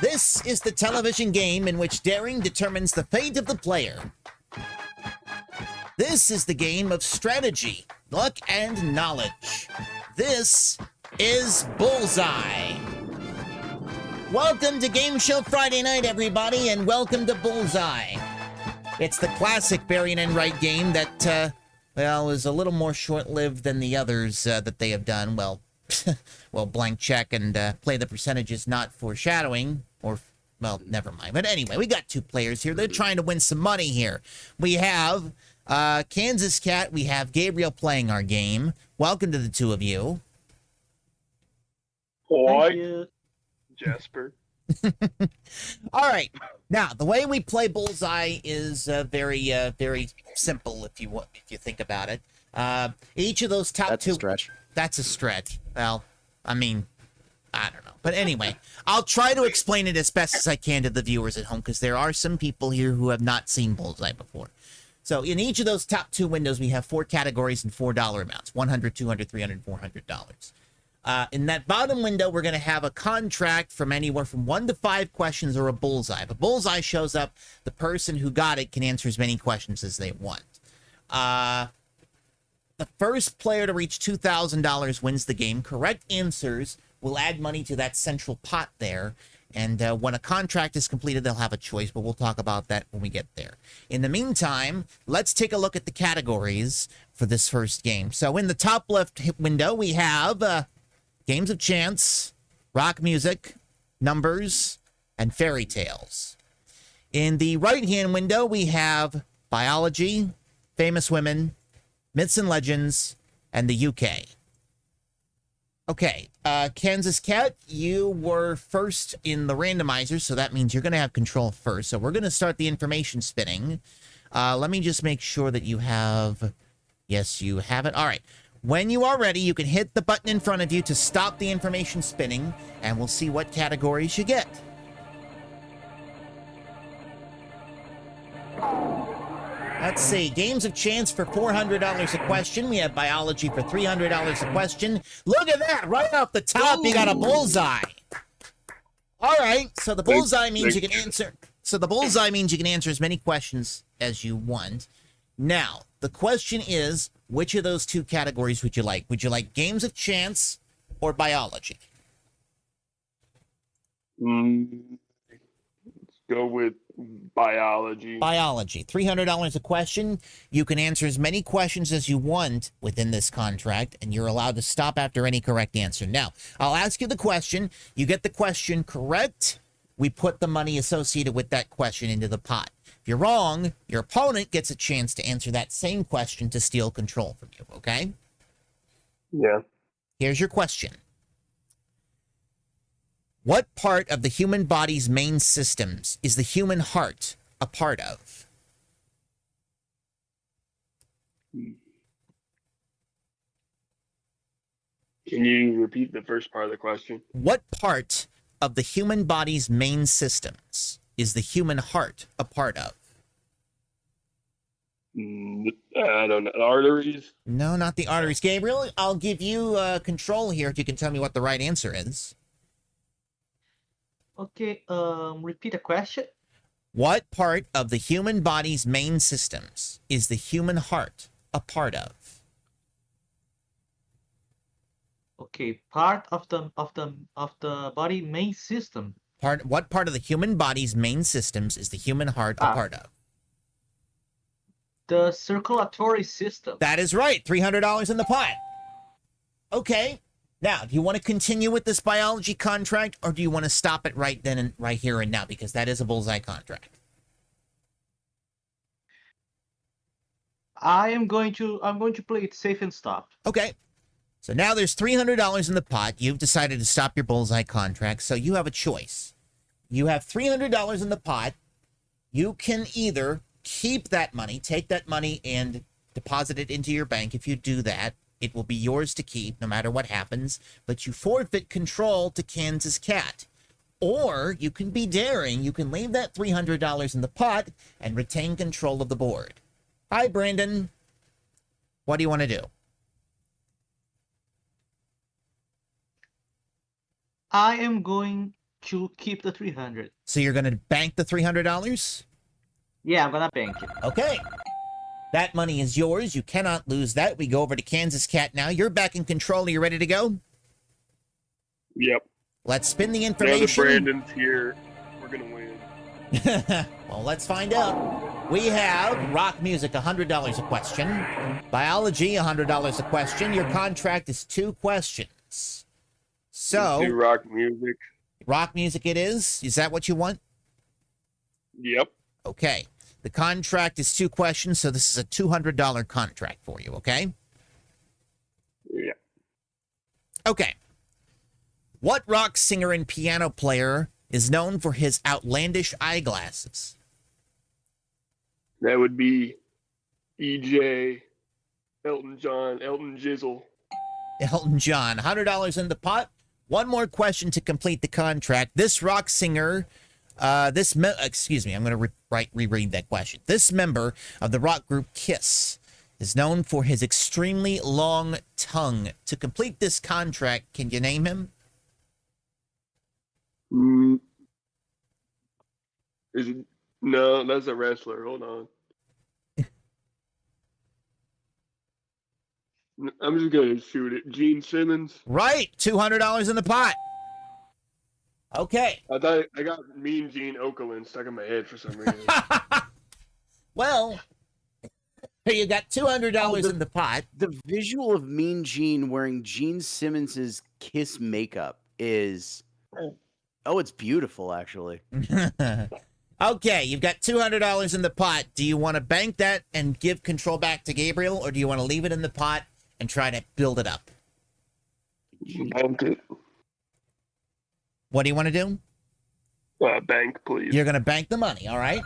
This is the television game in which daring determines the fate of the player. This is the game of strategy, luck, and knowledge. This is Bullseye. Welcome to Game Show Friday night, everybody, and welcome to Bullseye. It's the classic Bury and Write game that, well, is a little more short-lived than the others that they have done. Well, well, blank check and play the percentages not foreshadowing, or, well, never mind. But anyway, we got two players here. They're trying to win some money here. We have Kansas Cat. We have Gabriel playing our game. Welcome to the two of you. Hi, Jasper. All right. Now, the way we play Bullseye is very simple if you think about it. Each of those top two. That's a stretch. That's a stretch. Well, I mean, I don't know. But anyway, I'll try to explain it as best as I can to the viewers at home, because there are some people here who have not seen Bullseye before. So in each of those top two windows, we have 4 categories and $4 amounts: $100, $200, $300, $400. In that bottom window, we're going to have a contract from anywhere from 1 to 5 questions or a bullseye. If a bullseye shows up, the person who got it can answer as many questions as they want. The first player to reach $2,000 wins the game. Correct answers will add money to that central pot there. And when a contract is completed, they'll have a choice, but we'll talk about that when we get there. In the meantime, let's take a look at the categories for this first game. So in the top left window, we have games of chance, rock music, numbers, and fairy tales. In the right-hand window, we have biology, famous women, myths and legends, and the UK. Okay, Kansas Cat, you were first in the randomizer, so that means you're going to have control first. So we're going to start the information spinning. Let me just make sure that you have... Yes, you have it. All right. When you are ready, you can hit the button in front of you to stop the information spinning, and we'll see what categories you get. Let's see. Games of chance for $400 a question. We have biology for $300 a question. Look at that. Right off the top, you got a bullseye. All right. So the bullseye means you can answer. So the bullseye means you can answer as many questions as you want. Now, the question is, which of those two categories would you like? Would you like games of chance or biology? Let's go with biology. Biology. $300 a question. You can answer as many questions as you want within this contract, and you're allowed to stop after any correct answer. Now, I'll ask you the question. You get the question correct, we put the money associated with that question into the pot. If you're wrong, your opponent gets a chance to answer that same question to steal control from you, okay? Yeah. Here's your question. What part of the human body's main systems is the human heart a part of? Can you repeat the first part of the question? What part of the human body's main systems is the human heart a part of? I don't know. Arteries? No, not the arteries. Gabriel, I'll give you control here if you can tell me what the right answer is. Okay, repeat the question. What part of the human body's main systems is the human heart a part of? Okay, part of the body main system. What part of the human body's main systems is the human heart a part of? The circulatory system. That is right. $300 in the pot. Okay. Now, do you want to continue with this biology contract, or do you want to stop it right then and right here and now, because that is a bullseye contract? I'm going to play it safe and stop. Okay. So now there's $300 in the pot. You've decided to stop your bullseye contract, so you have a choice. You have $300 in the pot. You can either keep that money, take that money and deposit it into your bank. If you do that, it will be yours to keep no matter what happens, but you forfeit control to Kansas Cat. Or you can be daring. You can leave that $300 in the pot and retain control of the board. Hi, Brandon. What do you want to do? I am going to keep the 300. So you're going to bank the $300? Yeah, I'm gonna bank it. Okay. That money is yours. You cannot lose that. We go over to Kansas Cat now. You're back in control. Are you ready to go? Yep. Let's spin the Now that information. Brandon's here, we're gonna win. Well, let's find out. We have rock music, $100 a question. Biology, $100 a question. Your contract is 2 questions. So, Do rock music. rock music it is. Is that what you want? Yep. Okay. The contract is 2 questions, so this is a $200 contract for you, okay? Yeah. Okay. What rock singer and piano player is known for his outlandish eyeglasses? That would be EJ, Elton John, Elton Jizzle. Elton John. $100 in the pot. One more question to complete the contract. This rock singer, excuse me, I'm going to reread that question. This member of the rock group Kiss is known for his extremely long tongue. To complete this contract, can you name him? Is it? No, that's a wrestler. Hold on. I'm just gonna shoot it. Gene Simmons. Right. $200 in the pot. Okay. I thought I got Mean Gene Okerlund stuck in my head for some reason. Well, you got $200 in the pot. The visual of Mean Gene wearing Gene Simmons's Kiss makeup is, oh, it's beautiful, actually. Okay, you've got $200 in the pot. Do you want to bank that and give control back to Gabriel, or do you want to leave it in the pot and try to build it up? Bank it. What do you want to do? Bank, please. You're going to bank the money, all right?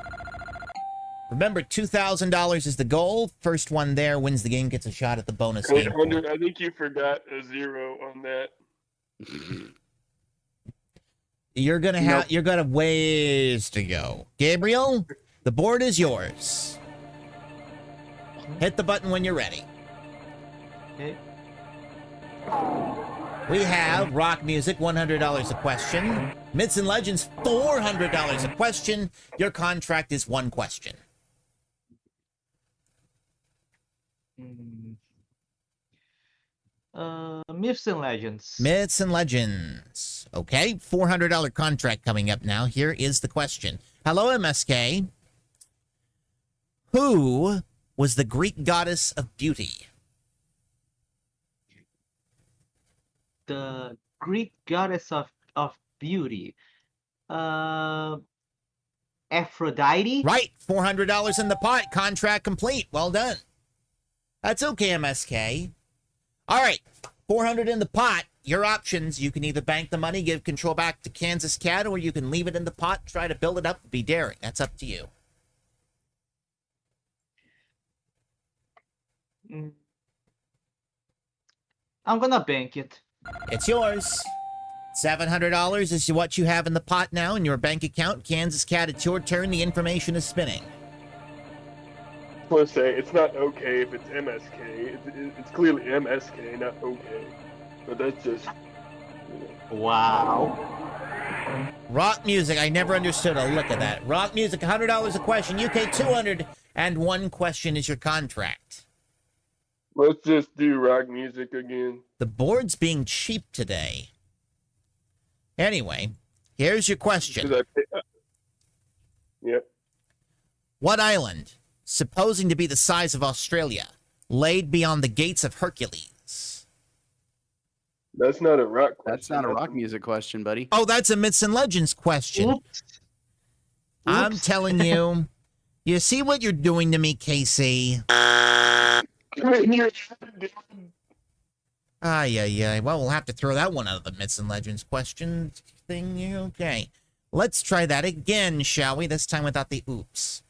Remember, $2,000 is the goal. First one there wins the game, gets a shot at the bonus Wait, game. Hunter, I think you forgot a 0 on that. You're gonna ways to go. Gabriel, the board is yours. Hit the button when you're ready. Okay. We have rock music, $100 a question. Myths and legends, $400 a question. Your contract is 1 question. Myths and legends. Myths and legends. Okay, $400 contract coming up now. Here is the question. Hello, MSK. Who was the Greek goddess of beauty? The Greek goddess of beauty. Aphrodite. Right, $400 in the pot. Contract complete. Well done. That's okay, MSK. All right, $400 in the pot. Your options, you can either bank the money, give control back to Kansas Cat, or you can leave it in the pot, try to build it up, be daring. That's up to you. I'm gonna bank it. It's yours. $700 is what you have in the pot now in your bank account. Kansas Cat, it's your turn. The information is spinning. I want to say it's not okay if it's MSK. It's clearly MSK, not okay. But that's just. Wow. Rock music. I never understood a look at that. Rock music, $100 a question. UK 200, and 1 question is your contract. Let's just do rock music again. The board's being cheap today. Anyway, here's your question. Yep. What island, supposing to be the size of Australia, laid beyond the gates of Hercules? That's not a rock question. That's not a rock music question, buddy. Oh, that's a Myths and Legends question. Oops. I'm telling you. You see what you're doing to me, Casey? Well, we'll have to throw that one out of the Myths and Legends question thing. Okay. Let's try that again, shall we? This time without the oops.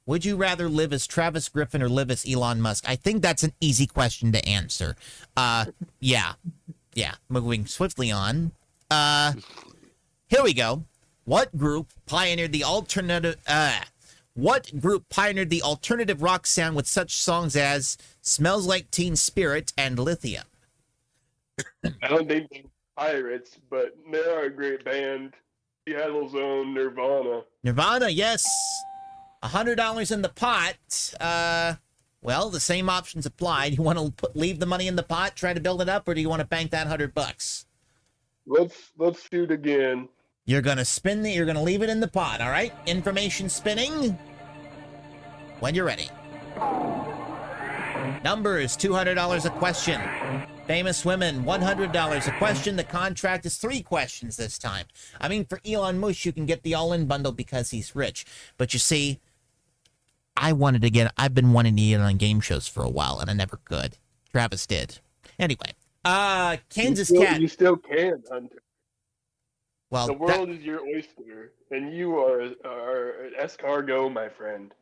Would you rather live as Travis Griffin or live as Elon Musk? I think that's an easy question to answer. Yeah. Moving swiftly on. Here we go. What group pioneered the alternative rock sound with such songs as Smells Like Teen Spirit and Lithium? I don't think they're pirates, but they are a great band. Seattle's own Nirvana. Nirvana, yes. $100 in the pot. Well, the same options apply. Do you want to leave the money in the pot, try to build it up, or do you want to bank that $100? Let's shoot again. You're gonna you're gonna leave it in the pot, all right? Information spinning. When you're ready. Numbers, $200 a question. Famous women, $100 a question. The contract is 3 questions this time. I mean, for Elon Musk, you can get the all-in bundle because he's rich. But you see, I've been wanting to get on game shows for a while, and I never could. Travis did. Anyway, Kansas Cat. You still can, Hunter. Well, The world is your oyster, and you are an escargot, my friend.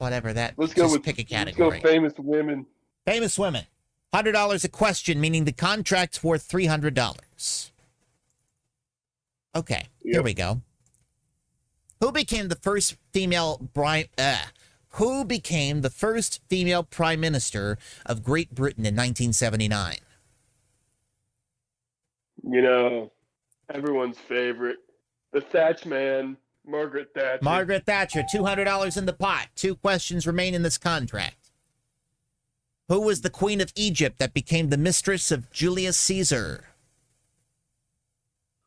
whatever that. Let's go with pick a category. Let's go famous women. Famous women. $100 a question, meaning the contract's worth $300. Okay, here Yep. we go. Who became the first female prime minister of Great Britain in 1979? You know, everyone's favorite, the Thatch man, Margaret Thatcher. Margaret Thatcher, $200 in the pot. 2 questions remain in this contract. Who was the Queen of Egypt that became the mistress of Julius Caesar?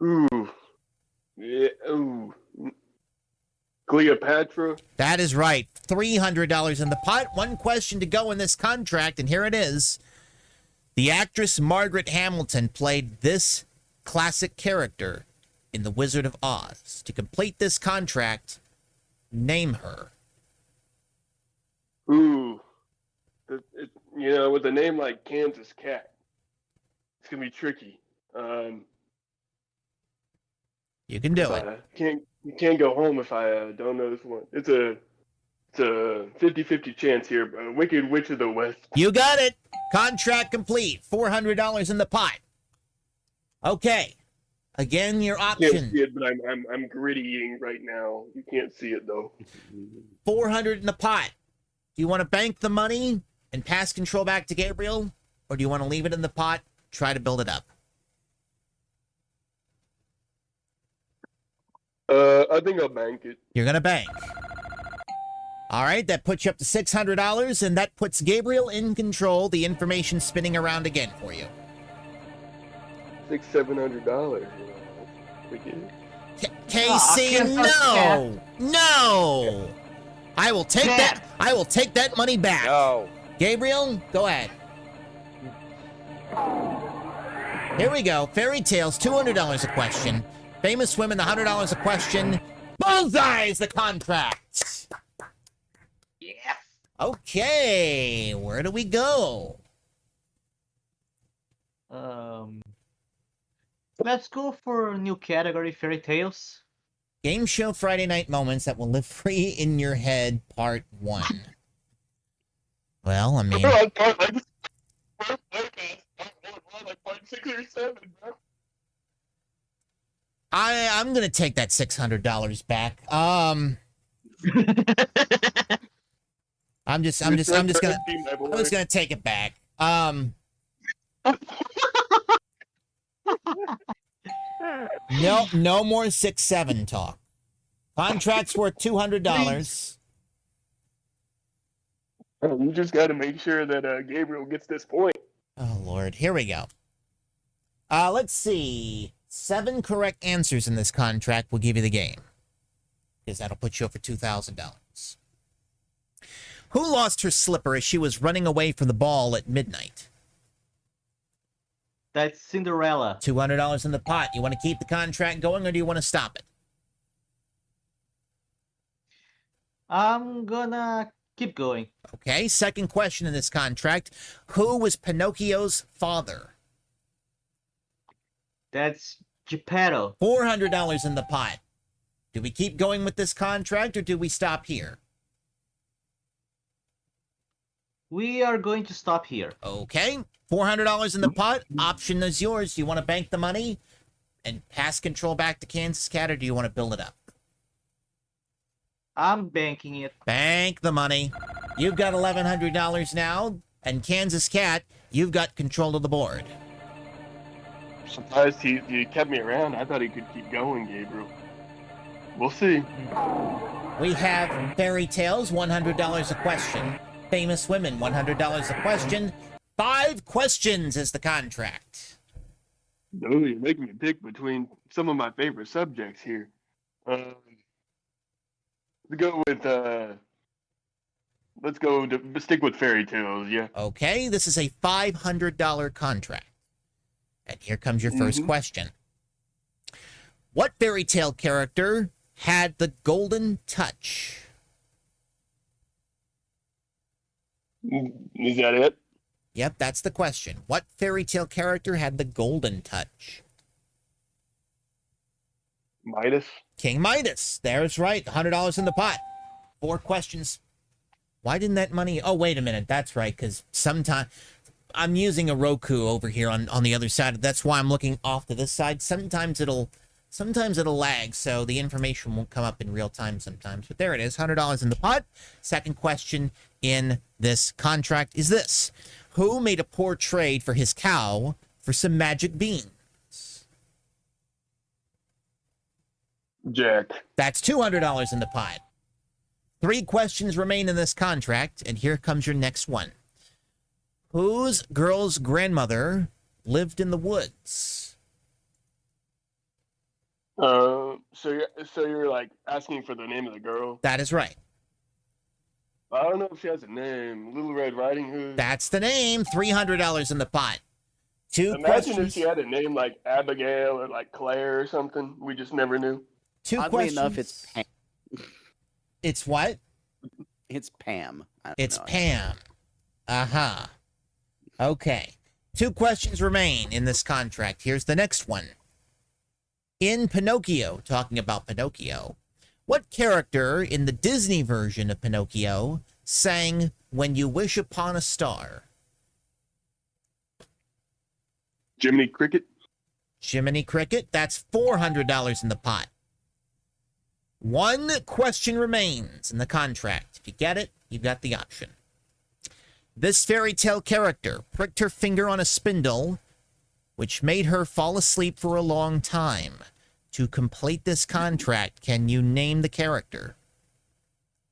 Ooh. Yeah, ooh. Cleopatra. That is right. $300 in the pot. 1 question to go in this contract, and here it is. The actress Margaret Hamilton played this classic character in The Wizard of Oz. To complete this contract, name her. Ooh. You know, with a name like Kansas Cat, it's gonna be tricky. You can do it. You can't go home if I don't know this one. It's a 50-50 chance here. Wicked Witch of the West. You got it. Contract complete. $400 in the pot. Okay. Again, your Can't option. see it, but I'm grittying right now. You can't see it though. 400 in the pot. Do you want to bank the money and pass control back to Gabriel? Or do you want to leave it in the pot, try to build it up? I think I'll bank it. You're going to bank. All right, that puts you up to $600, and that puts Gabriel in control. The information spinning around again for you. $700. Casey, Kansas no! I will take that. I will take that money back. No. Gabriel, go ahead. Here we go. Fairy Tales, $200 a question. Famous women, $100 a question. Bullseye is the contract. Yes. Okay, where do we go? Let's go for a new category, fairy tales. Game show Friday night moments that will live free in your head, part 1. Well, I mean, I'm gonna take that $600 back. I'm just gonna take it back. No more 6-7 talk. Contract's worth $200. You just got to make sure that Gabriel gets this point. Oh Lord, here we go. Let's see. 7 correct answers in this contract will give you the game, because that'll put you over $2,000. Who lost her slipper as she was running away from the ball at midnight? That's Cinderella. $200 in the pot. You want to keep the contract going, or do you want to stop it? I'm gonna keep going. Okay, 2nd question in this contract. Who was Pinocchio's father? That's Geppetto. $400 in the pot. Do we keep going with this contract, or do we stop here? We are going to stop here. Okay, $400 in the pot. Option is yours. Do you want to bank the money and pass control back to Kansas Cat, or do you want to build it up? I'm banking it. Bank the money. You've got $1,100 now, and Kansas Cat, you've got control of the board. surprised he kept me around. I thought he could keep going, Gabriel. We'll see. We have Fairy Tales, $100 a question. Famous Women, $100 a question. 5 questions is the contract. No, you're making me pick between some of my favorite subjects here. Let's go with stick with Fairy Tales, yeah. Okay, this is a $500 contract. And here comes your first question. What fairy tale character had the golden touch? Is that it? Yep, that's the question. What fairy tale character had the golden touch? Midas. King Midas. There's right. $100 in the pot. 4 questions. Why didn't that money... Oh, wait a minute. That's right, because sometimes... I'm using a Roku over here on the other side. That's why I'm looking off to this side. Sometimes it'll lag, so the information won't come up in real time sometimes. But there it is, $100 in the pot. Second question in this contract is this. Who made a poor trade for his cow for some magic beans? Jack. That's $200 in the pot. 3 questions remain in this contract, and here comes your next one. Whose girl's grandmother lived in the woods? So you're like asking for the name of the girl? That is right. I don't know if she has a name. Little Red Riding Hood. That's the name. $300 in the pot. 2 Imagine questions. if she had a name like Abigail or like Claire or something. We just never knew. 2 Oddly questions. enough, it's Pam. It's what? It's Pam. It's Pam. Uh-huh. Okay. 2 questions remain in this contract. Here's the next one. In Pinocchio, talking about Pinocchio, what character in the Disney version of Pinocchio sang When You Wish Upon a Star? Jiminy Cricket. Jiminy Cricket. That's $400 in the pot. 1 question remains in the contract. If you get it, you've got the option. This fairy tale character pricked her finger on a spindle, which made her fall asleep for a long time. To complete this contract, can you name the character?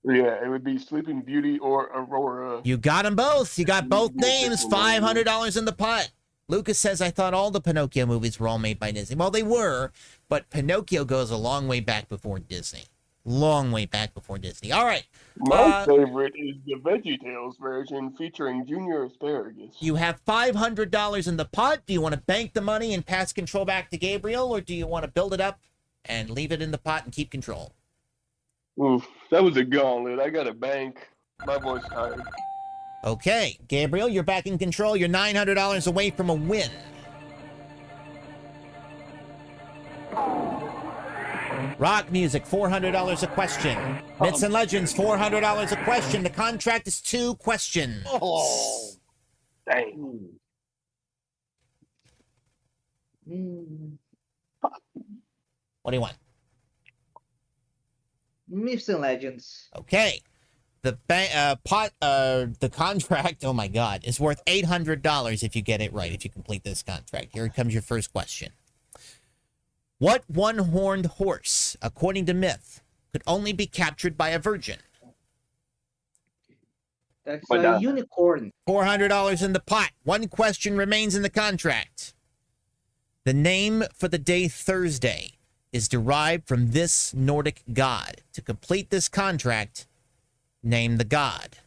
Yeah, it would be Sleeping Beauty or Aurora. You got them both. You got both names. $500 in the pot. Lucas says, I thought all the Pinocchio movies were all made by Disney. Well, they were, but Pinocchio goes a long way back before Disney. Long way back before Disney. All right. My favorite is the VeggieTales version featuring Junior Asparagus. You have $500 in the pot. Do you want to bank the money and pass control back to Gabriel, or do you want to build it up and leave it in the pot and keep control? Oof, that was a gauntlet. I got a bank. My voice tired. Okay, Gabriel, you're back in control. You're $900 away from a win. Rock music, $400 a question. Myths and legends, $400 a question. The contract is 2 questions. Oh, Dang. What do you want? Myths and legends. Okay. The the contract, oh my God, is worth $800 if you get it right, if you complete this contract. Here comes your first question. What one-horned horse, according to myth, could only be captured by a virgin? That's a unicorn. $400 in the pot. 1 question remains in the contract. The name for the day Thursday is derived from this Nordic god. To complete this contract, name the god.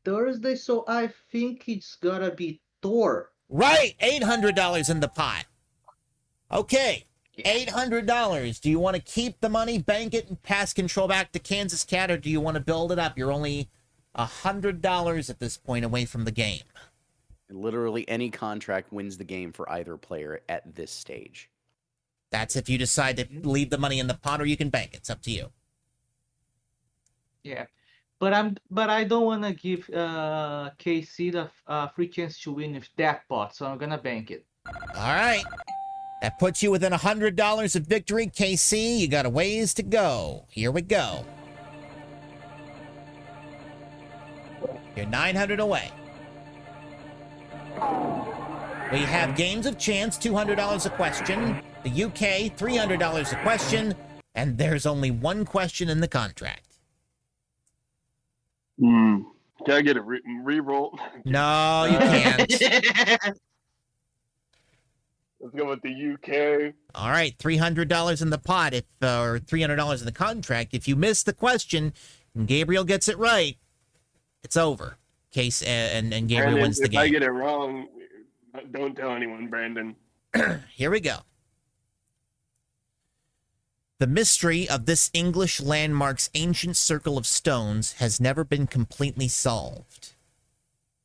Thursday, so I think it's gotta be Thor. Right, $800 in the pot. Okay, $800. Do you want to keep the money, bank it, and pass control back to Kansas Cat, or do you want to build it up? You're only $100 at this point away from the game. literally any contract wins the game for either player at this stage. That's if you decide to leave the money in the pot, or you can bank it. It's up to you. Yeah, but I don't want to give KC the free chance to win with that pot, so I'm gonna bank it. All right. That puts you within $100 of victory. KC, you got a ways to go. Here we go. You're 900 away. We have Games of Chance, $200 a question. The UK, $300 a question. And there's only one question in the contract. Can I get a re-roll? No, you can't. Let's go with the UK. All right, $300 in the pot, or $300 in the contract. If you miss the question and Gabriel gets it right, it's over. Case and Gabriel Brandon, wins the if I game. get it wrong, don't tell anyone, Brandon. Here we go. The mystery of this English landmark's ancient circle of stones has never been completely solved.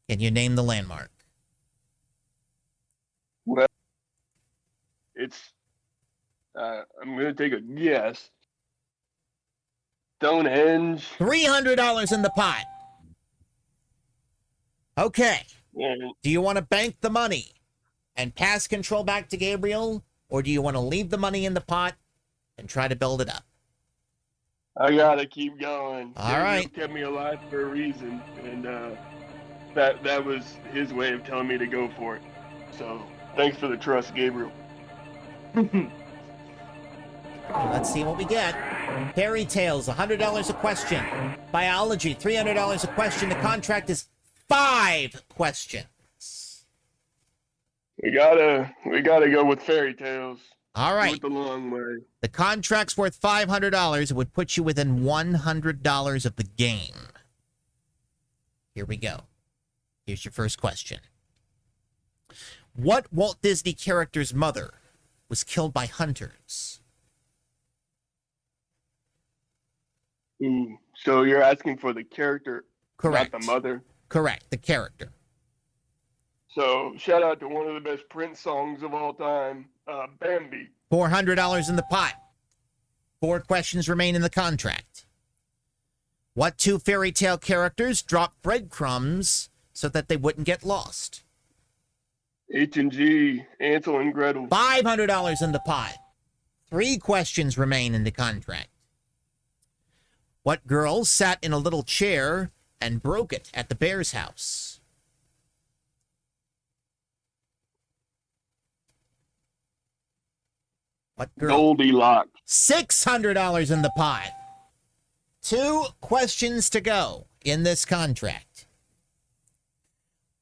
Can you name the landmark? Well, it's. I'm gonna take a guess. Stonehenge. $300 in the pot. Okay. And Do you want to bank the money and pass control back to Gabriel, or do you want to leave the money in the pot and try to build it up? I gotta keep going. All right. He kept me alive for a reason, and that was his way of telling me to go for it. So thanks for the trust, Gabriel. Let's see what we get. Fairy Tales, $100 a question. Biology, $300 a question. The contract is 5 questions. We gotta go with fairy tales. All right. With the long way. The contract's worth $500. It would put you within $100 of the game. Here we go. Here's your first question. What Walt Disney character's mother was killed by hunters? So you're asking for the character, Correct. not the mother? Correct, the character. So shout out to one of the best Prince songs of all time, Bambi. $400 in the pot. 4 questions remain in the contract. What 2 fairy tale characters dropped breadcrumbs so that they wouldn't get lost? H&G, Ansel and Gretel. $500 in the pot. 3 questions remain in the contract. What girl sat in a little chair and broke it at the bear's house? What girl? Goldilocks. $600 in the pot. 2 questions to go in this contract.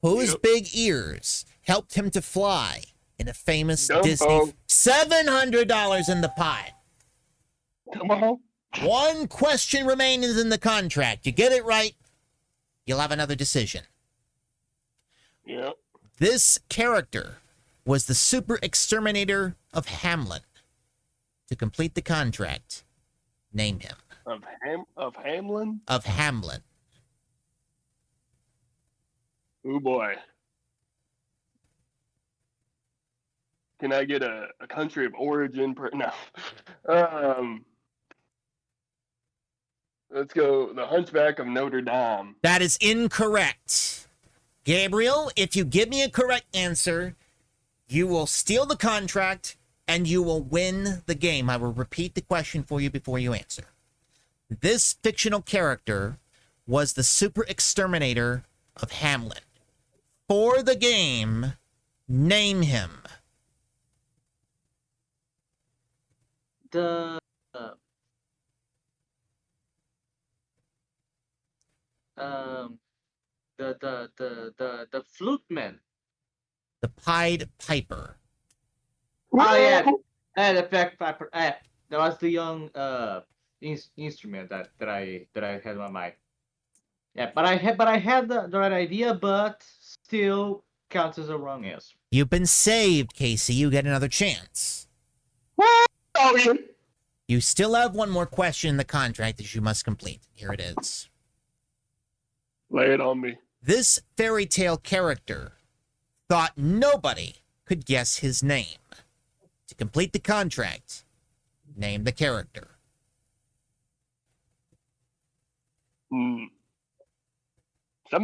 Whose big ears helped him to fly in a famous Dumbo. Disney? $700 in the pot. Come on. 1 question remains in the contract. You get it right, you'll have another decision. Yep. This character was the super exterminator of Hamlin. To complete the contract, name him. Of Hamlin? Of Hamlin. Oh boy. Can I get a country of origin? No. Let's go the Hunchback of Notre Dame. That is incorrect. Gabriel, if you give me a correct answer, you will steal the contract and you will win the game. I will repeat the question for you before you answer. This fictional character was the super exterminator of Hamlin. For the game, name him. The flute man. The Pied Piper. Oh yeah, the Pied Piper. That was the young instrument that I had in my mind. Yeah, but I had the right idea, but still counts as a wrong answer. You've been saved, Casey. You get another chance. Oh, yeah. You still have one more question in the contract that you must complete. Here it is. Lay it on me. This fairy tale character thought nobody could guess his name. To complete the contract, name the character. Some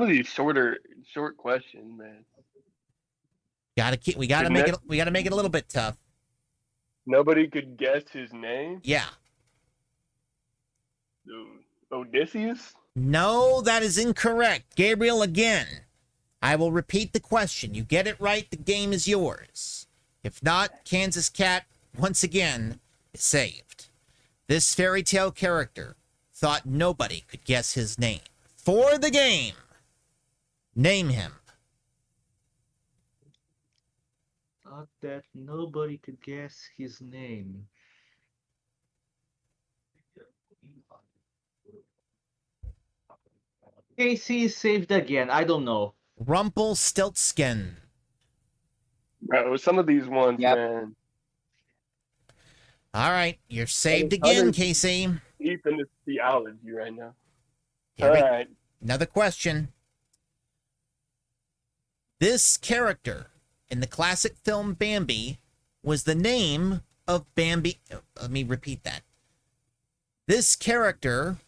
of these short questions, man. We gotta make it a little bit tough. Nobody could guess his name. Yeah. Dude. Odysseus. No, that is incorrect. Gabriel, again. I will repeat the question. You get it right, the game is yours. If not, Kansas Cat, once again, is saved. This fairy tale character thought nobody could guess his name. For the game, name him. Thought that nobody could guess his name. Casey is saved again. I don't know. Rumpelstiltskin. Bro, some of these ones, Yep. man. All right, you're saved Others- again, Casey. Deep into theology right now. Here we- Alright. Another question. This character in the classic film Bambi was the name of Bambi. Let me repeat that. This character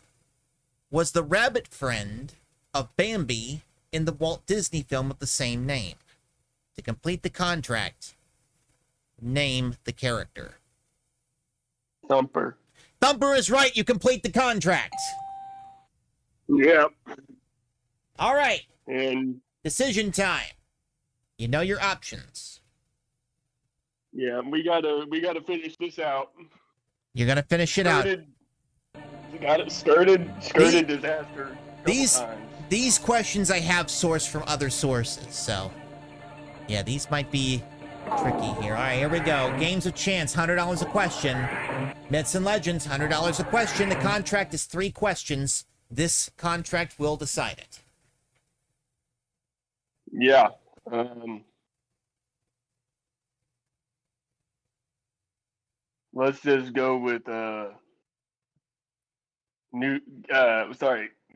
was the rabbit friend of Bambi in the Walt Disney film of the same name. To complete the contract, name the character. Thumper. Thumper is right. You complete the contract. Yep. All right. And Decision time. You know your options. yeah, we gotta finish this out. You're going to finish it out. Skirted disaster. couple These- times. These questions I have sourced from other sources, so yeah, these might be tricky here. All right, here we go. Games of Chance, $100 a question. Myths and Legends, $100 a question. The contract is 3 questions. This contract will decide it. Yeah. Let's just go with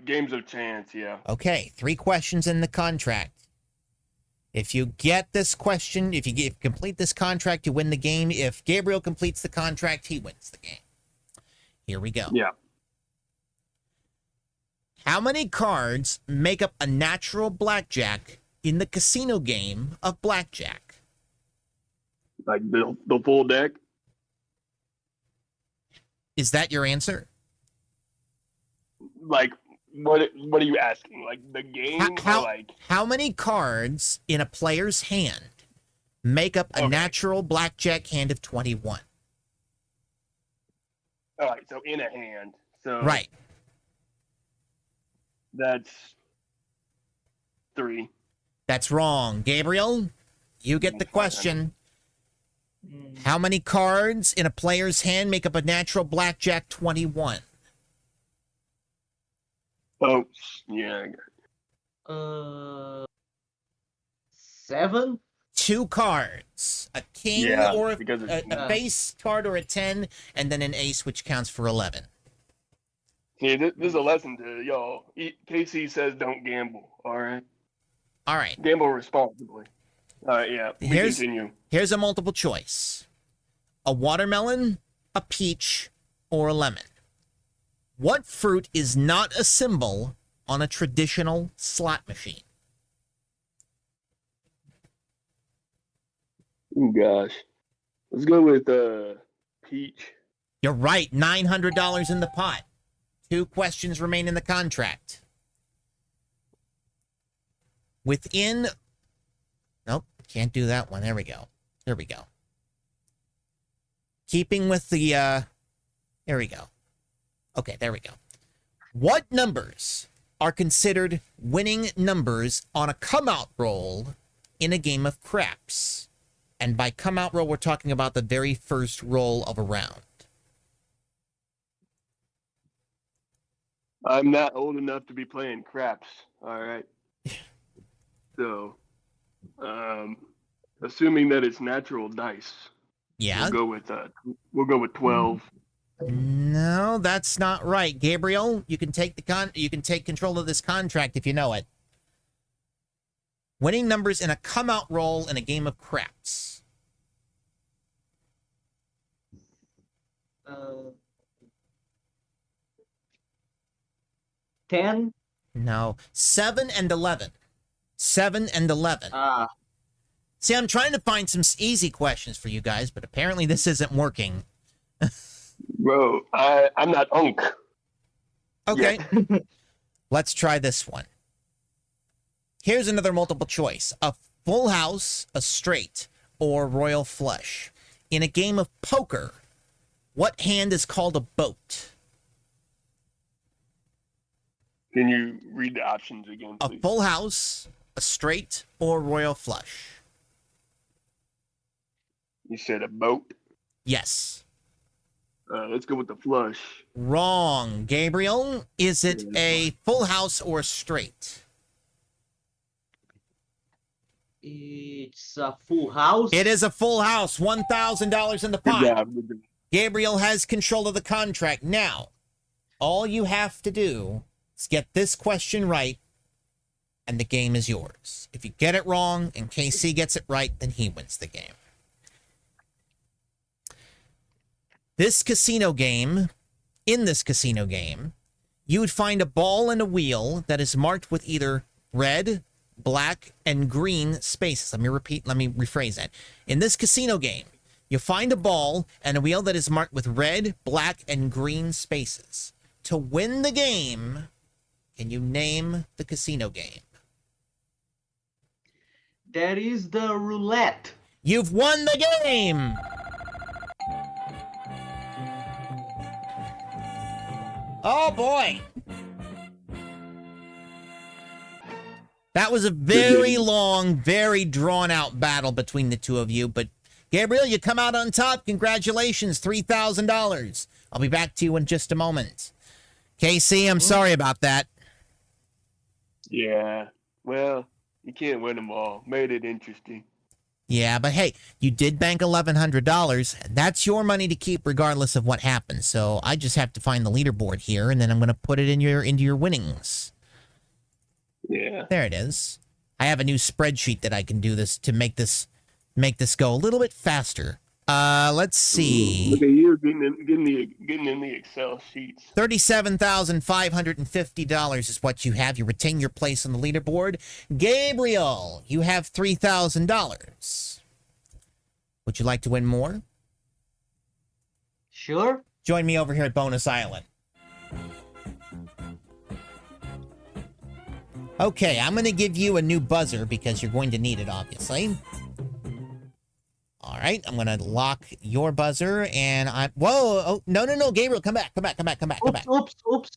Games of Chance, yeah. Okay, 3 questions in the contract. If you get this question, if you complete this contract, you win the game. If Gabriel completes the contract, he wins the game. Here we go. Yeah. How many cards make up a natural blackjack in the casino game of blackjack? Like the full deck. Is that your answer? Like what are you asking? Like the game or like How many cards in a player's hand make up a Okay. natural blackjack hand of 21? all right, so in a hand. So Right. that's 3. That's wrong. Gabriel, you get the question. How many cards in a player's hand make up a natural blackjack 21? Oh yeah. I got it. 7? 2 cards. A king Yeah, or because a it's- face card or a 10, and then an ace, which counts for 11. See, this is a lesson to y'all. KC says don't gamble. All right, All right. gamble responsibly. All right, yeah. We Here's- continue. Here's a multiple choice. A watermelon, a peach, or a lemon. What fruit is not a symbol on a traditional slot machine? Oh gosh, let's go with peach. You're right. $900 in the pot. 2 questions remain in the contract. Within... Nope, can't do that one. There we go. There we go. Keeping with the... There we go. Okay, there we go. What numbers are considered winning numbers on a come-out roll in a game of craps? And by come-out roll, we're talking about the very first roll of a round. I'm not old enough to be playing craps. All right. So, assuming that it's natural dice, Yeah? we'll go with 12. No, that's not right. Gabriel, you can take control of this contract if you know it. Winning numbers in a come-out roll in a game of craps. 10? No. 7 and 11. 7 and 11. See, I'm trying to find some easy questions for you guys, but apparently this isn't working. Bro, I'm not unk. Okay. Let's try this one. Here's another multiple choice. A full house, a straight, or royal flush. In a game of poker, what hand is called a boat? Can you read the options again, A please? full house, a straight, or royal flush? You said a boat. Yes. Let's go with the flush. Wrong. Gabriel, is it a full house or a straight? It's a full house. It is a full house. $1,000 in the Good pot. job. Good job. Gabriel has control of the contract. Now, all you have to do is get this question right, and the game is yours. If you get it wrong and KC gets it right, then he wins the game. This casino game, in this casino game, you would find a ball and a wheel that is marked with either red, black, and green spaces. Let me rephrase that. In this casino game, you find a ball and a wheel that is marked with red, black, and green spaces. To win the game, can you name the casino game? That is the roulette. You've won the game! Oh boy! That was a very long, very drawn-out battle between the two of you, but Gabriel, you come out on top. Congratulations, $3,000. I'll be back to you in just a moment. KC, I'm sorry about that. Yeah. Well, you can't win them all. Made it interesting. Yeah, but hey, you did bank $1,100. That's your money to keep regardless of what happens. So I just have to find the leaderboard here, and then I'm going to put it in into your winnings. Yeah. There it is. I have a new spreadsheet that I can do this to make this go a little bit faster. Let's see. Look at you getting in the Excel sheets. $37,550 is what you have. You retain your place on the leaderboard. Gabriel, you have $3,000. Would you like to win more? Sure. Join me over here at Bonus Island. Okay, I'm going to give you a new buzzer because you're going to need it, obviously. All right, I'm going to lock your buzzer, and whoa, oh, no, Gabriel, come back.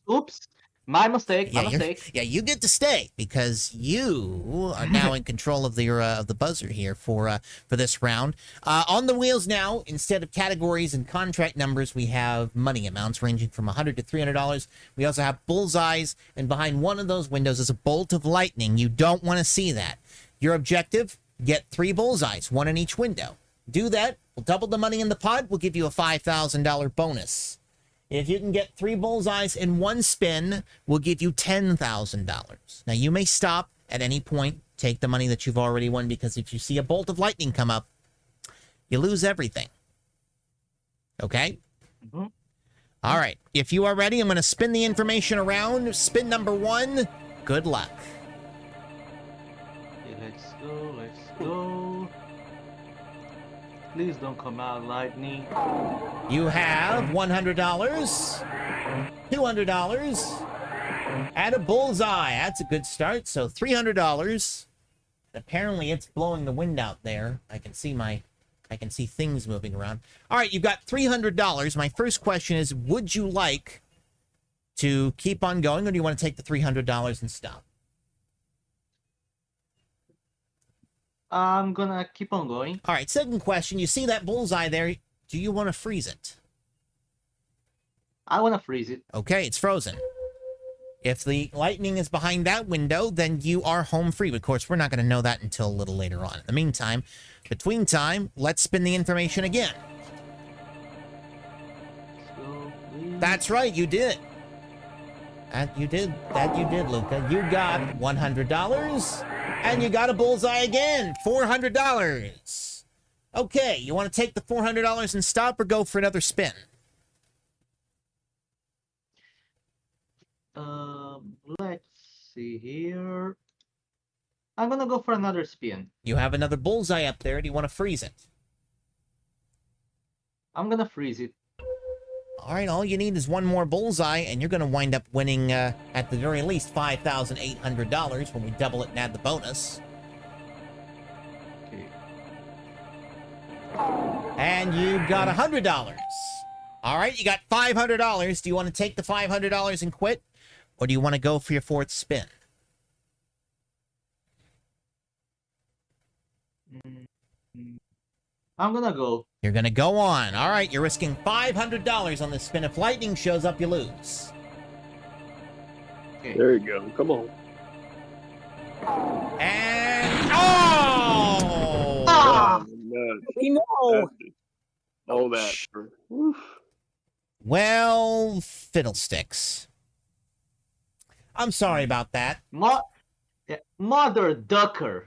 Oops. My mistake. Yeah, you get to stay because you are now in control of the buzzer here for this round. On the wheels now, instead of categories and contract numbers, we have money amounts ranging from $100 to $300. We also have bullseyes, and behind one of those windows is a bolt of lightning. You don't want to see that. Your objective: get 3 bullseyes, 1 in each window. Do that. We'll double the money in the pot. We'll give you a $5,000 bonus. If you can get 3 bullseyes in 1 spin, we'll give you $10,000. Now, you may stop at any point, take the money that you've already won, because if you see a bolt of lightning come up, you lose everything. Okay? Mm-hmm. All right. If you are ready, I'm going to spin the information around. Spin number 1. Good luck. Okay, let's go. Please don't come out lightning. You have $100, $200, and a bullseye. That's a good start. So $300. Apparently, it's blowing the wind out there. I can see things moving around. All right, you've got $300. My first question is: would you like to keep on going, or do you want to take the $300 and stop? I'm gonna keep on going. All right. Second question: you see that bullseye there? Do you want to freeze it? I wanna freeze it. Okay, it's frozen. If the lightning is behind that window, then you are home free. But of course, we're not going to know that until a little later on. In the meantime, between time, let's spin the information again. Let's go, please. That's right, you did. That you did, Luca. You got $100, and you got a bullseye again, $400. Okay, you want to take the $400 and stop, or go for another spin? Let's see here. I'm gonna go for another spin. You have another bullseye up there. Do you want to freeze it? I'm gonna freeze it. All right, all you need is one more bullseye, and you're going to wind up winning, at the very least, $5,800 when we double it and add the bonus. Okay. And you got $100. All right, you got $500. Do you want to take the $500 and quit? Or do you want to go for your fourth spin? I'm gonna go. You're going to go on. All right, you're risking $500 on this spin. If lightning shows up, you lose. Okay. There you go. Come on. And... Oh! Ah! Nuts. We know. All that. Oof. Well, fiddlesticks. I'm sorry about that. Mother ducker.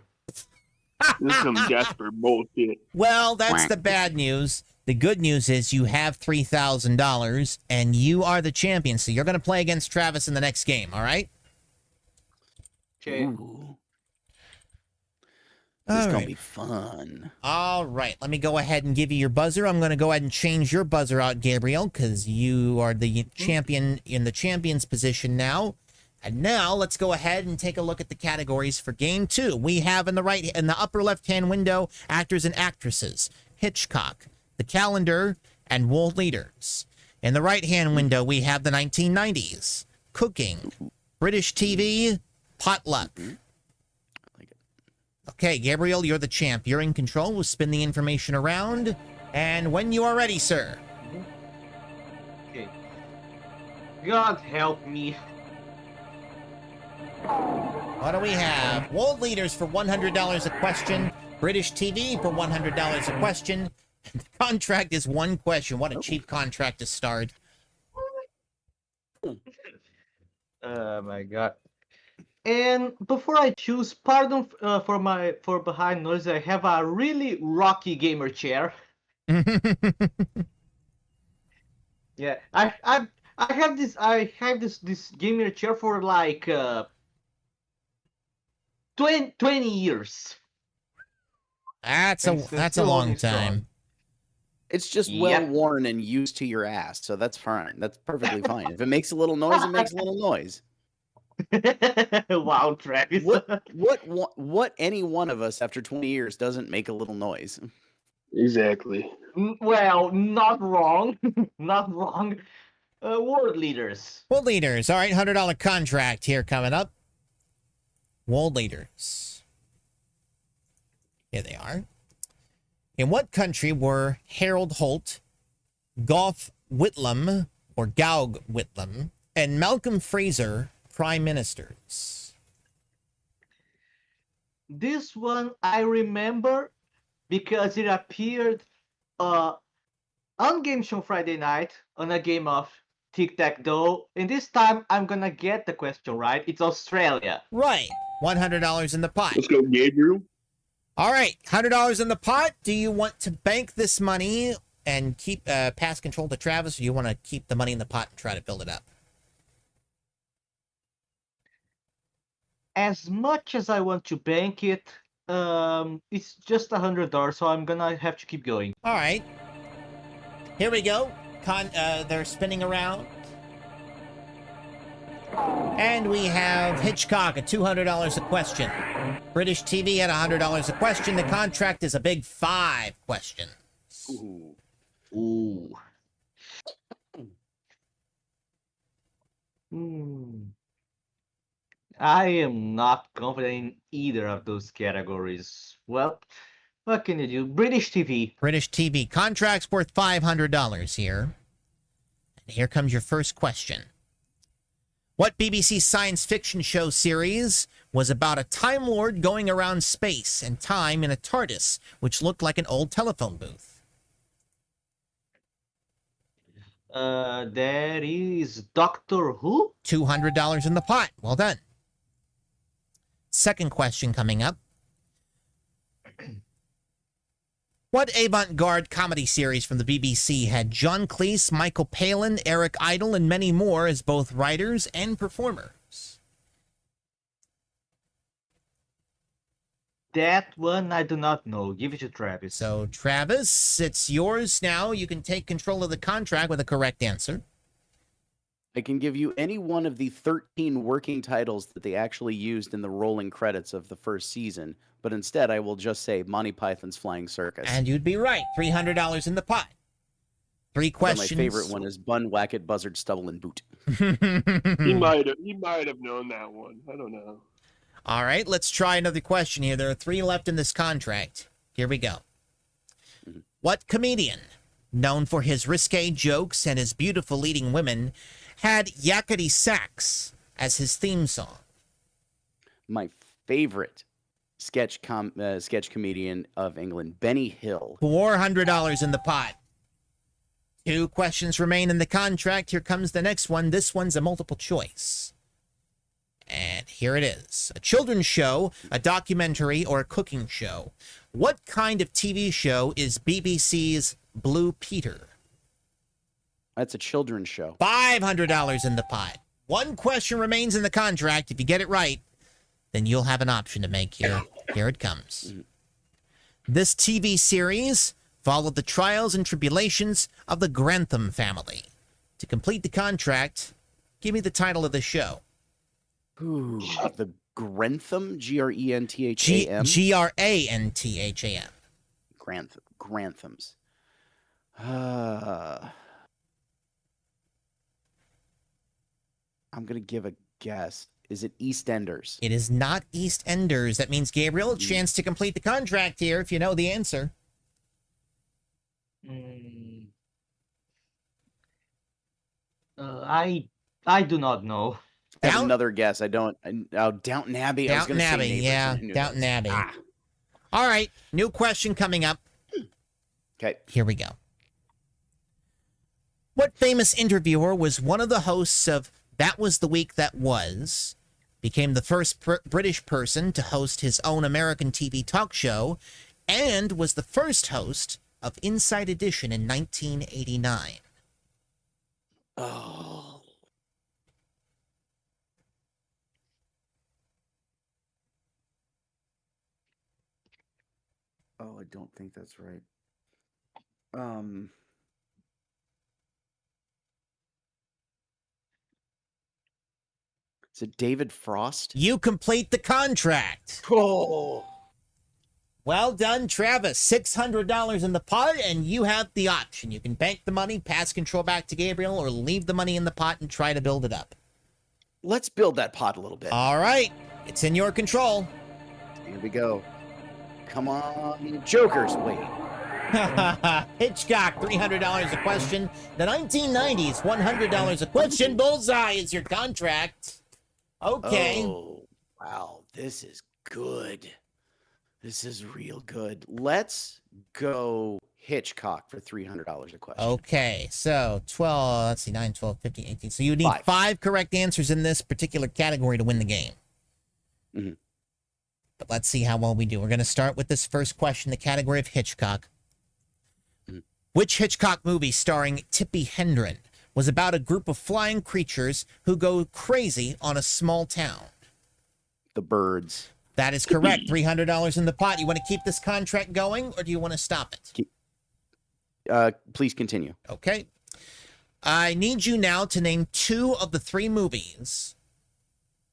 This is some Jasper bullshit. Well, that's the bad news. The good news is you have $3,000, and you are the champion, so you're going to play against Travis in the next game, all right? Okay. Ooh. This is gonna be fun. All right, let me go ahead and give you your buzzer. I'm going to go ahead and change your buzzer out, Gabriel, because you are the champion in the champion's position now. And now let's go ahead and take a look at the categories for game 2. We have in the upper left-hand window, actors and actresses, Hitchcock, the calendar, and world leaders. In the right-hand window, we have the 1990s, cooking, British TV, potluck. Okay, Gabriel, you're the champ. You're in control. We'll spin the information around. And when you are ready, sir. Okay. God help me. What do we have? World leaders for $100 a question. British TV for $100 a question. And the contract is one question. What a cheap contract to start. Oh my god. And before I choose, pardon for behind noise, I have a really rocky gamer chair. Yeah, I have this gamer chair for like 20 years. That's a still long holding strong. time. It's just Yep. well worn and used to your ass, so that's fine. That's perfectly fine. If it makes a little noise, it makes a little noise. Wow, Travis. What any one of us after 20 years doesn't make a little noise? Exactly. Well, not wrong. Not wrong. World leaders. World leaders. All right, $100 contract here coming up. World leaders. Here they are. In what country were Harold Holt, Gough Whitlam, or Gaug Whitlam, and Malcolm Fraser prime ministers? This one I remember because it appeared on Game Show Friday night on a game of Tic-Tac-Toe. And this time I'm gonna get the question right. It's Australia. Right. $100 in the pot. Let's go, Gabriel. All right, $100 in the pot. Do you want to bank this money and keep pass control to Travis, or do you want to keep the money in the pot and try to build it up? As much as I want to bank it, it's just $100, so I'm gonna have to keep going. All right. Here we go. They're spinning around. And we have Hitchcock at $200 a question. British TV at $100 a question. The contract is a big 5 questions. Ooh. Ooh. I am not confident in either of those categories. Well, what can you do? British TV. British TV. Contract's worth $500 here. And here comes your first question. What BBC science fiction show series was about a Time Lord going around space and time in a TARDIS, which looked like an old telephone booth? That is Doctor Who? $200 in the pot. Well done. Second question coming up. What avant-garde comedy series from the BBC had John Cleese, Michael Palin, Eric Idle, and many more as both writers and performers? That one I do not know. Give it to Travis. So, Travis, it's yours now. You can take control of the contract with a correct answer. I can give you any one of the 13 working titles that they actually used in the rolling credits of the first season, but instead I will just say Monty Python's Flying Circus. And you'd be right. $300 in the pot. Three questions. But my favorite one is Bun, Wacket, Buzzard, Stubble, and Boot. He might have known that one. I don't know. All right, let's try another question here. There are 3 left in this contract. Here we go. What comedian, known for his risque jokes and his beautiful leading women, had Yakety Sax as his theme song? My favorite sketch comedian of England, Benny Hill. $400 in the pot. 2 questions remain in the contract. Here comes the next one. This one's a multiple choice. And here it is. A children's show, a documentary, or a cooking show. What kind of TV show is BBC's Blue Peter? That's a children's show. $500 in the pot. 1 question remains in the contract. If you get it right, then you'll have an option to make here. Here it comes. This TV series followed the trials and tribulations of the Grantham family. To complete the contract, give me the title of the show. Ooh, the Grantham, Grentham? Grantham. Granthams. I'm going to give a guess. Is it EastEnders? It is not EastEnders. That means, Gabriel, a chance to complete the contract here if you know the answer. I do not know. I have another guess. Downton Abbey. Downton Abbey, yeah. Downton Abbey. All right, new question coming up. Okay. Here we go. What famous interviewer was one of the hosts of That Was the Week That Was, became the first British person to host his own American TV talk show, and was the first host of Inside Edition in 1989? Oh. Oh, I don't think that's right. Is it David Frost? You complete the contract. Oh. Well done, Travis. $600 in the pot, and you have the option. You can bank the money, pass control back to Gabriel, or leave the money in the pot and try to build it up. Let's build that pot a little bit. All right. It's in your control. Here we go. Come on, Jokers. Wait. Hitchcock, $300 a question. The 1990s, $100 a question. Bullseye is your contract. Okay. Oh, wow. This is good. This is real good. Let's go Hitchcock for $300 a question. Okay. So 12, let's see, 9, 12, 15, 18. So you need 5 correct answers in this particular category to win the game. Mm-hmm. But let's see how well we do. We're going to start with this first question, the category of Hitchcock. Mm-hmm. Which Hitchcock movie starring Tippi Hedren was about a group of flying creatures who go crazy on a small town? The Birds. That is correct. $300 in the pot. You want to keep this contract going, or do you want to stop it? Please continue. Okay. I need you now to name 2 of the 3 movies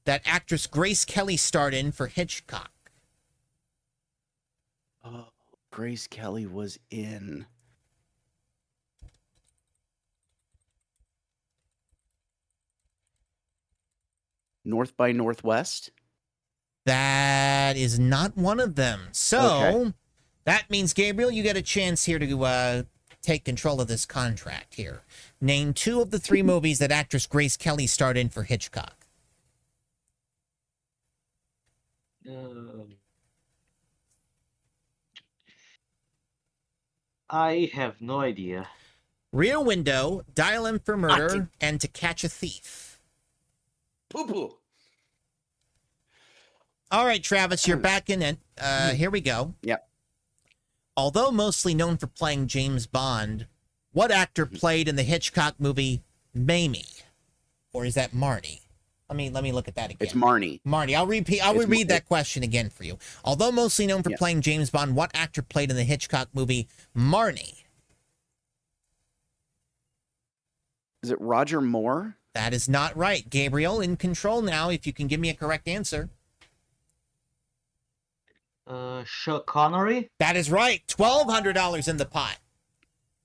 that actress Grace Kelly starred in for Hitchcock. Oh, Grace Kelly was in... North by Northwest? That is not one of them. So, that means, Gabriel, you get a chance here to take control of this contract here. Name 2 of the 3 movies that actress Grace Kelly starred in for Hitchcock. I have no idea. Rear Window, Dial M for Murder, and To Catch a Thief. Poo-poo. All right, Travis, you're back in it. Here we go. Yep. Although mostly known for playing James Bond, what actor played in the Hitchcock movie Mamie? Or is that Marty? Let me look at that again. It's Marnie. Marty, I'll reread that question again for you. Although mostly known for playing James Bond, what actor played in the Hitchcock movie Marnie? Is it Roger Moore? That is not right. Gabriel, in control now, if you can give me a correct answer. Sean Connery? That is right. $1,200 in the pot.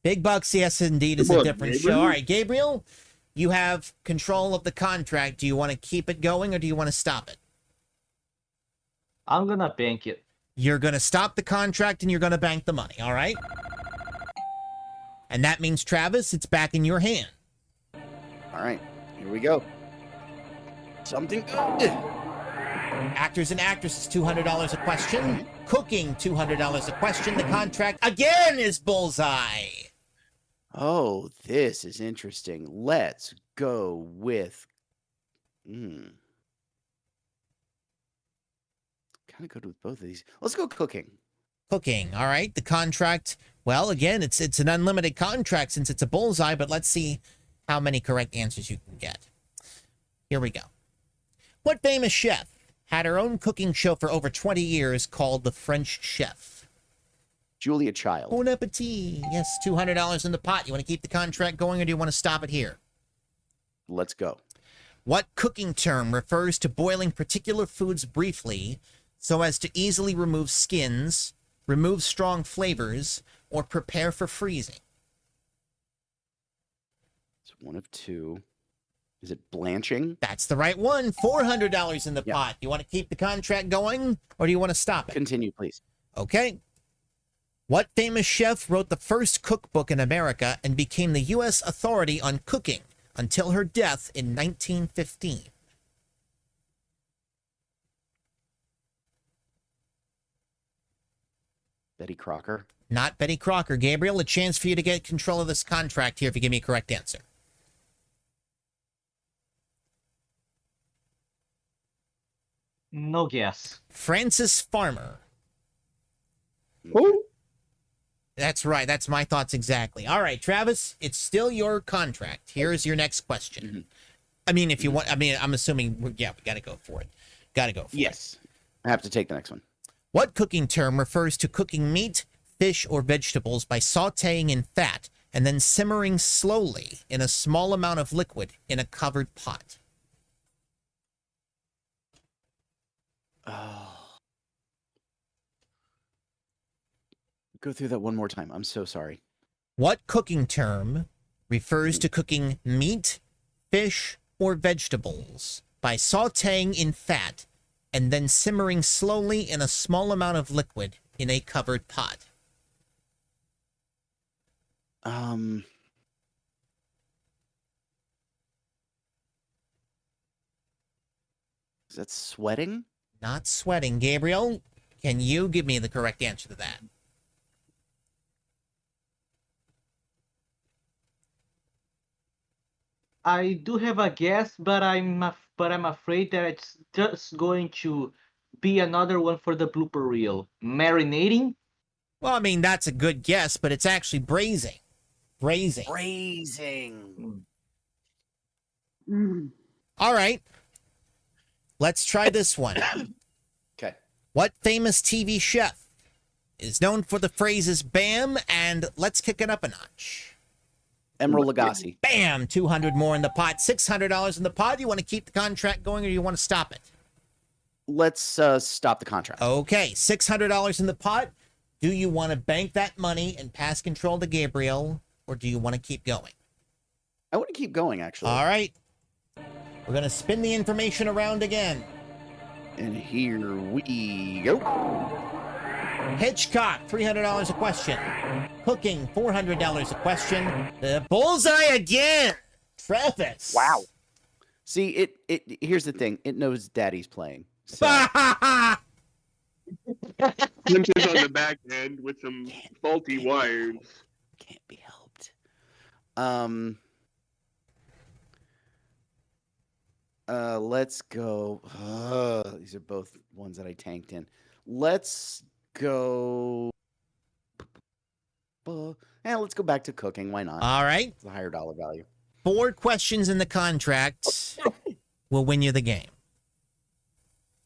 Big Bucks, yes, indeed, is a different show. All right, Gabriel, you have control of the contract. Do you want to keep it going or do you want to stop it? I'm gonna bank it. You're going to stop the contract and you're going to bank the money, all right? And that means, Travis, it's back in your hand. All right, here we go. Something good. Actors and actresses, $200 a question. Cooking, $200 a question. The contract, again, is Bullseye. Oh, this is interesting. Let's go with... Kind of good with both of these. Let's go cooking. Cooking, all right. The contract, well, again, it's an unlimited contract since it's a Bullseye, but let's see how many correct answers you can get. Here we go. What famous chef had her own cooking show for over 20 years called The French Chef? Julia Child. Bon appetit. Yes, $200 in the pot. You want to keep the contract going or do you want to stop it here? Let's go. What cooking term refers to boiling particular foods briefly so as to easily remove skins, remove strong flavors, or prepare for freezing? It's one of two. Is it blanching? That's the right one. $400 in the pot. You want to keep the contract going or do you want to stop it? Continue, please. Okay. What famous chef wrote the first cookbook in America and became the U.S. authority on cooking until her death in 1915? Betty Crocker. Not Betty Crocker. Gabriel, a chance for you to get control of this contract here if you give me a correct answer. No guess. Frances Farmer. Who? That's right. That's my thoughts exactly. All right, Travis, it's still your contract. Here's your next question. I mean, if you want, I'm assuming, yeah, we got to go for it. Got to go for it. Yes. I have to take the next one. What cooking term refers to cooking meat, fish, or vegetables by sautéing in fat and then simmering slowly in a small amount of liquid in a covered pot? Oh. Go through that one more time. I'm so sorry. What cooking term refers to cooking meat, fish, or vegetables by sautéing in fat and then simmering slowly in a small amount of liquid in a covered pot? Is that sweating? Not sweating. Gabriel, can you give me the correct answer to that? I do have a guess, but I'm afraid that it's just going to be another one for the blooper reel. Marinating? Well, I mean, that's a good guess, but it's actually braising. Braising. Braising. All right. Let's try this one. Okay. What famous TV chef is known for the phrases bam and let's kick it up a notch? Emeril Lagasse. Bam! 200 more in the pot. $600 in the pot. You want to keep the contract going or do you want to stop it? Let's stop the contract. Okay, $600 in the pot. Do you want to bank that money and pass control to Gabriel or do you want to keep going? I want to keep going, actually. All right. We're going to spin the information around again. And here we go. Hitchcock, $300 a question. Cooking, $400 a question. The Bullseye again. Travis. Wow. See, it. Here's the thing. It knows Daddy's playing. So. Simpsons on the back end with some faulty wires. Can't be helped. Let's go. These are both ones that I tanked in. Let's go. Let's go back to cooking. Why not? All right. It's a higher dollar value. 4 questions in the contract. will win you the game.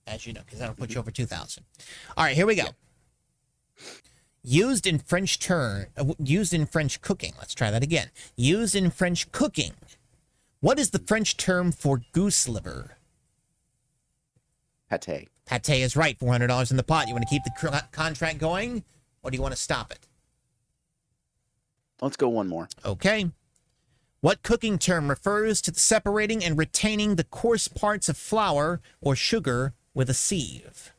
As you know, because that'll put you over 2,000. All right, here we go. Used in French cooking. Let's try that again. Used in French cooking. What is the French term for goose liver? Pate. Pate is right. $400 in the pot. You want to keep the contract going, or do you want to stop it? Let's go one more. Okay. What cooking term refers to the separating and retaining the coarse parts of flour or sugar with a sieve?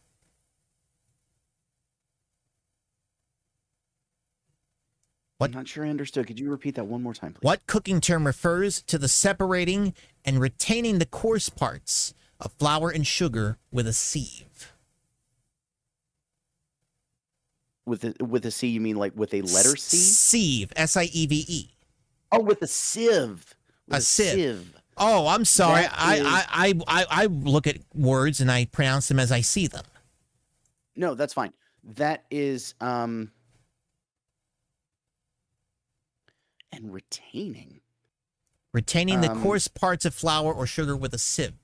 I'm not sure I understood. Could you repeat that one more time, please? What cooking term refers to the separating and retaining the coarse parts of flour and sugar with a sieve? With a C, you mean like with a letter C? Sieve. S-I-E-V-E. Oh, with a sieve. With A sieve. Oh, I'm sorry. I look at words and I pronounce them as I see them. No, that's fine. That is and retaining. Retaining the coarse parts of flour or sugar with a sieve.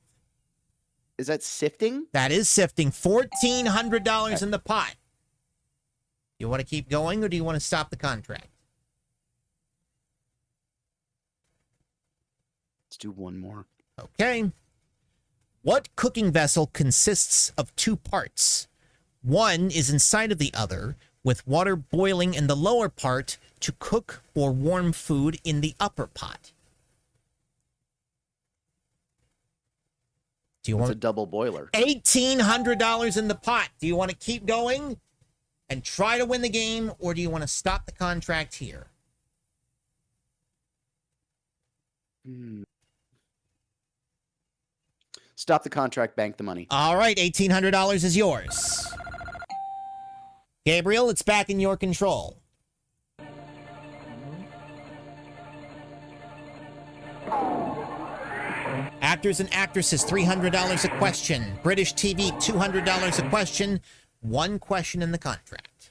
Is that sifting? That is sifting. $1,400 in the pot. You want to keep going, or do you want to stop the contract? Let's do one more. Okay. What cooking vessel consists of two parts? One is inside of the other, with water boiling in the lower part to cook or warm food in the upper pot. Do you It's want a double boiler. $1,800 in the pot? Do you want to keep going and try to win the game, or do you want to stop the contract here? Stop the contract, bank the money. All right, $1,800 is yours. Gabriel, it's back in your control. Actors and actresses, $300 a question. British TV, $200 a question. One question in the contract.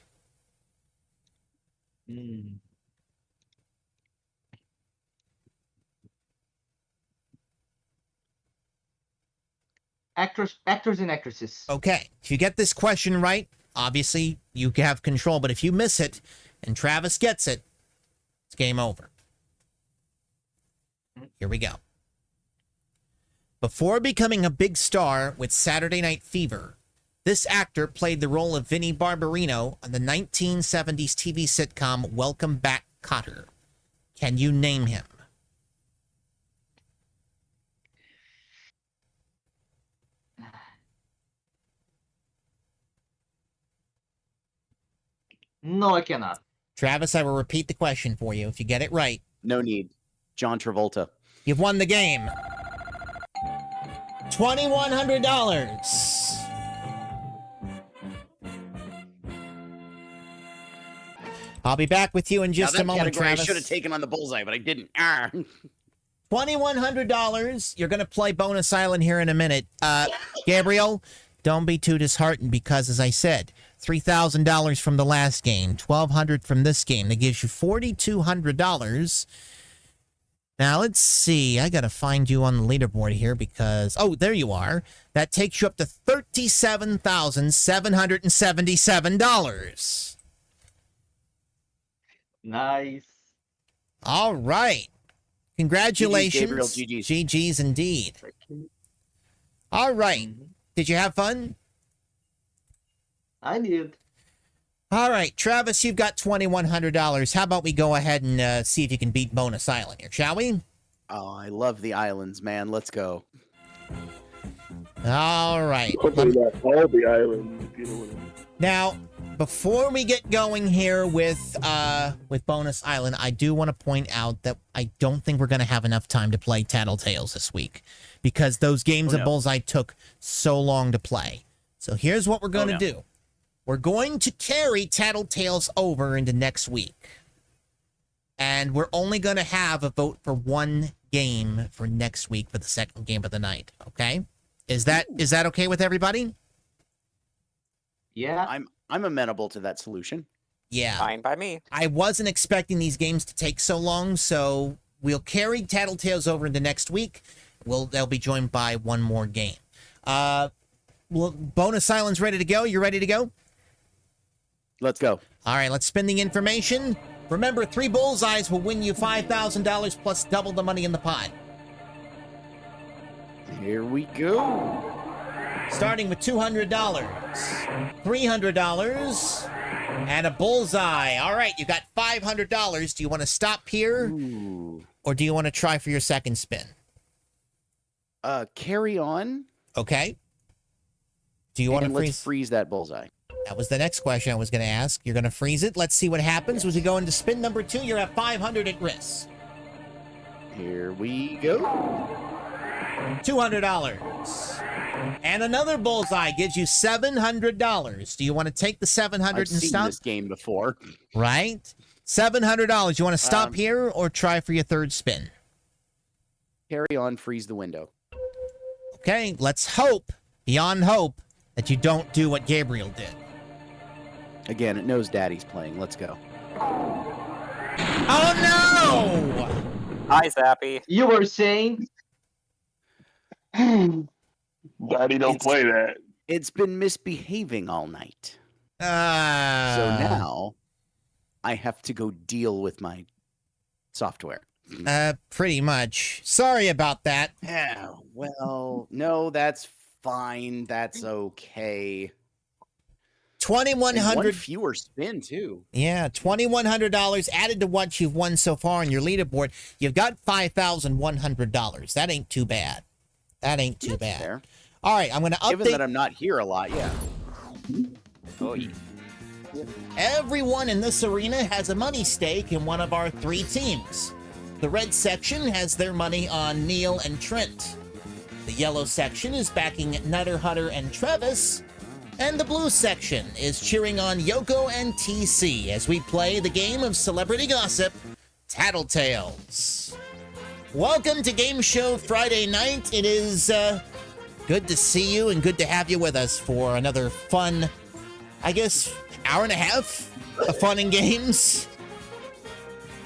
Actors and actresses. Okay, if you get this question right, obviously you have control, but if you miss it and Travis gets it, it's game over. Here we go. Before becoming a big star with Saturday Night Fever, this actor played the role of Vinnie Barbarino on the 1970s TV sitcom Welcome Back, Kotter. Can you name him? No, I cannot. Travis, I will repeat the question for you. If you get it right, No need. John Travolta. you've won the game. $2,100. I'll be back with you in just a moment, Travis. I should have taken on the bullseye, but I didn't. $2,100. You're going to play Bonus Island here in a minute. Gabriel, don't be too disheartened because, as I said, $3,000 from the last game, $1,200 from this game. That gives you $4,200. Now, let's see. I got to find you on the leaderboard here because... Oh, there you are. That takes you up to $37,777. Nice. All right. Congratulations. Gabriel, GG's. GG's indeed. All right. Did you have fun? I did. All right, Travis, you've got $2,100. How about we go ahead and see if you can beat Bonus Island here, shall we? Oh, I love the islands, man. Let's go. All right. Hopefully not all the islands, if you know what I mean. Now, before we get going here with Bonus Island, I do want to point out that I don't think we're going to have enough time to play TattleTales this week because those games that Bullseye took so long to play. So here's what we're going to do. We're going to carry TattleTales over into next week. And we're only going to have a vote for one game for next week for the second game of the night, okay? Is that okay with everybody? Yeah. I'm amenable to that solution. Yeah. Fine by me. I wasn't expecting these games to take so long, so we'll carry TattleTales over into next week. they'll be joined by one more game. Well, bonus island's ready to go. You ready to go? Let's go. All right, let's spin the information. Remember, 3 bullseyes will win you $5,000 plus double the money in the pot. Here we go. Starting with $200, $300, and a bullseye. All right, you got $500. Do you want to stop here, or do you want to try for your second spin? Carry on. Okay. Do you want to Let's freeze that bullseye. That was the next question I was going to ask. You're going to freeze it. Let's see what happens as we go into spin number 2. You're at 500 at risk. Here we go. $200. And another bullseye gives you $700. Do you want to take the $700 I've and seen stop? this game before. Right? $700. You want to stop here or try for your third spin? Carry on, freeze the window. Okay, let's hope, beyond hope, that you don't do what Gabriel did. Again, it knows Daddy's playing. Let's go. Oh, no! Hi, Zappy. You were saying? Daddy don't play that. It's been misbehaving all night. So So now I have to go deal with my software. pretty much. Sorry about that. Yeah, well, no, that's fine. That's okay. And one $2,100. fewer spin, too. Yeah, $2,100 added to what you've won so far on your leaderboard. You've got $5,100. That ain't too bad. That ain't too bad. Fair. All right, I'm going to update. Given that I'm not here a lot, yeah. Oh, yeah. Everyone in this arena has a money stake in one of our 3 teams. The red section has their money on Neil and Trent. The yellow section is backing Nutter, Hutter, and Travis. And the blue section is cheering on Yoko and TC as we play the game of celebrity gossip, TattleTales. Welcome to Game Show Friday night. It is good to see you and good to have you with us for another fun, I guess, hour and a half of fun and games.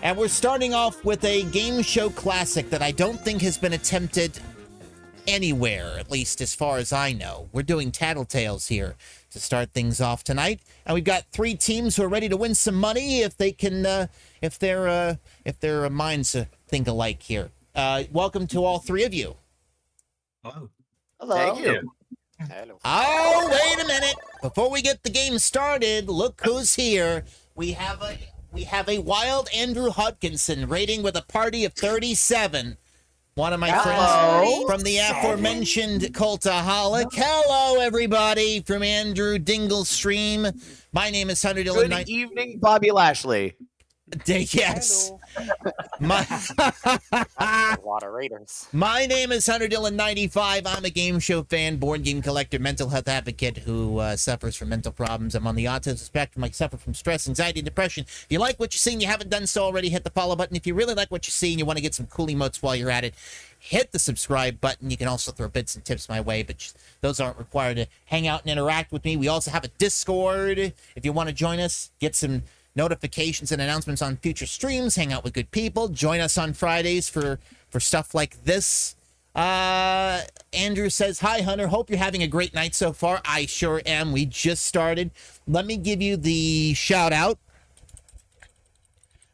And we're starting off with a game show classic that I don't think has been attempted anywhere, at least as far as I know. We're doing TattleTales here to start things off tonight, and we've got 3 teams who are ready to win some money if they can, if their minds think alike here. Welcome to all 3 of you. Oh. Hello. Thank you. Hello. Oh, wait a minute! Before we get the game started, look who's here. We have a wild Andrew Hodkinson rating with a party of 37. One of my friends from the aforementioned Cultaholic. Hello, everybody, from Andrew Dingle's stream. My name is Good HUNTERDILLON95. evening, Bobby Lashley. Yes. A lot of Raiders. My name is HUNTERDILLON95. I'm a game show fan, board game collector, mental health advocate who suffers from mental problems. I'm on the autism spectrum. I suffer from stress, anxiety, depression. If you like what you see and you haven't done so already, hit the follow button. If you really like what you see and you want to get some cool emotes while you're at it, hit the subscribe button. You can also throw bits and tips my way, but those aren't required to hang out and interact with me. We also have a Discord. If you want to join us, get some notifications and announcements on future streams, hang out with good people, join us on Fridays for stuff like this. Andrew says, hi, Hunter. Hope you're having a great night so far. I sure am. We just started. Let me give you the shout out.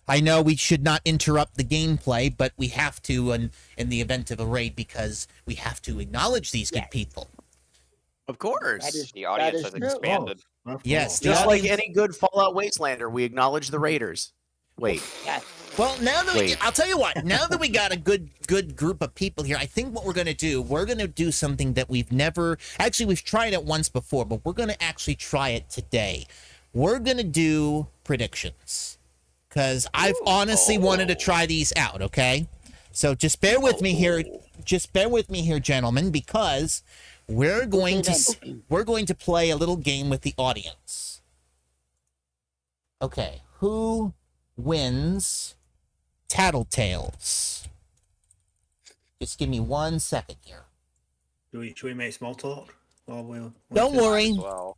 I know we should not interrupt the gameplay, but we have to in the event of a raid because we have to acknowledge these good people. Of course. The audience has expanded. Yes, the Just like audience- any good Fallout Wastelander, we acknowledge the Raiders. Wait. Well, now that Wait. I'll tell you what. Now that we got a good group of people here, I think what we're going to do something that we've tried it once before, but we're going to actually try it today. We're going to do predictions because I've honestly wanted to try these out. Okay, so just bear with me here. Just bear with me here, gentlemen, because we're going to play a little game with the audience. Okay, who wins TattleTales? Just give me 1 second here. Should we make small talk? Don't worry. Well,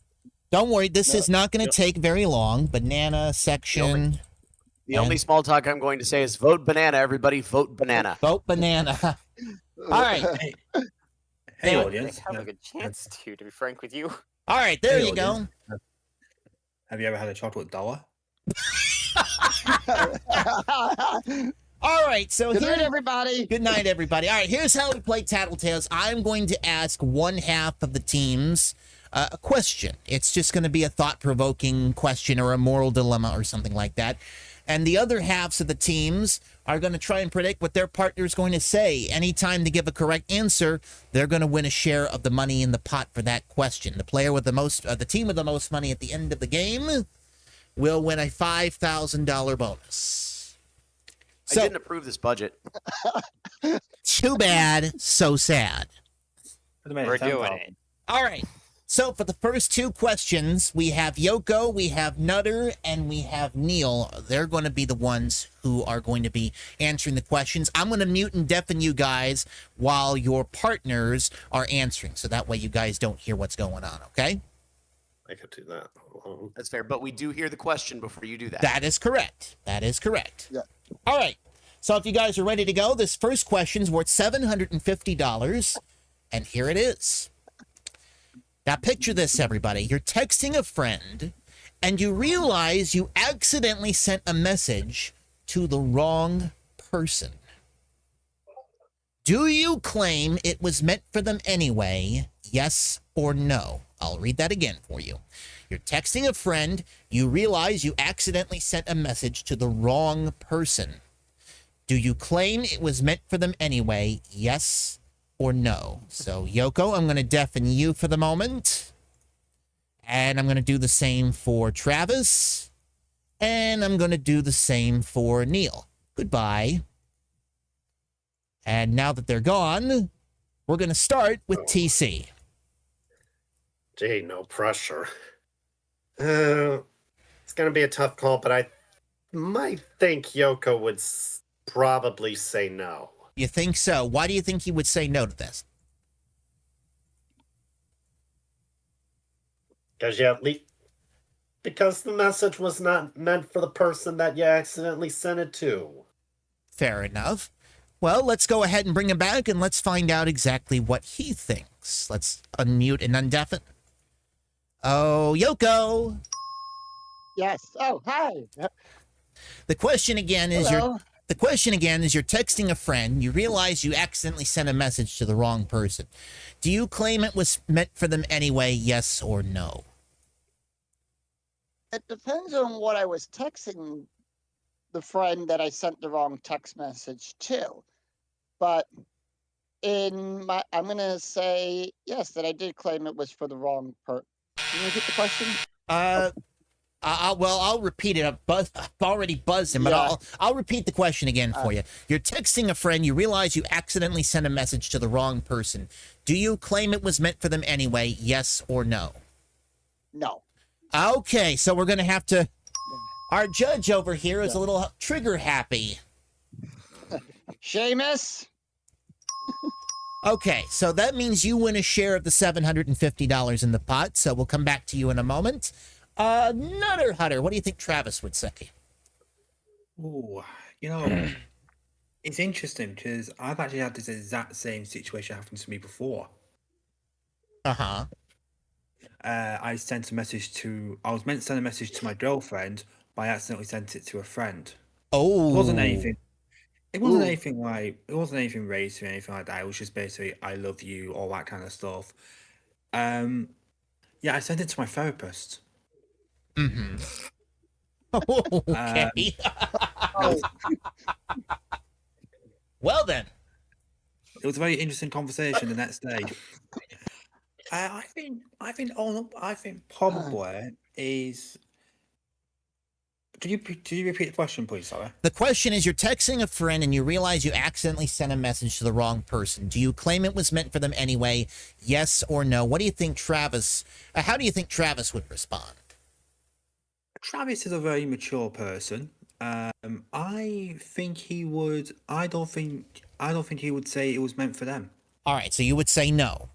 Don't worry. This is not going to take very long. Banana section. The only small talk I'm going to say is vote banana, everybody. Vote banana. Vote banana. All right. Hey, They- audience. They have a good chance to be frank with you. All right, there Hey, you go. audience. Have you ever had a chocolate dollar? All right, so Good here, night, everybody. good night, everybody. All right, here's how we play TattleTales. I'm going to ask one half of the teams a question. It's just going to be a thought-provoking question or a moral dilemma or something like that. And the other halves of the teams are going to try and predict what their partner is going to say. Anytime they give a correct answer, they're going to win a share of the money in the pot for that question. The player with the most, the team with the most money at the end of the game will win a $5,000 bonus. I didn't approve this budget. Too bad, so sad. We're doing it. All right. So for the first two questions, we have Yoko, we have Nutter, and we have Neil. They're going to be the ones who are going to be answering the questions. I'm going to mute and deafen you guys while your partners are answering, so that way you guys don't hear what's going on, okay? I could do that. That's fair, but we do hear the question before you do that. That is correct. That is correct. Yeah. All right. So if you guys are ready to go, this first question's worth $750, and here it is. Now picture this, everybody. You're texting a friend, and you realize you accidentally sent a message to the wrong person. Do you claim it was meant for them anyway? Yes or no? I'll read that again for you. You're texting a friend, you realize you accidentally sent a message to the wrong person. Do you claim it was meant for them anyway? Yes or no? So, Yoko, I'm going to deafen you for the moment. And I'm going to do the same for Travis. And I'm going to do the same for Neil. Goodbye. And now that they're gone, we're going to start with TC. Gee, no pressure. It's going to be a tough call, but I might think Yoko would probably say no. You think so? Why do you think he would say no to this? Because the message was not meant for the person that you accidentally sent it to. Fair enough. Well, let's go ahead and bring him back and let's find out exactly what he thinks. Let's unmute and undeafen. Oh, Yoko. Yes. Oh, hi. The question again is Hello. you're texting a friend, you realize you accidentally sent a message to the wrong person. Do you claim it was meant for them anyway, yes or no? It depends on what I was texting the friend that I sent the wrong text message to. But I'm going to say yes, that I did claim it was for the wrong person. Can you repeat the question? I'll repeat it. I've already buzzed him, but Yeah. I'll repeat the question again for you. You're texting a friend, you realize you accidentally sent a message to the wrong person. Do you claim it was meant for them anyway, yes or no? No. Okay, so we're going to have to... Our judge over here is a little trigger happy. Seamus? Okay, so that means you win a share of the $750 in the pot, so we'll come back to you in a moment. Nutter Hutter, what do you think Travis would say? Oh, you know, it's interesting because I've actually had this exact same situation happen to me before. Uh-huh. I was meant to send a message to my girlfriend, but I accidentally sent it to a friend. Oh. It wasn't anything racy or anything like that. It was just basically, I love you, all that kind of stuff. Yeah, I sent it to my therapist. Mm-hmm. Okay. Well then. It was a very interesting conversation the next day. I think probably is. Could you repeat the question, please, sorry? The question is, you're texting a friend and you realize you accidentally sent a message to the wrong person. Do you claim it was meant for them anyway? Yes or no? What do you think Travis... how do you think Travis would respond? Travis is a very mature person. I think he would... I don't think he would say it was meant for them. All right, so you would say no.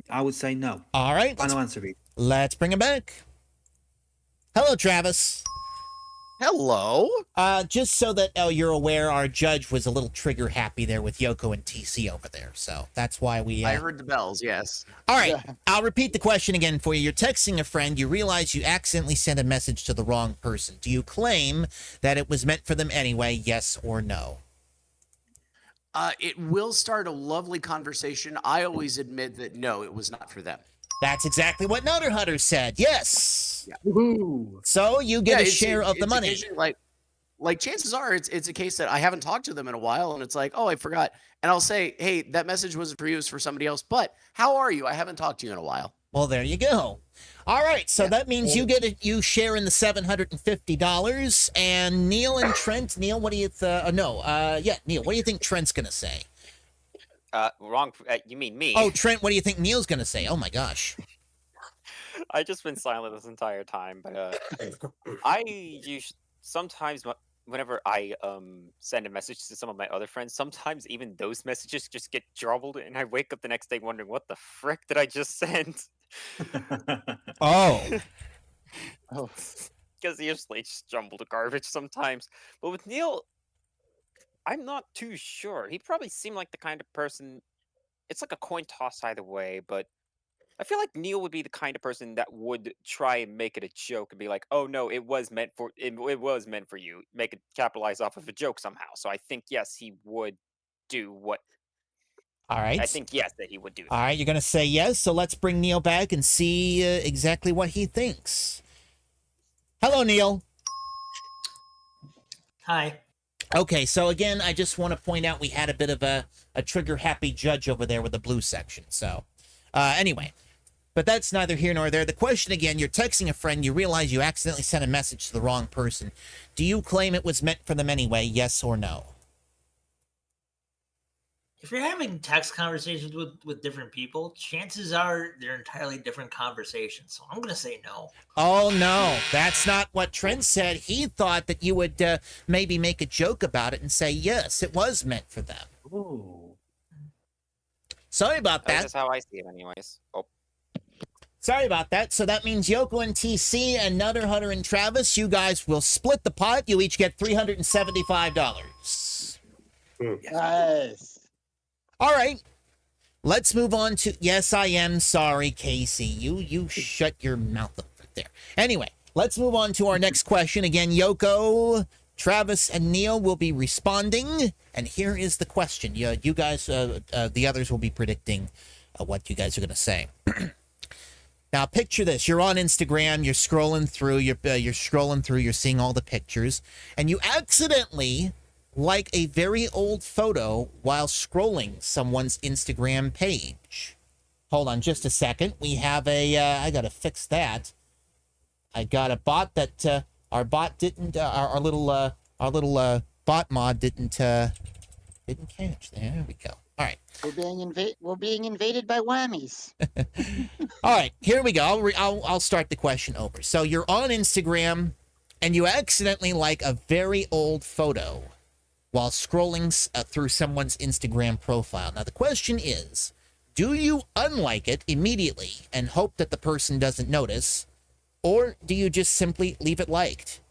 I would say no. All right. Final answer, Reed. Let's bring him back. Hello, Travis. Hello. Just so that you're aware, our judge was a little trigger happy there with Yoko and TC over there. So that's why we. I heard the bells. Yes. All right. I'll repeat the question again for you. You're texting a friend. You realize you accidentally sent a message to the wrong person. Do you claim that it was meant for them anyway? Yes or no? It will start a lovely conversation. I always admit that no, it was not for them. That's exactly what Nutter Hunter said. Yes. Yeah. Woohoo! So you get a share of the money. Occasionally, like chances are it's a case that I haven't talked to them in a while, and it's like, oh, I forgot, and I'll say, hey, that message wasn't for you, it's for somebody else. But how are you? I haven't talked to you in a while. Well, there you go. All right, so that means you share in the $750. And Neil and Trent, Neil, what do you Neil, what do you think Trent's gonna say? Wrong. You mean me? Oh, Trent, what do you think Neil's gonna say? Oh my gosh. I just been silent this entire time, but I sometimes whenever I send a message to some of my other friends, sometimes even those messages just get jumbled, and I wake up the next day wondering what the frick did I just send? Oh. Because usually it's just jumbled garbage sometimes. But with Neil, I'm not too sure. He probably seemed like the kind of person. It's like a coin toss either way, but I feel like Neil would be the kind of person that would try and make it a joke and be like, "Oh no, it was meant for it was meant for you." Make it capitalize off of a joke somehow. So I think yes, he would do what. All right. I think yes that he would do. All right, you're gonna say yes. So let's bring Neil back and see exactly what he thinks. Hello, Neil. Hi. Okay, so again, I just want to point out we had a bit of a trigger-happy judge over there with the blue section. So, anyway, but that's neither here nor there. The question again, you're texting a friend, you realize you accidentally sent a message to the wrong person. Do you claim it was meant for them anyway, yes or no? If you're having text conversations with different people, chances are they're entirely different conversations. So I'm going to say no. Oh, no. That's not what Trent said. He thought that you would maybe make a joke about it and say, yes, it was meant for them. Ooh. Sorry about that. That's how I see it anyways. Oh. Sorry about that. So that means Yoko and TC and Nutter Hunter and Travis, you guys will split the pot. You each get $375. Nice. All right. Let's move on to... Yes, I am sorry, Casey. You shut your mouth up right there. Anyway, let's move on to our next question. Again, Yoko, Travis, and Neil will be responding. And here is the question. You guys, the others will be predicting what you guys are going to say. Now, picture this. You're on Instagram. You're scrolling through. You're scrolling through. You're seeing all the pictures. And you accidentally like a very old photo while scrolling someone's Instagram page. Hold on just a second. We have a, I gotta fix that. I got a bot that, our bot didn't, our little bot mod didn't catch. There we go. All right. We're being invaded by whammies. All right, here we go. I'll start the question over. So you're on Instagram and you accidentally like a very old photo while scrolling through someone's Instagram profile. Now, the question is, do you unlike it immediately and hope that the person doesn't notice, or do you just simply leave it liked?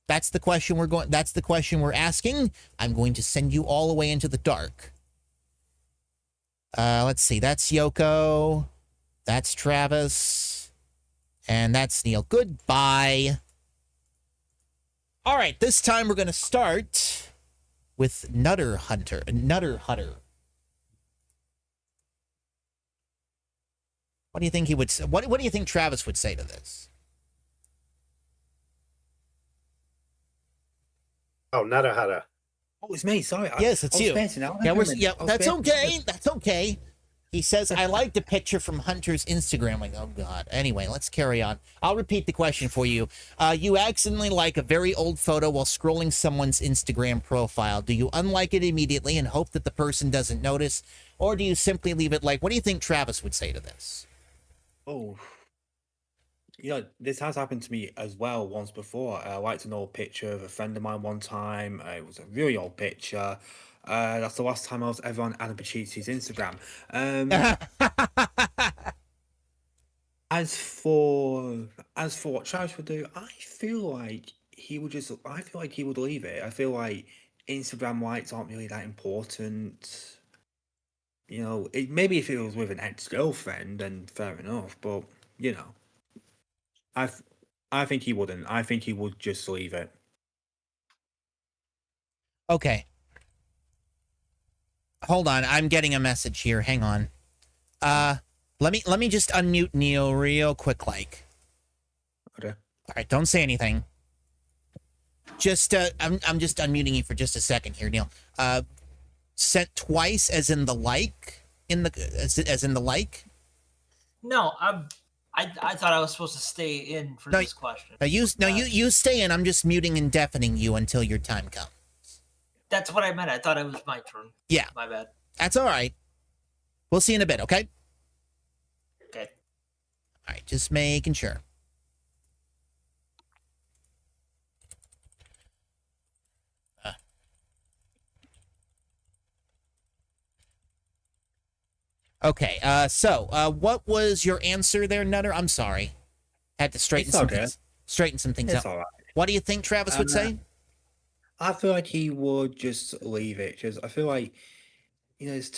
That's the question we're asking. I'm going to send you all the way into the dark. Let's see. That's Yoko. That's Travis. And that's Neil. Goodbye. All right, this time we're going to start with Nutter Hunter. What do you think he would say? What do you think Travis would say to this? Oh, Nutter Hunter. Oh, it's me. Sorry. Yes, it's you. Yeah, that's okay. That's okay. He says, I liked a picture from Hunter's Instagram. Like, oh, God. Anyway, let's carry on. I'll repeat the question for you. You accidentally like a very old photo while scrolling someone's Instagram profile. Do you unlike it immediately and hope that the person doesn't notice? Or do you simply leave it like? What do you think Travis would say to this? Oh. You know, this has happened to me as well once before. I liked an old picture of a friend of mine one time. It was a really old picture. That's the last time I was ever on Anna Pachiti's Instagram. As for what Travis would do, I feel like he would leave it. I feel like Instagram likes aren't really that important. You know, maybe if it was with an ex-girlfriend, then fair enough. But you know, I think he wouldn't. I think he would just leave it. Okay. Hold on, I'm getting a message here. Hang on. Let me just unmute Neo real quick, like. Okay. All right, don't say anything. Just I'm just unmuting you for just a second here, Neil. Sent twice, as in the like, as in the like. No, I thought I was supposed to stay in for this question. You stay in. I'm just muting and deafening you until your time comes. That's what I meant. I thought it was my turn. Yeah. My bad. That's all right. We'll see in a bit, okay? Okay. All right, just making sure. Okay, so what was your answer there, Nutter? I'm sorry. Had to straighten some things It's out. all right. What do you think Travis would say? I feel like he would just leave it because I feel like, you know, there's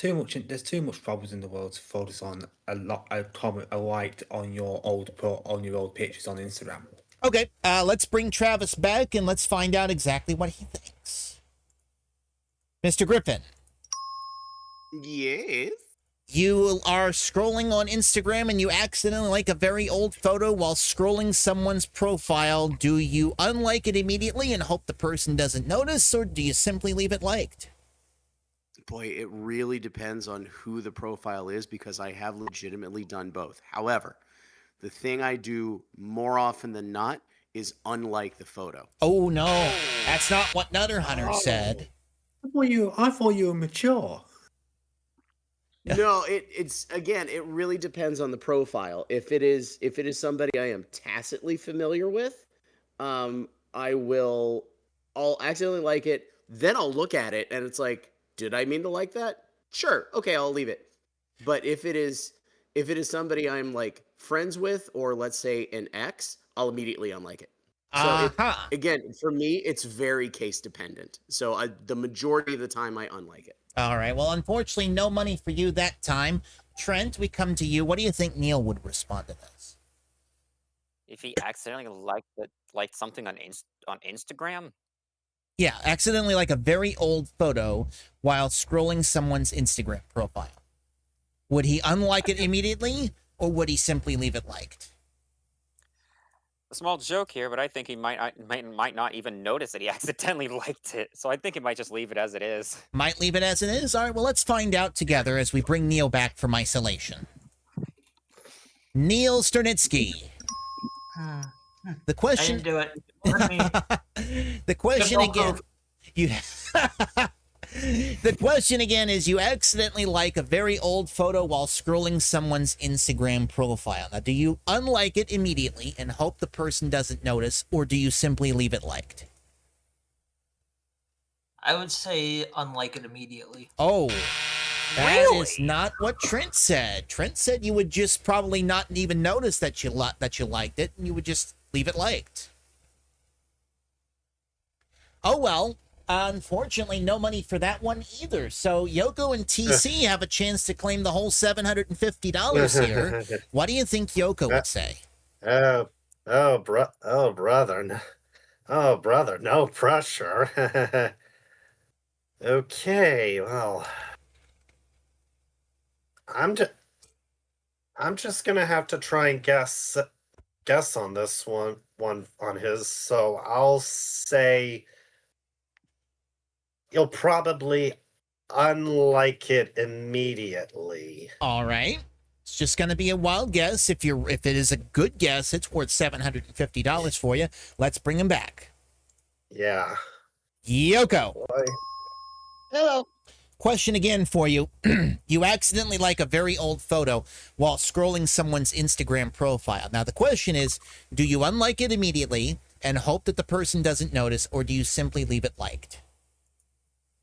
too much problems in the world to focus on a comment, a like on your old pictures on Instagram. Okay, let's bring Travis back and let's find out exactly what he thinks. Mr. Griffin. Yes. You are scrolling on Instagram and you accidentally like a very old photo while scrolling someone's profile. Do you unlike it immediately and hope the person doesn't notice, or do you simply leave it liked? Boy, it really depends on who the profile is because I have legitimately done both. However, the thing I do more often than not is unlike the photo. Oh no, that's not what Nutter Hunter said. I thought you were mature. No, it's again, it really depends on the profile. If it is somebody I am tacitly familiar with, I'll accidentally like it, then I'll look at it and it's like, did I mean to like that? Sure, okay, I'll leave it. But if it is somebody I'm like friends with, or let's say an ex, I'll immediately unlike it. So again, for me, it's very case dependent. So the majority of the time, I unlike it. All right. Well, unfortunately, no money for you that time. Trent, we come to you. What do you think Neil would respond to this? If he accidentally liked something on Instagram? Yeah, accidentally like a very old photo while scrolling someone's Instagram profile. Would he unlike it immediately, or would he simply leave it liked? A small joke here, but I think he might not even notice that he accidentally liked it. So I think he might just leave it as it is. Might leave it as it is? All right, well, let's find out together as we bring Neil back from isolation. Neil Sternitsky. The question... I didn't do it. The question again... The question again is, you accidentally like a very old photo while scrolling someone's Instagram profile. Now, do you unlike it immediately and hope the person doesn't notice, or do you simply leave it liked? I would say unlike it immediately. Oh, that is not what Trent said. Trent said you would just probably not even notice that you liked it, and you would just leave it liked. Oh, well. Unfortunately, no money for that one either. So Yoko and TC have a chance to claim the whole $750 here. What do you think Yoko would say? Brother, no pressure. Okay, well, I'm just gonna have to try and guess on this one on his. So I'll say you'll probably unlike it immediately. All right. It's just going to be a wild guess. If it is a good guess, it's worth $750 for you. Let's bring him back. Yeah. Yoko. Boy. Hello. Question again for you. You accidentally like a very old photo while scrolling someone's Instagram profile. Now, the question is, do you unlike it immediately and hope that the person doesn't notice, or do you simply leave it liked?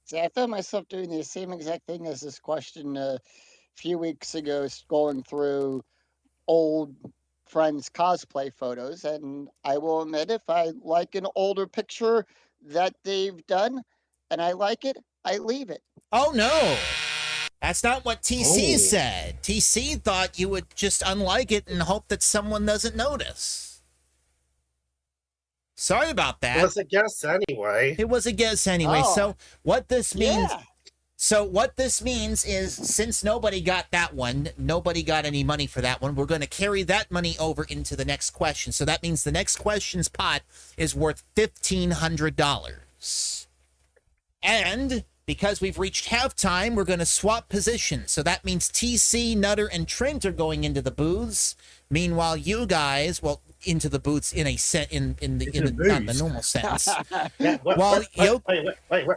See, I found myself doing the same exact thing as this question a few weeks ago, scrolling through old friends' cosplay photos, and I will admit if I like an older picture that they've done and I like it, I leave it. Oh, no. That's not what TC Oh. said. TC thought you would just unlike it and hope that someone doesn't notice. Sorry about that. It was a guess anyway. It was a guess anyway. Oh. So what this means... Yeah. So what this means is, since nobody got that one, nobody got any money for that one, we're going to carry that money over into the next question. So that means the next question's pot is worth $1,500. And because we've reached halftime, we're going to swap positions. So that means TC, Nutter, and Trent are going into the booths. Meanwhile, you guys, well, into the booths in a set in the not the normal sense. Yeah, Well, wait,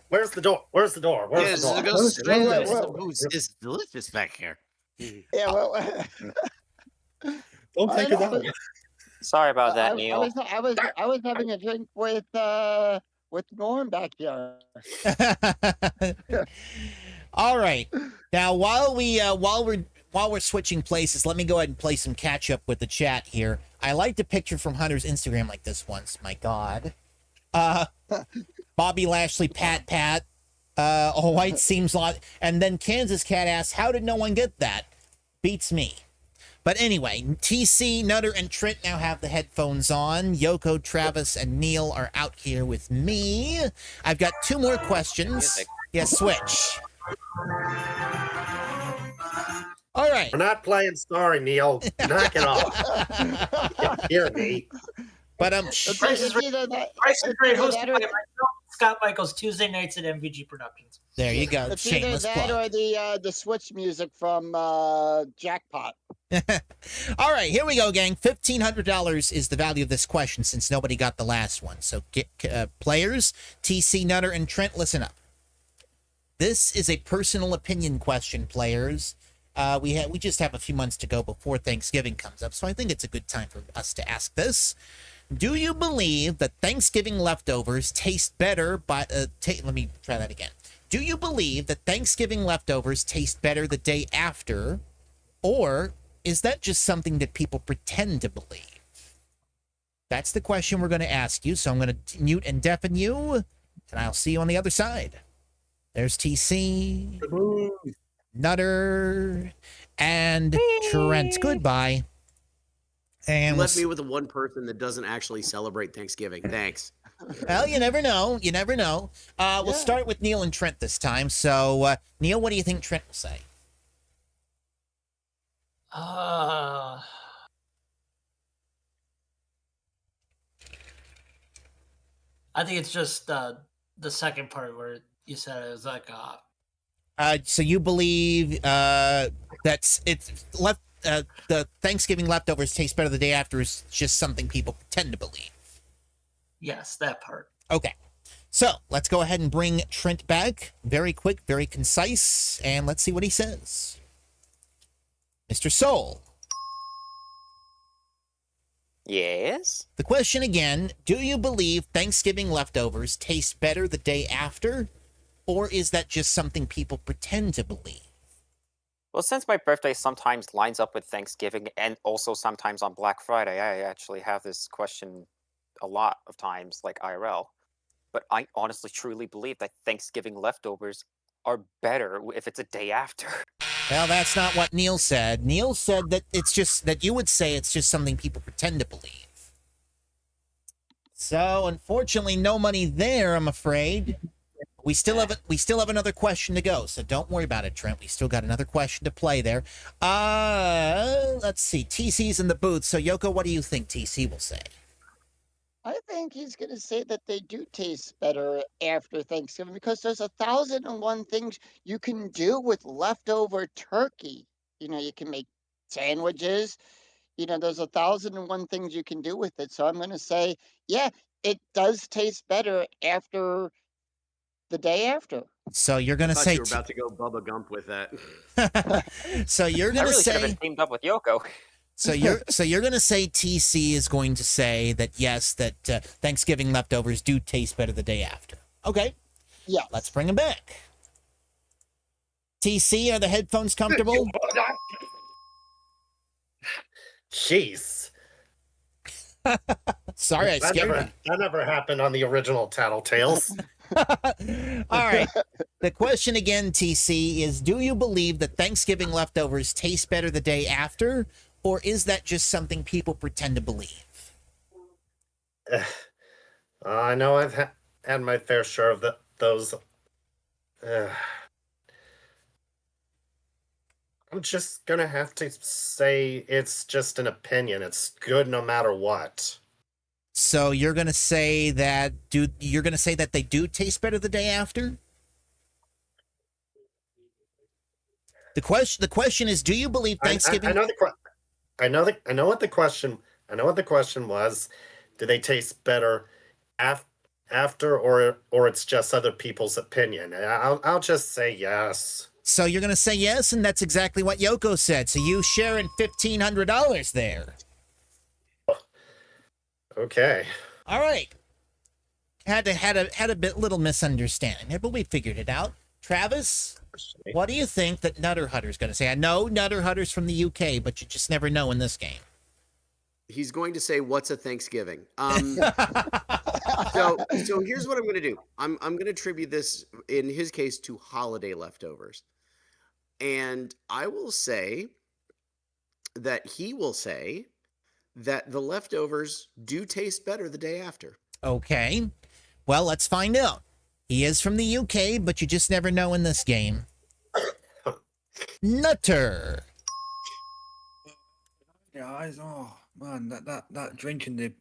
where's the door? Where's the door? Where's the door? Go straight wait, into wait. the booze. It's delicious back here. Yeah, well, Don't take it out. Sorry about that, I Neil. was having a drink with Norm back here. All right. Now, while we're switching places, let me go ahead and play some catch up with the chat here. I liked a picture from Hunter's Instagram like this once. My God. Bobby Lashley, Pat. Oh, White seems like, and then Kansas Cat asks, "How did no one get that?" Beats me. But anyway, TC, Nutter, and Trent now have the headphones on. Yoko, Travis, and Neil are out here with me. I've got 2 more questions. Yes, switch. All right. We're not playing Sorry, Neil. Knock it off. Hear me. But Price is Right, hosted by myself, Scott Michaels, Tuesday nights at MVG Productions. there you go. It's either Shameless that plug. or the Switch music from Jackpot. All right, here we go, gang. $1,500 is the value of this question since nobody got the last one. So, players, TC, Nutter, and Trent, listen up. This is a personal opinion question, players. We just have a few months to go before Thanksgiving comes up, so I think it's a good time for us to ask this. Do you believe that Thanksgiving leftovers taste better by... let me try that again. Do you believe that Thanksgiving leftovers taste better the day after, or is that just something that people pretend to believe? That's the question we're going to ask you, so I'm going to mute and deafen you, and I'll see you on the other side. There's TC, Nutter, and Trent. Goodbye. And You left me with the one person that doesn't actually celebrate Thanksgiving. Thanks. well, you never know. You never know. We'll Yeah. start with Neil and Trent this time. So, Neil, what do you think Trent will say? I think it's just the second part where you said it was like So you believe that's it's left the Thanksgiving leftovers taste better the day after is just something people pretend to believe. yes, that part. Okay. So let's go ahead and bring Trent back. Very quick, very concise, and let's see what he says. Mr. Soul. Yes? The question again, do you believe Thanksgiving leftovers taste better the day after? Or is that just something people pretend to believe? Well, since my birthday sometimes lines up with Thanksgiving and also sometimes on Black Friday, I actually have this question a lot of times, like IRL. But I honestly, truly believe that Thanksgiving leftovers are better if it's a day after. Well, that's not what Neil said. Neil said that it's just that you would say it's just something people pretend to believe. So, unfortunately, no money there, I'm afraid. We still have another question to go, so don't worry about it, Trent. We still got another question to play there. Let's see. TC's in the booth. So, Yoko, what do you think TC will say? I think he's going to say that they do taste better after Thanksgiving because there's 1,001 things you can do with leftover turkey. You know, you can make sandwiches. You know, there's 1,001 things you can do with it. So I'm going to say, yeah, it does taste better after the day after. So you're going I to thought say... you were about to go Bubba Gump with that. So you're I going to really should have say... been teamed up with Yoko. So you're going to say TC is going to say that, yes, that Thanksgiving leftovers do taste better the day after. Okay. Yeah. Let's bring him back. TC, are the headphones comfortable? Jeez. Sorry, I That scared never happened on the original TattleTales. you. All right. The question again, TC, is do you believe that Thanksgiving leftovers taste better the day after, or is that just something people pretend to believe? I know I've had my fair share of those. I'm just gonna have to say it's just an opinion. It's good no matter what. So you're gonna say that they do taste better the day after? The question is, do you believe Thanksgiving? I know what the question. I know what the question was. Do they taste better after, or it's just other people's opinion? I'll just say yes. So you're gonna say yes, and that's exactly what Yoko said. So you sharing $1,500 there. Okay. All right. Had a little misunderstanding there, but we figured it out. Travis, what do you think that Nutter Hutter's going to say? I know Nutter Hutter's from the UK, but you just never know in this game. He's going to say, "What's a Thanksgiving?" So here's what I'm going to do. I'm going to attribute this, in his case, to holiday leftovers, and I will say that he will say that the leftovers do taste better the day after. Okay. Well, let's find out. He is from the UK, but you just never know in this game. Nutter. Guys, oh man, that drink in the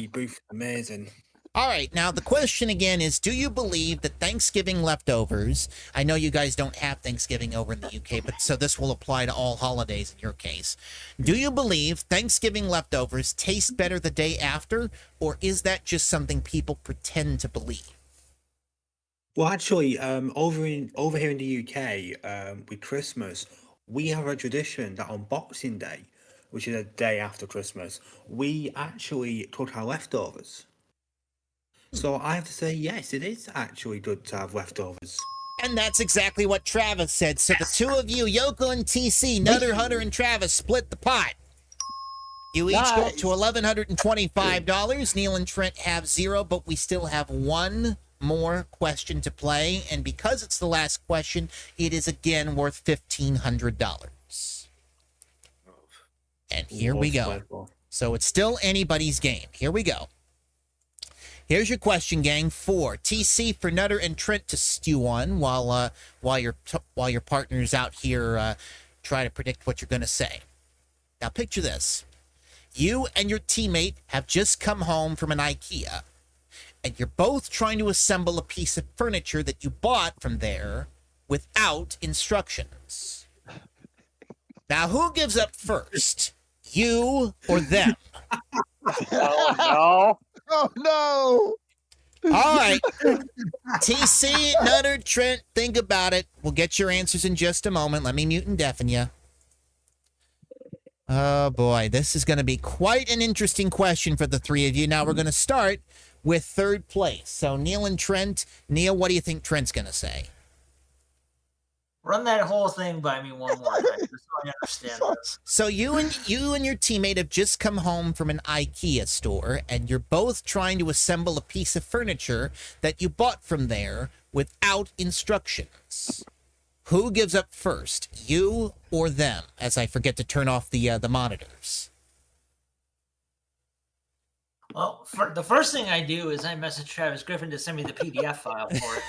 booth is amazing. All right, now the question again is, do you believe that Thanksgiving leftovers, I know you guys don't have Thanksgiving over in the UK, but so this will apply to all holidays in your case. Do you believe Thanksgiving leftovers taste better the day after, or is that just something people pretend to believe? Well, actually, over here in the UK, with Christmas, we have a tradition that on Boxing Day, which is a day after Christmas, we actually cook our leftovers. So I have to say, yes, it is actually good to have leftovers. And that's exactly what Travis said. So the two of you, Yoko and TC, Nutter, Hunter, and Travis, split the pot. You each go up to $1,125. Neil and Trent have 0, but we still have one more question to play. And because it's the last question, it is again worth $1,500. And here we go. So it's still anybody's game. Here we go. Here's your question, gang. 4 TC for Nutter and Trent to stew on while your partner's out here try to predict what you're gonna say. Now picture this: you and your teammate have just come home from an IKEA, and you're both trying to assemble a piece of furniture that you bought from there without instructions. Now, who gives up first, you or them? Oh no! Oh no! All right. TC, Nutter, Trent, think about it. We'll get your answers in just a moment. Let me mute and deafen you. Oh boy, this is going to be quite an interesting question for the three of you. Now we're going to start with third place. So Neil and Trent. Neil, what do you think Trent's going to say? Run that whole thing by me one more time, just so I understand this. So you and your teammate have just come home from an IKEA store, and you're both trying to assemble a piece of furniture that you bought from there without instructions. Who gives up first, you or them? As I forget to turn off the monitors. Well, the first thing I do is I message Travis Griffin to send me the PDF file for it.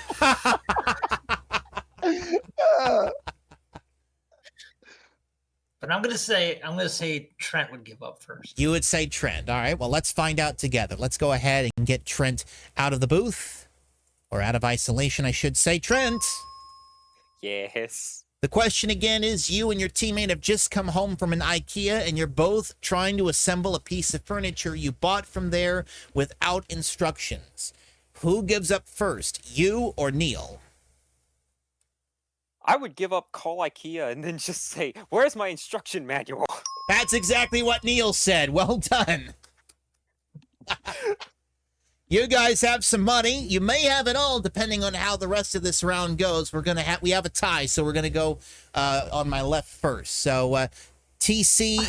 But I'm gonna say Trent would give up first. You would say Trent. All right, well, let's find out together. Let's go ahead and get Trent out of the booth, or out of isolation, I should say. Trent. Yes. The question again is, you and your teammate have just come home from an IKEA, and you're both trying to assemble a piece of furniture you bought from there without instructions. Who gives up first, you or Neil? I would give up, call IKEA, and then just say, "Where's my instruction manual?" That's exactly what Neil said. Well done. You guys have some money. You may have it all, depending on how the rest of this round goes. We have a tie, so we're gonna go on my left first. So TC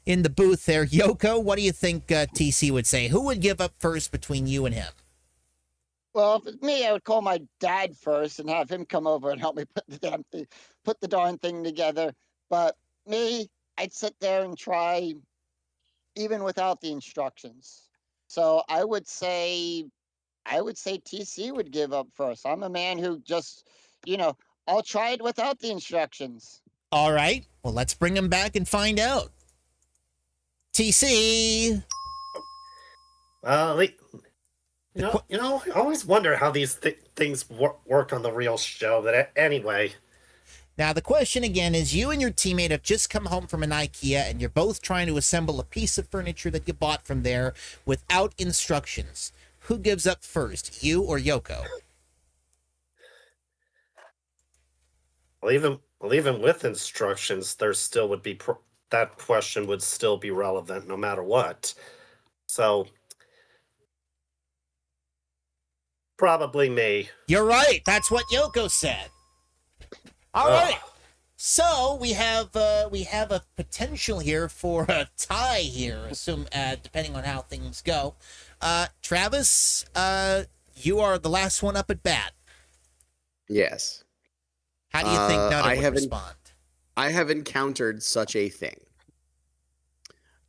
in the booth there. Yoko, what do you think TC would say? Who would give up first between you and him? Well, if it's me, I would call my dad first and have him come over and help me put the darn thing together. But me, I'd sit there and try even without the instructions. So I would say TC would give up first. I'm a man who just, I'll try it without the instructions. All right. Well, let's bring him back and find out. TC. I always wonder how these things work on the real show. But anyway. Now, the question again is, you and your teammate have just come home from an IKEA, and you're both trying to assemble a piece of furniture that you bought from there without instructions. Who gives up first, you or Yoko? Well, even with instructions, there still would be that question would still be relevant no matter what. So probably me. You're right. That's what Yoko said. All right. So we have a potential here for a tie here, depending on how things go. Travis, you are the last one up at bat. Yes. How do you think Nutter would respond? I have encountered such a thing.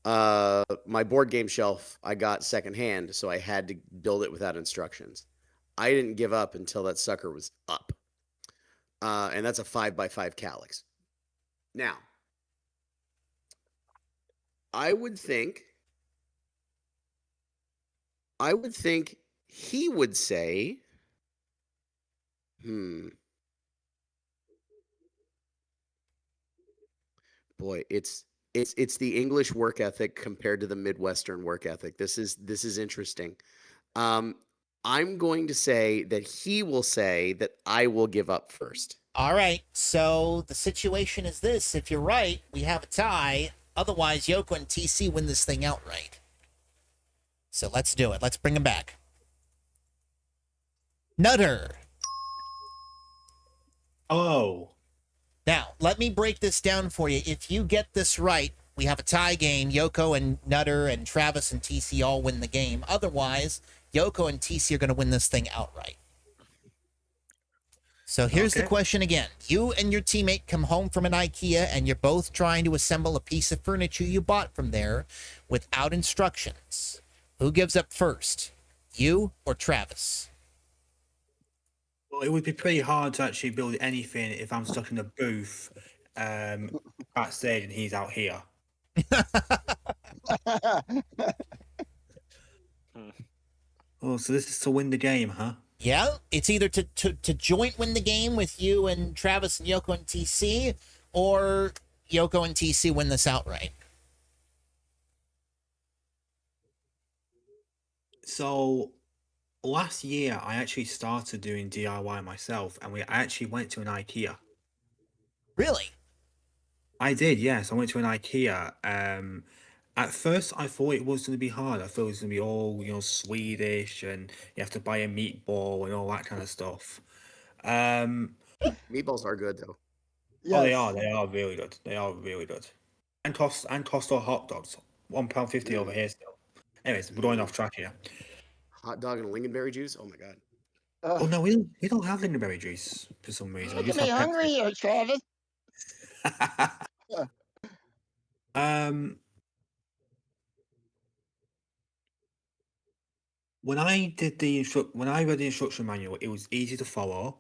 My board game shelf I got secondhand, so I had to build it without instructions. I didn't give up until that sucker was up. And that's a 5x5 calyx. Now, I would think he would say, boy, it's the English work ethic compared to the Midwestern work ethic. This is interesting. I'm going to say that he will say that I will give up first. All right. So the situation is this. If you're right, we have a tie. Otherwise, Yoko and TC win this thing outright. So let's do it. Let's bring him back. Nutter. Oh. Now, let me break this down for you. If you get this right, we have a tie game. Yoko and Nutter and Travis and TC all win the game. Otherwise, Yoko and TC are going to win this thing outright. So here's the question again. You and your teammate come home from an IKEA, and you're both trying to assemble a piece of furniture you bought from there without instructions. Who gives up first? You or Travis? Well, it would be pretty hard to actually build anything if I'm stuck in a booth backstage and he's out here. Oh, so this is to win the game, huh? Yeah, it's either to joint win the game with you and Travis and Yoko and TC, or Yoko and TC win this outright. So last year, I actually started doing DIY myself, and I actually went to an IKEA. Really? I did, yes. I went to an IKEA. At first, I thought it was going to be hard. I thought it was going to be all, Swedish, and you have to buy a meatball and all that kind of stuff. Meatballs are good, though. Yes. Oh, they are. They are really good. They are really good. And Costa hot dogs, £1.50 over here still. Anyways, we're going off track here. Hot dog and lingonberry juice. Oh my god. Oh no, we don't have lingonberry juice for some reason. Look at me hungry here, Travis. When I read the instruction manual, it was easy to follow,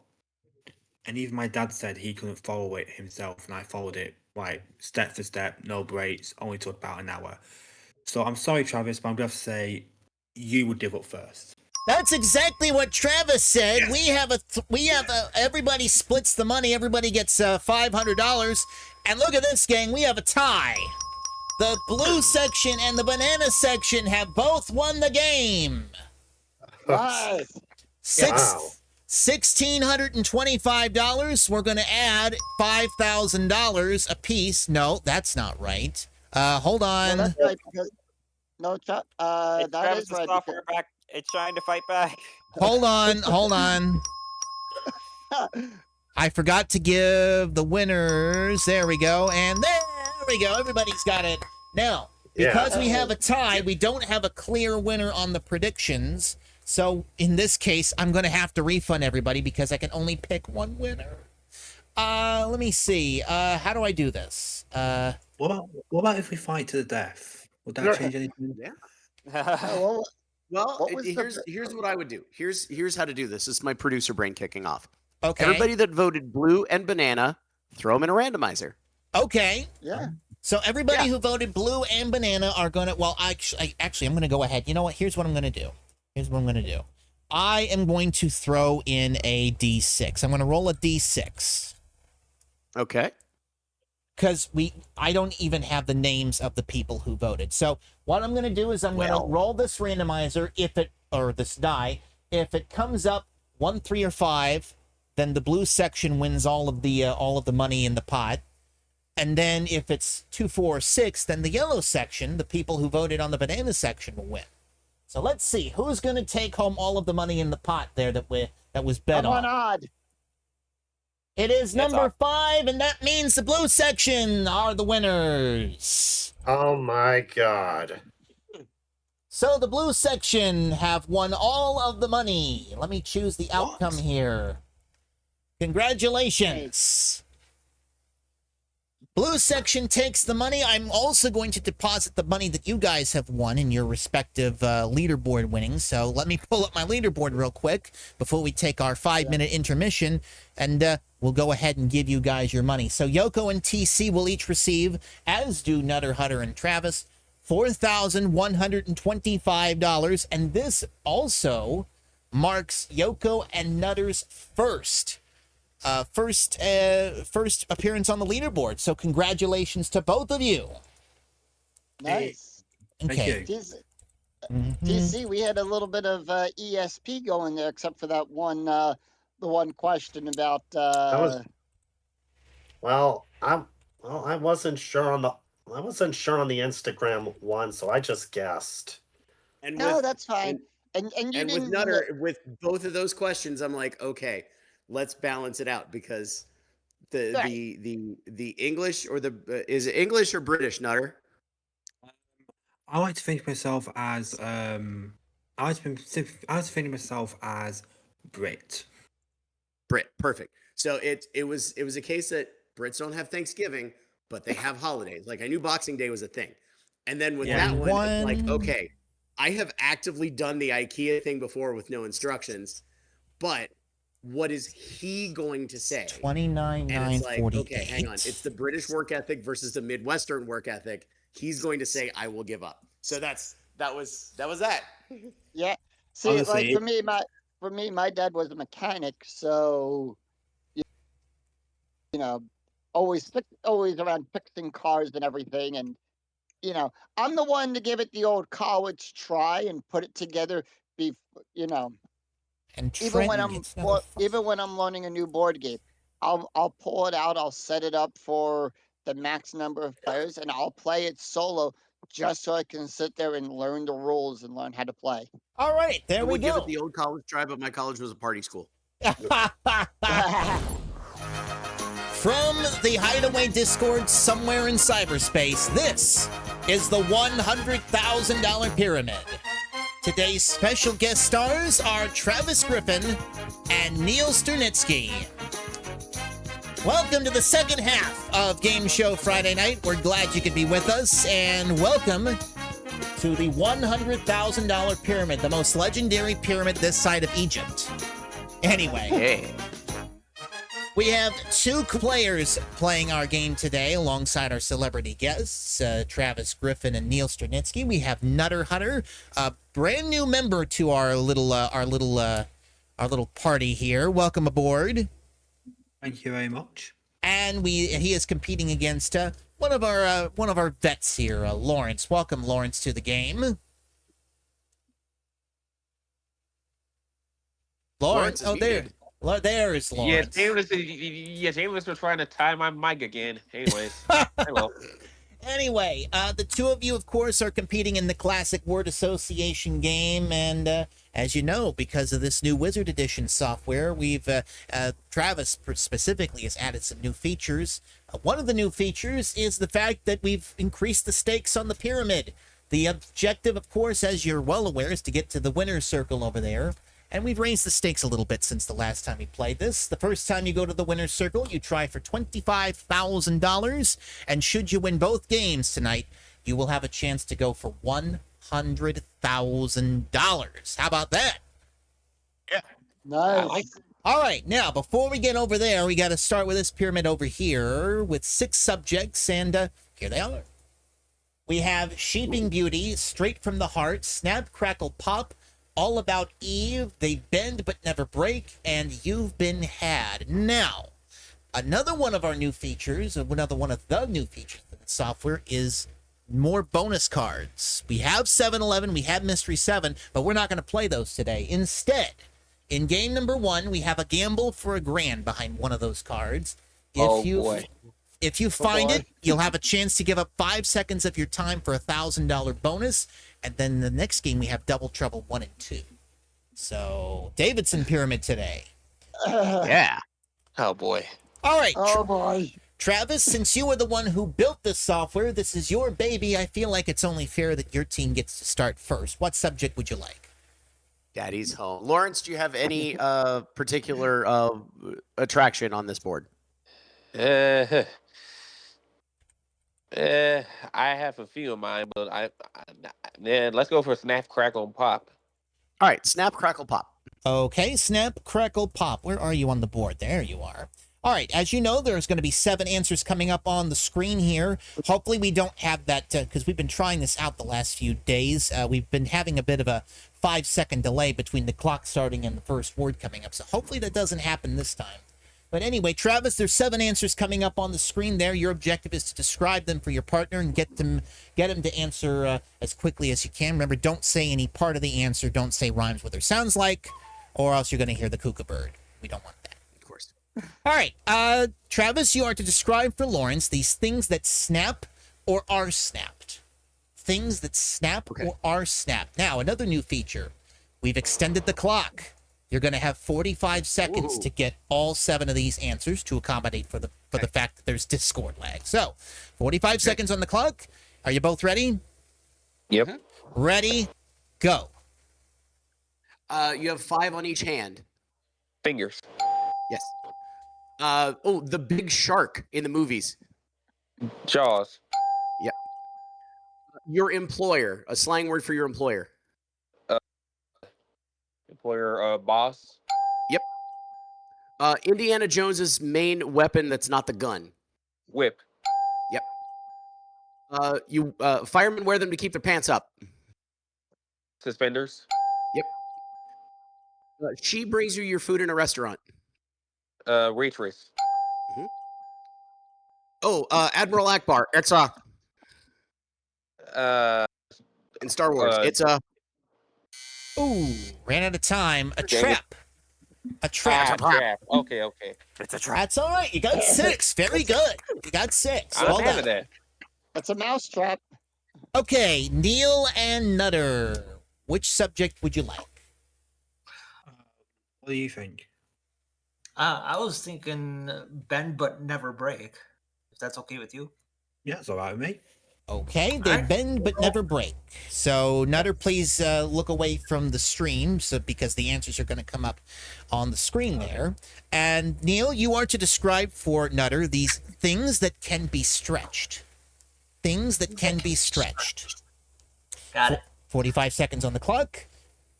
and even my dad said he couldn't follow it himself, and I followed it step for step, no breaks, only took about an hour. So I'm sorry, Travis, but I'm going to say you would give up first. That's exactly what Travis said. Yes. We have everybody splits the money. Everybody gets $500. And look at this, gang. We have a tie. The blue section and the banana section have both won the game. Nice. $1,625. We're going to add $5,000 a piece. No, that's not right. Hold on. No, that's right, because that is right. Back. It's trying to fight back. Hold on. I forgot to give the winners. There we go. And there we go. Everybody's got it. Now, Yeah. because we have a tie, we don't have a clear winner on the predictions. So in this case, I'm going to have to refund everybody because I can only pick one winner. Let me see. How do I do this? What about if we fight to the death? Would that change anything? Yeah. Oh, Well, What was here's what I would do. Here's how to do this. This is my producer brain kicking off. Okay. Everybody that voted blue and banana, throw them in a randomizer. Okay. yeah. So everybody Yeah. who voted blue and banana are going to, well, actually, I'm going to go ahead. You know what? Here's what I'm going to do. I am going to throw in a D6. I'm going to roll a D6. Okay. Because I don't even have the names of the people who voted. So what I'm going to do is I'm going to roll this randomizer or this die. If it comes up 1, 3, or 5, then the blue section wins all of the money in the pot. And then if it's 2, 4, or 6, then the yellow section, the people who voted on the banana section, will win. So let's see who's going to take home all of the money in the pot there that was bet Come on, on. odd. It is That's number odd. 5, and that means the blue section are the winners. Oh my god. So the blue section have won all of the money. Let me choose the outcome here. Congratulations. Blue section takes the money. I'm also going to deposit the money that you guys have won in your respective leaderboard winnings. So let me pull up my leaderboard real quick before we take our 5-minute intermission, and we'll go ahead and give you guys your money. So Yoko and TC will each receive, as do Nutter, Hutter, and Travis, $4,125, and this also marks Yoko and Nutter's first appearance on the leaderboard. So congratulations to both of you. Nice. Okay. Thank you. TC, we had a little bit of ESP going there, except for that one, the one question about. I wasn't sure on the Instagram one, so I just guessed. And No, with, that's fine. And you and didn't. with Nutter, with both of those questions, I'm like, okay, let's balance it out because the English or is it English or British, Nutter? I like to think of myself as Brit. Brit, perfect. So it was a case that Brits don't have Thanksgiving, but they have holidays. Like I knew Boxing Day was a thing, and then with that one, it's like okay, I have actively done the IKEA thing before with no instructions, but what is he going to say? 29,948. And it's like, okay, hang on. It's the British work ethic versus the Midwestern work ethic. He's going to say, "I will give up." So that was that. Yeah. See, Honestly, like for me, my dad was a mechanic, so you know, always around fixing cars and everything, and I'm the one to give it the old college try and put it together. And Even when Trent I'm learning a new board game, I'll pull it out, I'll set it up for the max number of players, and I'll play it solo just so I can sit there and learn the rules and learn how to play. All right, there I we would give go. it the old college try, but my college was a party school. From the Hideaway Discord somewhere in cyberspace, this is the $100,000 Pyramid. Today's special guest stars are Travis Griffin and Neil Sternitsky. Welcome to the second half of Game Show Friday Night. We're glad you could be with us, and welcome to the $100,000 Pyramid, the most legendary pyramid this side of Egypt. Anyway. Hey. We have 2 players playing our game today alongside our celebrity guests, Travis Griffin and Neil Sternitsky. We have Nutter Hutter, a brand new member to our little party here. Welcome aboard. Thank you very much. And he is competing against one of our vets here, Lawrence. Welcome, Lawrence, to the game. Lawrence, oh there. There is Lawrence. Yes, Amos was trying to tie my mic again. Anyways, hello. Anyway, the 2 of you, of course, are competing in the classic word association game, and as you know, because of this new Wizard Edition software, we've Travis specifically has added some new features One of the new features is the fact that we've increased the stakes on the pyramid. The objective, of course, as you're well aware, is to get to the winner's circle over there. And we've raised the stakes a little bit since the last time we played this. The first time you go to the winner's circle, you try for $25,000. And should you win both games tonight, you will have a chance to go for $100,000. How about that? Yeah. Nice. All right, now, before we get over there, we got to start with this pyramid over here with 6 subjects, and here they are. We have Sheeping Beauty, Straight from the Heart, Snap, Crackle, Pop, All About Eve, They Bend But Never Break, and You've Been Had. Now, another one of our new features, another one of the new features in the software is more bonus cards. We have 7-Eleven, we have Mystery 7, but we're not going to play those today. Instead, in game number 1, we have a gamble for $1,000 behind one of those cards. If you find it, you'll have a chance to give up 5 seconds of your time for a $1,000 bonus. And then the next game, we have Double Trouble 1 and 2. So, Davidson Pyramid today. Yeah. Oh boy. All right. Oh boy. Travis, since you are the one who built this software, this is your baby. I feel like it's only fair that your team gets to start first. What subject would you like? Daddy's home. Lawrence, do you have any particular attraction on this board? I have a few of mine, but then let's go for Snap, Crackle, and Pop. All right, Snap, Crackle, Pop. Okay, Snap, Crackle, Pop. Where are you on the board? There you are. All right, as you know, there's going to be 7 answers coming up on the screen here. Hopefully we don't have that, because we've been trying this out the last few days. We've been having a bit of a 5-second delay between the clock starting and the first word coming up, so hopefully that doesn't happen this time. But anyway, Travis, there's 7 answers coming up on the screen there. Your objective is to describe them for your partner and get him to answer as quickly as you can. Remember, don't say any part of the answer. Don't say rhymes with or sounds like, or else you're going to hear the cuckoo bird. We don't want that. Of course. All right, Travis, you are to describe for Lawrence these things that snap or are snapped. Things that snap or are snapped. Now, another new feature. We've extended the clock. You're going to have 45 seconds to get all 7 of these answers to accommodate for the fact that there's Discord lag. So, 45 seconds on the clock. Are you both ready? Yep. Ready, go. You have 5 on each hand. Fingers. Yes. The big shark in the movies. Jaws. Yep. Your employer. A slang word for your employer. Employer, boss. Yep. Indiana Jones's main weapon that's not the gun. Whip. Yep. Firemen wear them to keep their pants up. Suspenders. Yep. She brings you your food in a restaurant. Waitress. Admiral Akbar. It's in Star Wars. It's Ooh, ran out of time. A trap. A trap. Trap. Okay. It's a trap. That's all right. You got 6. Very good. You got 6. I'm Well a fan done. of that. It's a mousetrap. Okay, Neil and Nutter. Which subject would you like? What do you think? I was thinking bend but never break. If that's okay with you. Yeah, it's all right with me. Okay, they bend but never break. So, Nutter, please look away from the stream because the answers are going to come up on the screen there. And, Neil, you are to describe for Nutter these things that can be stretched. Things that can be stretched. Got it. 45 seconds on the clock.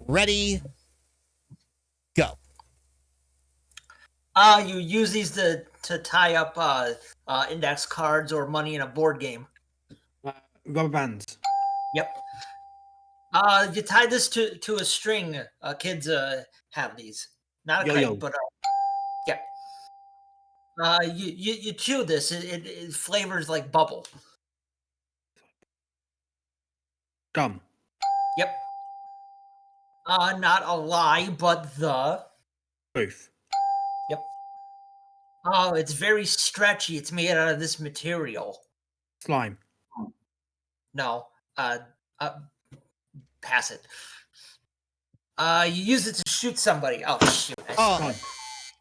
Ready, go. You use these to tie up index cards or money in a board game. Rubber bands. Yep. You tie this to a string. Kids have these. Not a Yo-yo. kite, but yep. You chew this. It flavors like bubble. Gum. Yep. Not a lie, but the. Truth. Yep. Oh, it's very stretchy. It's made out of this material. Slime. No. Pass it. You use it to shoot somebody. Oh shoot. Oh,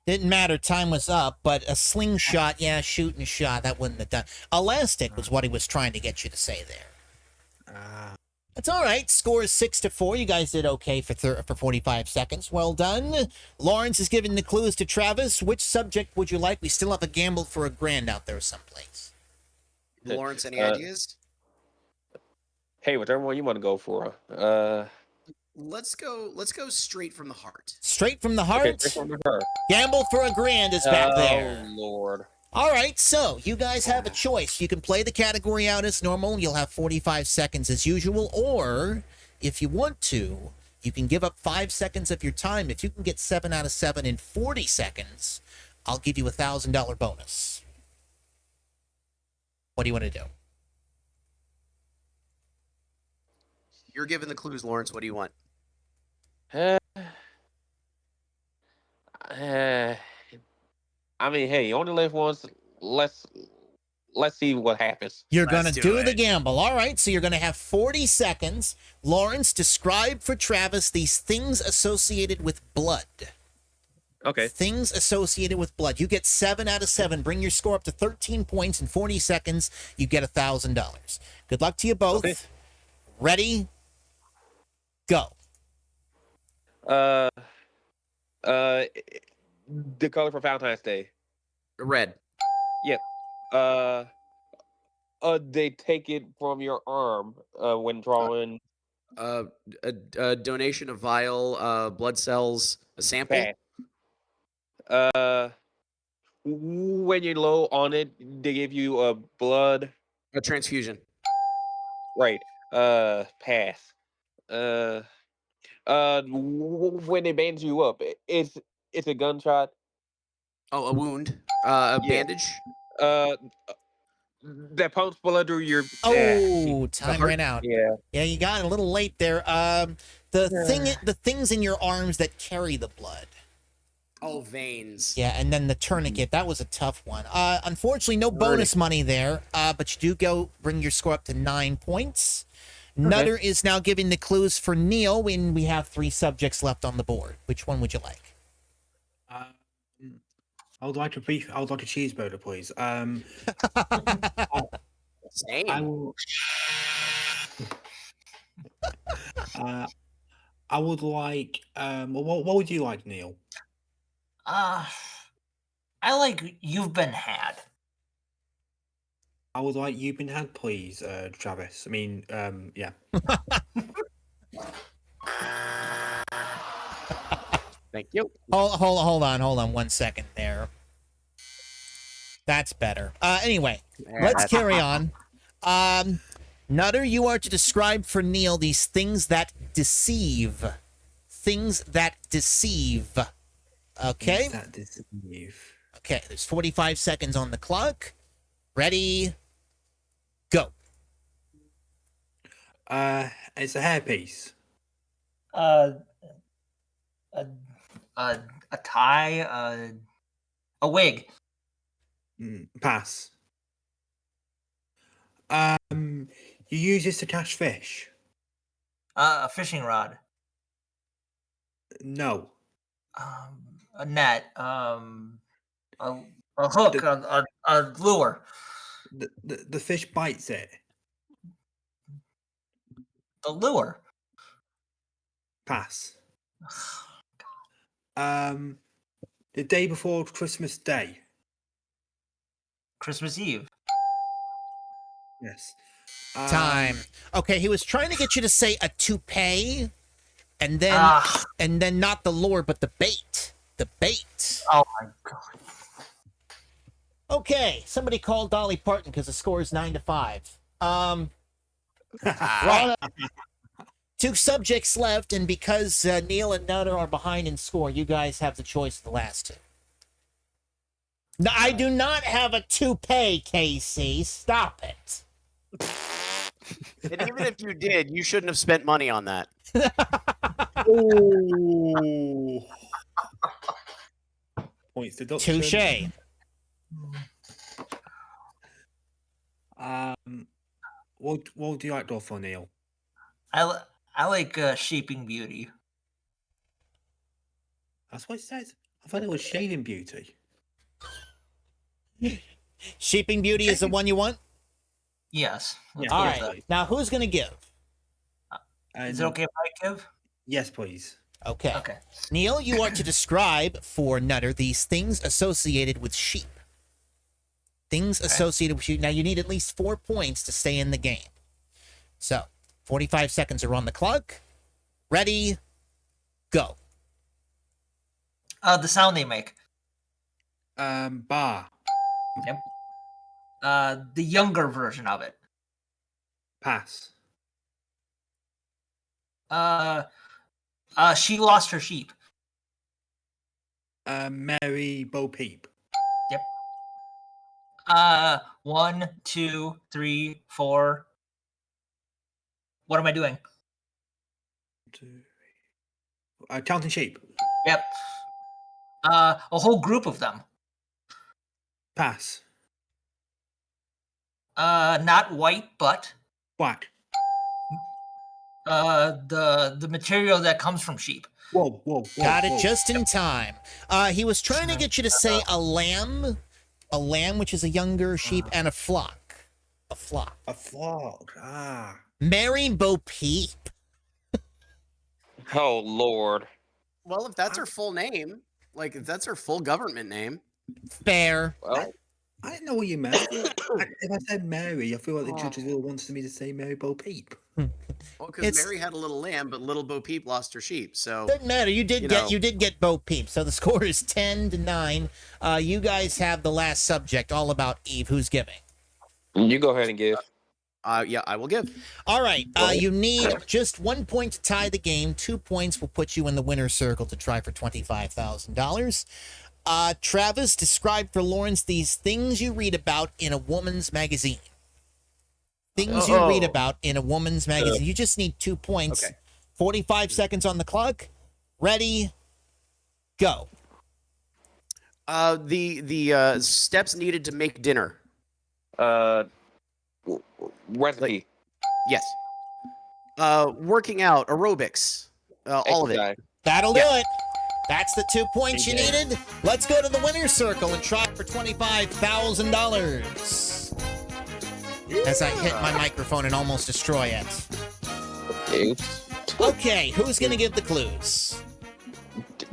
Didn't matter. Time was up, but a slingshot, yeah, shooting a shot, that wouldn't have done. Elastic was what he was trying to get you to say there. That's all right. Score is 6-4. You guys did okay for 45 seconds. Well done. Lawrence is giving the clues to Travis. Which subject would you like? We still have a gamble for $1,000 out there someplace. Lawrence, any ideas? Hey, whichever one you want to go for. Let's go straight from the heart. Straight from the heart? Okay, straight from the heart. Gamble for $1,000 is back there. Oh, Lord. All right, so you guys have a choice. You can play the category out as normal. You'll have 45 seconds as usual. Or, if you want to, you can give up 5 seconds of your time. If you can get 7 out of 7 in 40 seconds, I'll give you a $1,000 bonus. What do you want to do? You're given the clues, Lawrence. What do you want? I mean, hey, you only live once. Let's see what happens. You're going to Let's do do the it. gamble. All right, so you're going to have 40 seconds. Lawrence, describe for Travis these things associated with blood. Okay. Things associated with blood. You get 7 out of 7. Bring your score up to 13 points in 40 seconds. You get $1,000. Good luck to you both. Okay. Ready? Go. The color for Valentine's Day. Red. They take it from your arm when drawing. A donation of vial blood cells, a sample. Pass. When you're low on it, they give you blood. A transfusion. Right. Pass. When they band you up, it's a gunshot. Oh, a wound. A Yeah. bandage. That pumps blood through your. Oh, time ran out. Yeah. Yeah, you got it a little late there. The things in your arms that carry the blood. Oh, veins. Yeah, and then the tourniquet. That was a tough one. Unfortunately, no bonus money there, but you do bring your score up to 9 points. Nutter is now giving the clues for Neil when we have 3 subjects left on the board. Which one would you like? I would like a cheeseburger, please. Same. I will. I would like. What would you like, Neil? I like You've Been Had. I would like You've Been Had, please, Travis. I mean, yeah. Thank you. Hold on 1 second there. That's better. Anyway, let's carry on. Nutter, you are to describe for Neil these things that deceive. Things that deceive. Okay? Things that deceive. Okay, there's 45 seconds on the clock. Ready? Go. It's a hairpiece. A tie. A wig. Pass. You use this to catch fish. A fishing rod. No. A net. A hook. A lure. The fish bites it. The lure. Pass. The day before Christmas Day. Christmas Eve. Yes. Time. Okay, he was trying to get you to say a toupee, and then not the lure, but the bait. The bait. Oh my god. Okay, somebody called Dolly Parton because the score is 9-5. Right. 2 subjects left, and because Neil and Nutter are behind in score, you guys have the choice of the last 2. No, I do not have a toupee, Casey. Stop it. And even if you did, you shouldn't have spent money on that. Ooh. Points deduction. Touche. What would you like to offer, Neil? I like Shaping Beauty. That's what it says. I thought it was Shaving Beauty. Sheeping Beauty is the one you want? Yes. Let's Yeah, All go right. with that. Now, who's going to give? Is it okay if I give? Yes, please. Okay. Okay. Neil, you are to describe for Nutter these things associated with sheep. Things associated with sheep. Now, you need at least 4 points to stay in the game. So, 45 seconds are on the clock. Ready, go. The sound they make. Bar. Yep. The younger version of it. Pass. She lost her sheep. Mary Bo Peep. Yep. 1, 2, 3, 4. What am I doing? Counting sheep. Yep. A whole group of them. Pass. Not white, but Black. the material that comes from sheep. Whoa. Got it just in time. He was trying to get you to say a lamb, which is a younger sheep, and a flock. A flock. A flock. Ah. Mary Bo Peep. Oh Lord. Well, if that's her full name, like if that's her full government name, Fair. Well, I didn't know what you meant. If I said Mary, I feel like the judges really wanted me to say Mary Bo Peep. well, because It's- Mary had a little lamb, but little Bo Peep lost her sheep. So Doesn't matter. You did get Bo Peep. So the score is 10-9. You guys have the last subject, all about Eve. Who's giving? you go ahead and give. yeah, I will give. All right. You need just 1 point to tie the game. 2 points will put you in the winner's circle to try for $25,000. Travis, describe for Lawrence these things you read about in a woman's magazine. Things you read about in a woman's magazine. You just need 2 points. Okay. 45 seconds on the clock. Ready, go. The steps needed to make dinner. Recipe. Yes. Working out, aerobics, all of it. Exercise. That'll do it. That's the 2 points you needed. Let's go to the winner's circle and try for $25,000. As I hit my microphone and almost destroy it. Oops. Okay, who's going to give the clues?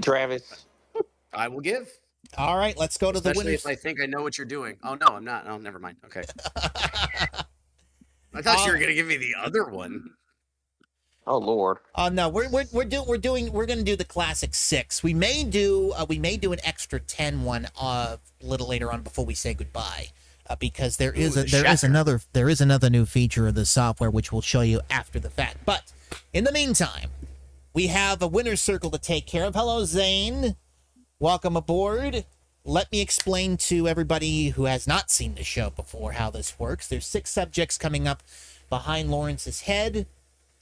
Travis. I will give. All right, let's go to the Especially winner's. if I think I know what you're doing. Oh no, I'm not. Oh, never mind. Okay. I thought you were gonna give me the other one. Oh Lord. No, we're gonna do the classic 6. We may do an extra 10 one a little later on before we say goodbye, because there is another new feature of the software which we'll show you after the fact. But in the meantime, we have a winner's circle to take care of. Hello, Zane. Welcome aboard. Let me explain to everybody who has not seen the show before how this works. There's 6 subjects coming up behind Lawrence's head,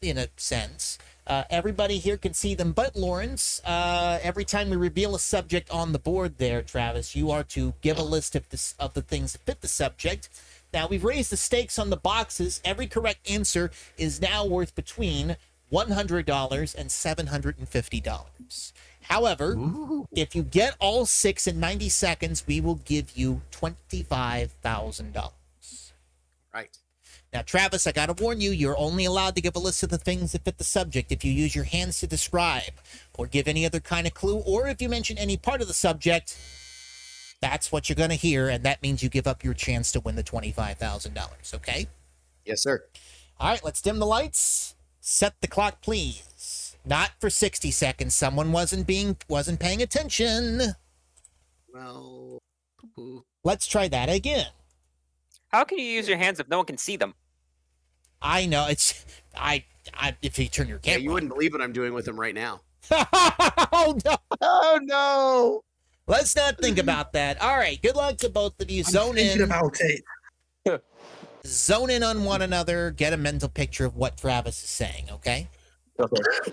in a sense. Everybody here can see them but Lawrence. Every time we reveal a subject on the board there, Travis, you are to give a list of the things that fit the subject. Now, we've raised the stakes on the boxes. Every correct answer is now worth between $100 and $750. However, if you get all 6 in 90 seconds, we will give you $25,000. Right. Now, Travis, I gotta warn you, you're only allowed to give a list of the things that fit the subject. If you use your hands to describe, or give any other kind of clue, or if you mention any part of the subject, that's what you're gonna hear, and that means you give up your chance to win the $25,000, okay? Yes, sir. All right, let's dim the lights. Set the clock, please. Not for 60 seconds. Someone wasn't paying attention. Well, poo-poo. Let's try that again. How can you use your hands if no one can see them? I know it's if you turn your Yeah, camera. you wouldn't believe what I'm doing with him right now. Oh no! Oh no! Let's not think about that. All right. Good luck to both of you. I'm thinking about it. Zone in on one another. Get a mental picture of what Travis is saying. Okay. Okay.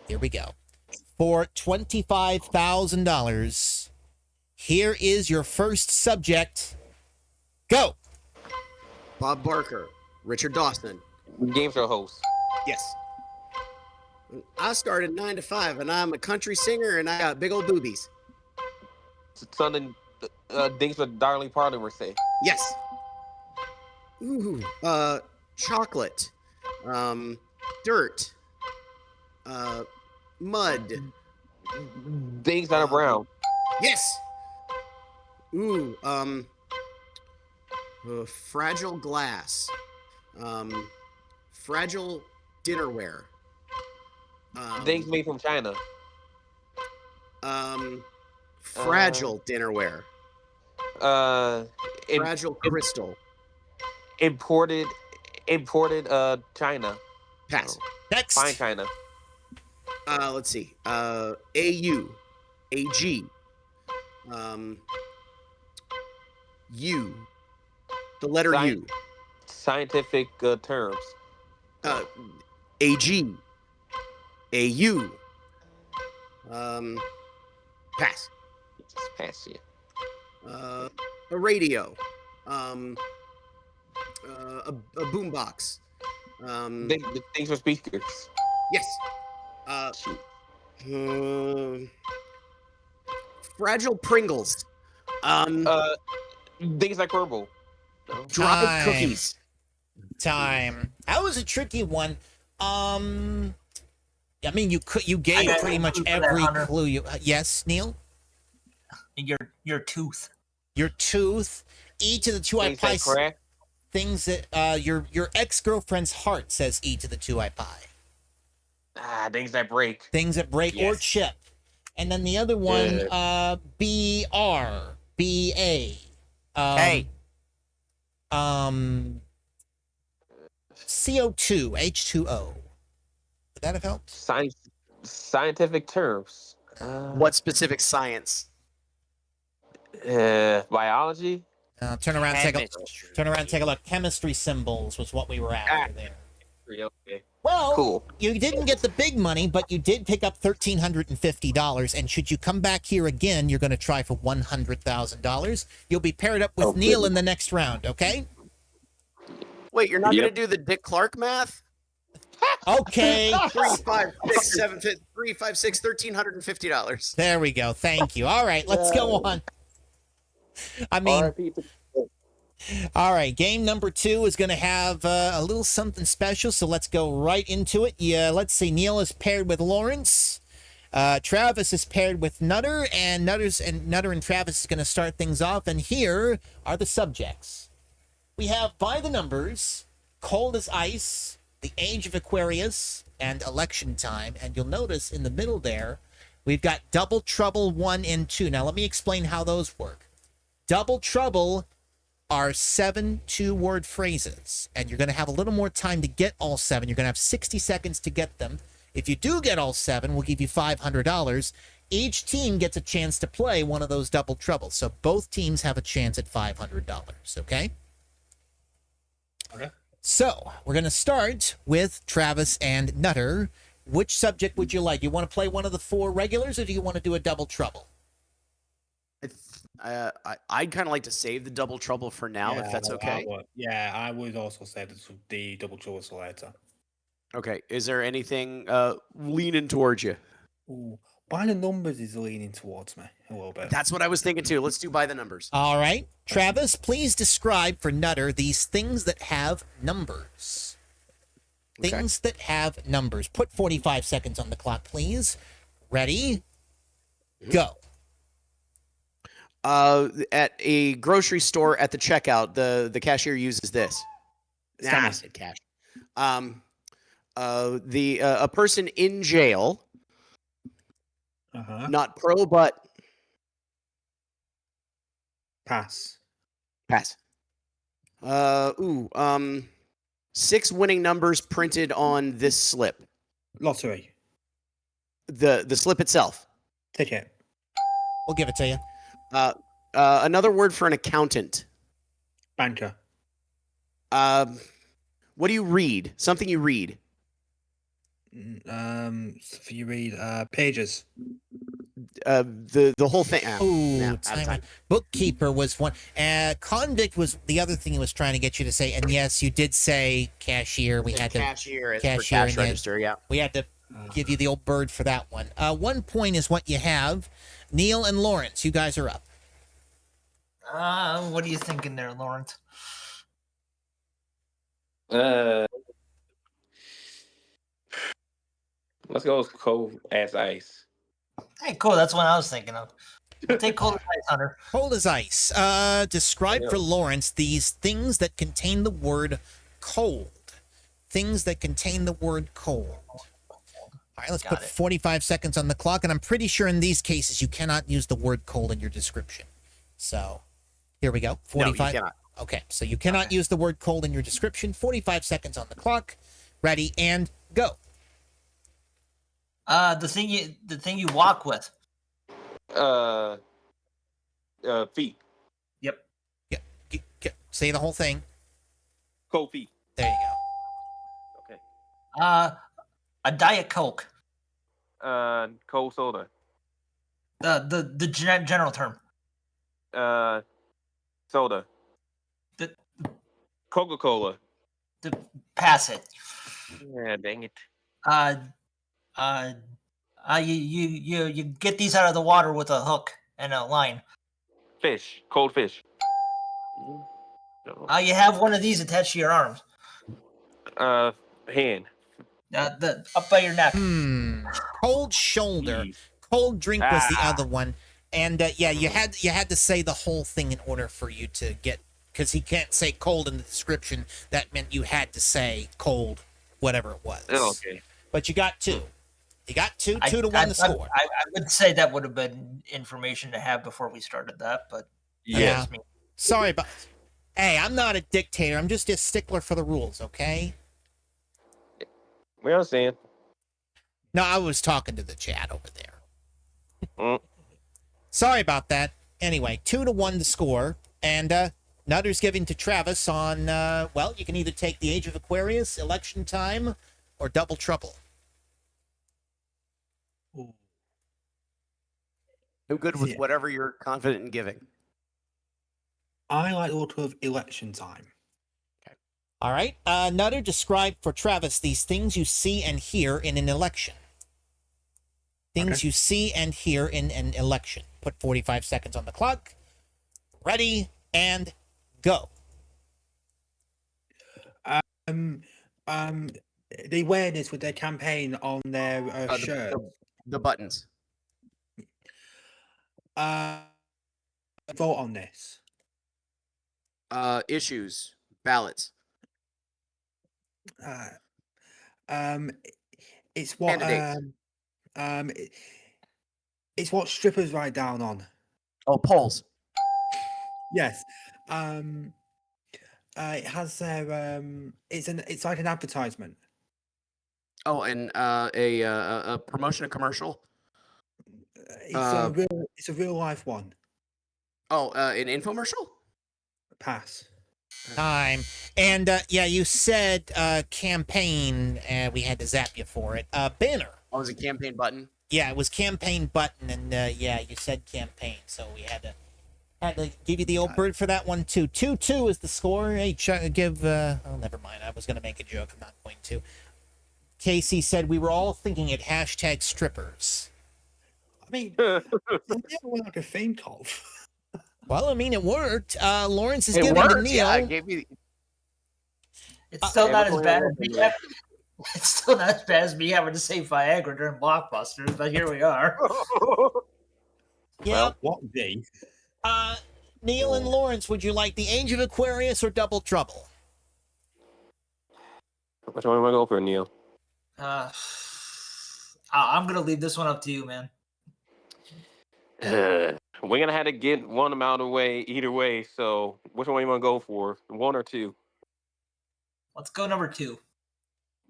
Here we go. For $25,000, here is your first subject. Go. Bob Barker, Richard Dawson. Game show host. Yes. I started 9 to 5, and I'm a country singer, and I got big old boobies. Something things with Darling Parliament say. Yes. Ooh, chocolate, dirt, mud. Things that are brown. Yes. Ooh, fragile glass, fragile dinnerware. Things made from China. Fragile dinnerware. Fragile crystal. Imported China. Pass. Next. Fine China. Let's see. AU, AG, U, the letter U. Scientific terms. AG, AU. Pass. Just pass it. A radio. A boombox. Things for speakers. Yes. Fragile Pringles. Things like herbal. Dried Time. cookies. Time. That was a tricky one. I mean, you gave got pretty a much clue for that, every Hunter. clue you. Yes, Neil. Your tooth. Your tooth. E to the two I Things pie. like crack. Things that your ex-girlfriend's heart says E to the two I pie. Things that break. Things that break or Yes. chip. And then the other one, BR, BA. Hey. CO2, H2O. Would that have helped? Scientific terms. What specific science? Biology. Turn around, take a Chemistry. turn around, take a look. Chemistry symbols was what we were after there. Okay. Well, Cool. you didn't get the big money, but you did pick up $1,350. And should you come back here again, you're going to try for $100,000. You'll be paired up with Neil in the next round. Okay? Wait, you're not Yep. going to do the Dick Clark math? Okay. 3, 5, 6, 7, 3, 5, 6, $1,350. There we go. Thank you. All right, let's go on. I mean, all right, game number 2 is going to have a little something special, so let's go right into it. Yeah, let's see. Neil is paired with Lawrence. Travis is paired with Nutter, and Nutter and Travis is going to start things off. And here are the subjects. We have By the Numbers, Cold as Ice, The Age of Aquarius, and Election Time. And you'll notice in the middle there, we've got Double Trouble 1 and 2. Now, let me explain how those work. Double Trouble are 7 two-word phrases, and you're going to have a little more time to get all 7. You're going to have 60 seconds to get them. If you do get all 7, we'll give you $500. Each team gets a chance to play one of those Double Troubles, so both teams have a chance at $500, okay? Okay. So, we're going to start with Travis and Nutter. Which subject would you like? You want to play one of the 4 regulars, or do you want to do a Double Trouble? I'd kind of like to save the Double Trouble for now, if that's okay. I would also say the double trouble for later. Okay. Is there anything leaning towards you? Ooh, By the Numbers is leaning towards me a little bit. That's what I was thinking too. Let's do By the Numbers. All right. Travis, please describe for Nutter these things that have numbers. Okay. Things that have numbers. Put 45 seconds on the clock, please. Ready? Go. At a grocery store at the checkout, the cashier uses this. I said cash. A person in jail, not pro, but Pass. pass. 6 winning numbers printed on this slip. Lottery. The slip itself. Ticket. We'll give it to you. Another word for an accountant. Banker. What do you read? Something you read. So you read pages. The whole thing. Ooh, out of time time. out. Bookkeeper was one. Convict was the other thing he was trying to get you to say. And yes, you did say cashier. We had to Cashier, cashier for cash and then- register. Yeah. we had to give you the old bird for that one. 1 point is what you have. Neil and Lawrence, you guys are up. What are you thinking there, Lawrence? Let's go with cold as ice. Hey, cool. That's what I was thinking of. We'll take cold as ice, Hunter. Cold as ice. Describe for Lawrence these things that contain the word cold. Things that contain the word cold. All right, let's put 45 seconds on the clock, and I'm pretty sure in these cases you cannot use the word cold in your description. So, here we go. 45. No, you cannot. Okay, so you cannot use the word cold in your description. 45 seconds on the clock. Ready, and go. The thing you walk with. Feet. Yep. Say the whole thing. Cold feet. There you Okay. A Diet Coke. Cold soda. The general term. Soda. The Coca-Cola. pass it. Yeah, dang it. You get these out of the water with a hook and a line. Fish. Cold fish. You have one of these attached to your arms. Hand. The up by your neck. Cold shoulder. Cold drink was the other one. And yeah, you had to say the whole thing in order for you to get, because he can't say cold in the description. That meant you had to say cold, whatever it was. Okay. But you got two. You got two. 2-1 the score. I would say that would have been information to have before we started that, but yeah. Sorry about. Hey, I'm not a dictator. I'm just a stickler for the rules. Okay. We understand. No, I was talking to the chat over there. Sorry about that. Anyway, 2-1 the score, and Nutter's giving to Travis on. Well, you can either take the Age of Aquarius, Election Time, or Double Trouble. I'm good with whatever you're confident in giving. I like the auto of Election Time. Okay. All right. Nutter, describe for Travis these things you see and hear in an election. Things you see and hear in an election. Put 45 seconds on the clock. Ready, and go. They wear this with their campaign on their shirt. The buttons. Vote on this. Issues. Ballots. It's what it's what strippers write down on. Oh, polls. Yes. It has their it's like an advertisement. Oh, and a promotion, a commercial. It's a real life one. Oh, an infomercial. Pass. Time. And yeah, you said campaign. We had to zap you for it. Banner. Oh, it was a campaign button. Yeah, it was campaign button, and yeah, you said campaign, so we had to give you the old bird for that one too. 2-2 is the score. Hey, give. Oh, never mind. I was gonna make a joke. I'm not going to. Casey said we were all thinking it hashtag strippers. I mean, that's what I could think of. Well, I mean, it worked. Lawrence is giving to Neil. Yeah, I gave you. It's still not as bad as me. It's still not as bad as me having to say Viagra during Blockbusters, but here we are. Yeah. Well, what day? Neil and Lawrence, would you like the Age of Aquarius or Double Trouble? Which one am I going for, Neil? I'm gonna leave this one up to you, man. We're gonna have to get one amount away either way. So, which one you want to go for? 1 or 2? Let's go number 2.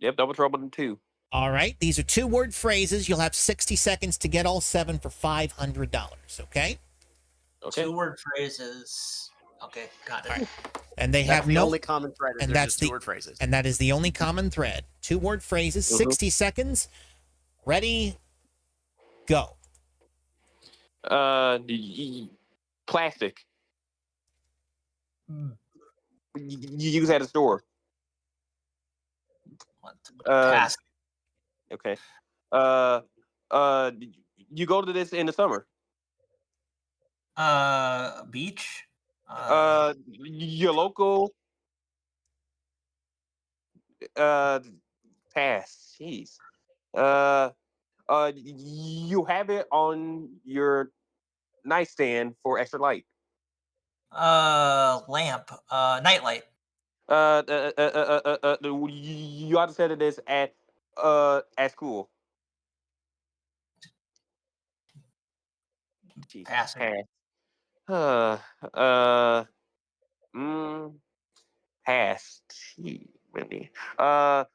Yep, Double Trouble in 2. All right. These are 2-word phrases. You'll have 60 seconds to get all 7 for $500. Okay. Okay. 2-word phrases. Okay, got it. All right. And they That's have the no only common thread. and that's the 2-word phrases. And that is the only common thread. 2-word phrases. 60 seconds. Ready. Go. Plastic. You use at a store. Pass. Okay. Uh, uh, you go to this in the summer. Beach. Your local. Pass. Jeez. You have it on your nightstand for extra light. Lamp. Nightlight. You ought to say this at school. Jeez, Passing. pass. Uh, pass. Gee, really. Bob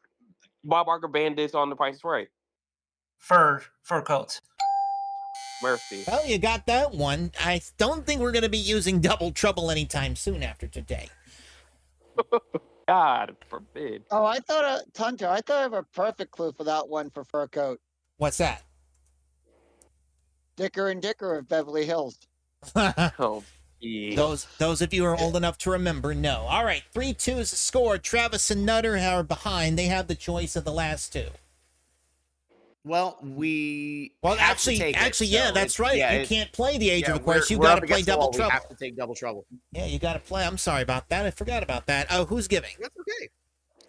Barker banned this on The Price is Right. Fur coats. Mercy. Well, you got that one. I don't think we're going to be using Double Trouble anytime soon after today. God forbid. Oh, I thought, Hunter, I thought I have a perfect clue for that one for fur coat. What's that? Dicker and Dicker of Beverly Hills. Oh, geez. Those of you who are old enough to remember, no. All right, 3-2 is the score. Travis and Nutter are behind. They have the choice of the last two. Well, actually, yeah, that's right. You can't play the Age of Aquarius. You we're got up to play against the Double wall. Trouble. We have to take Double Trouble. Yeah, you got to play. I'm sorry about that. I forgot about that. Oh, who's giving? That's okay.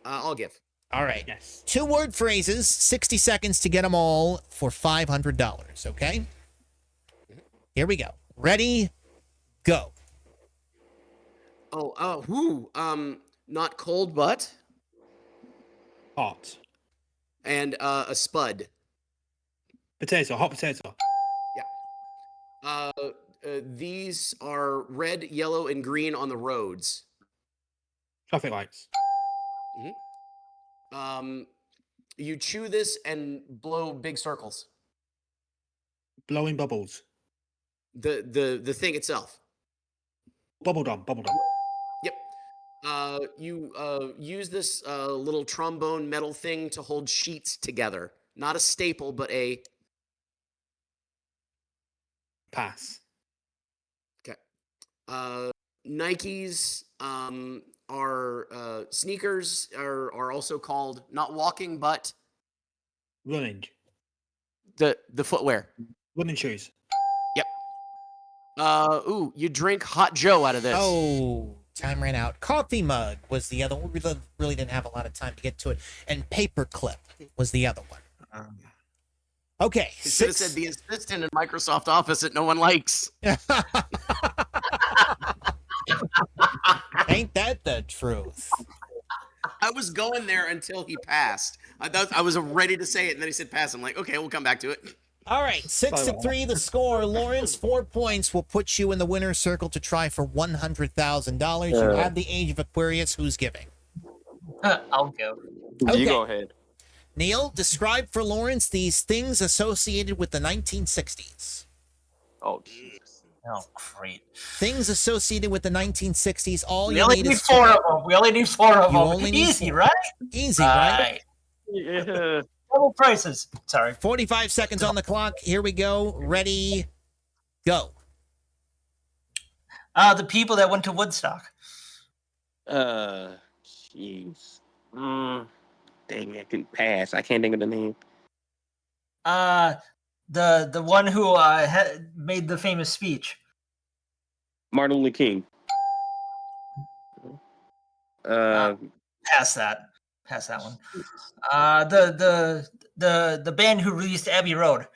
I'll give. All right. Yes. 2-word phrases, 60 seconds to get them all for $500, okay? Here we go. Ready, go. Not cold, but Hot. and a spud. Potato. Hot potato. These are red, yellow, and green on the roads. Traffic lights. You chew this and blow big circles. Blowing bubbles. The thing itself. Bubble gum. Yep. You use this little trombone metal thing to hold sheets together. Not a staple, but a Pass. okay. Nikes are sneakers are also called not walking, but Running. the footwear. Running shoes. Yep. You drink hot Joe out of this. Oh, time ran out. Coffee mug was the other one. We really didn't have a lot of time to get to it. And paperclip was the other one. Okay. You should have said the assistant in Microsoft Office that no one likes. Ain't that the truth? I was going there until he passed. I was ready to say it, and then he said pass. I'm like, okay, we'll come back to it. All right, 6-3 the score. Lawrence, 4 points will put you in the winner's circle to try for $100,000. You have the Age of Aquarius. Who's giving? I'll go. Okay. You go ahead. Neil, describe for Lawrence these things associated with the 1960s. Oh, jeez. Oh, great. Things associated with the 1960s. All We you only need need is 4 of them. We only need 4 of You them. only need Easy, 4. right? Easy, right? Yeah. Double prices. Sorry. 45 seconds on the clock. Here we go. Ready, go. The people that went to Woodstock. Jeez. Dang, I can pass. I can't think of the name. The one who made the famous speech. Martin Luther King. Pass that. Pass that one. The band who released Abbey Road.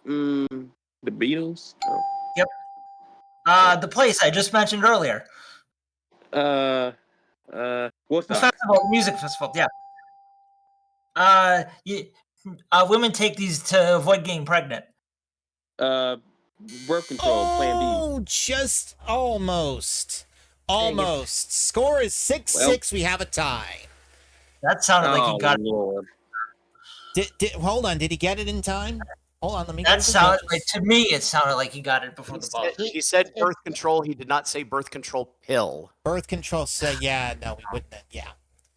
The Beatles. Oh. Yep. The place I just mentioned earlier. Woodstock. Festival, music festival. Yeah. Women take these to avoid getting pregnant. Birth control. Plan B. Oh, just almost. Almost. Score is 6-6. We have a tie. That sounded like he got it. Lord. Hold on. Did he get it in time? Hold on. Let me. That sounded like, to me, it sounded like he got it before the ball. He said birth control. He did not say birth control pill. Birth control. Yeah. No, we wouldn't. Yeah.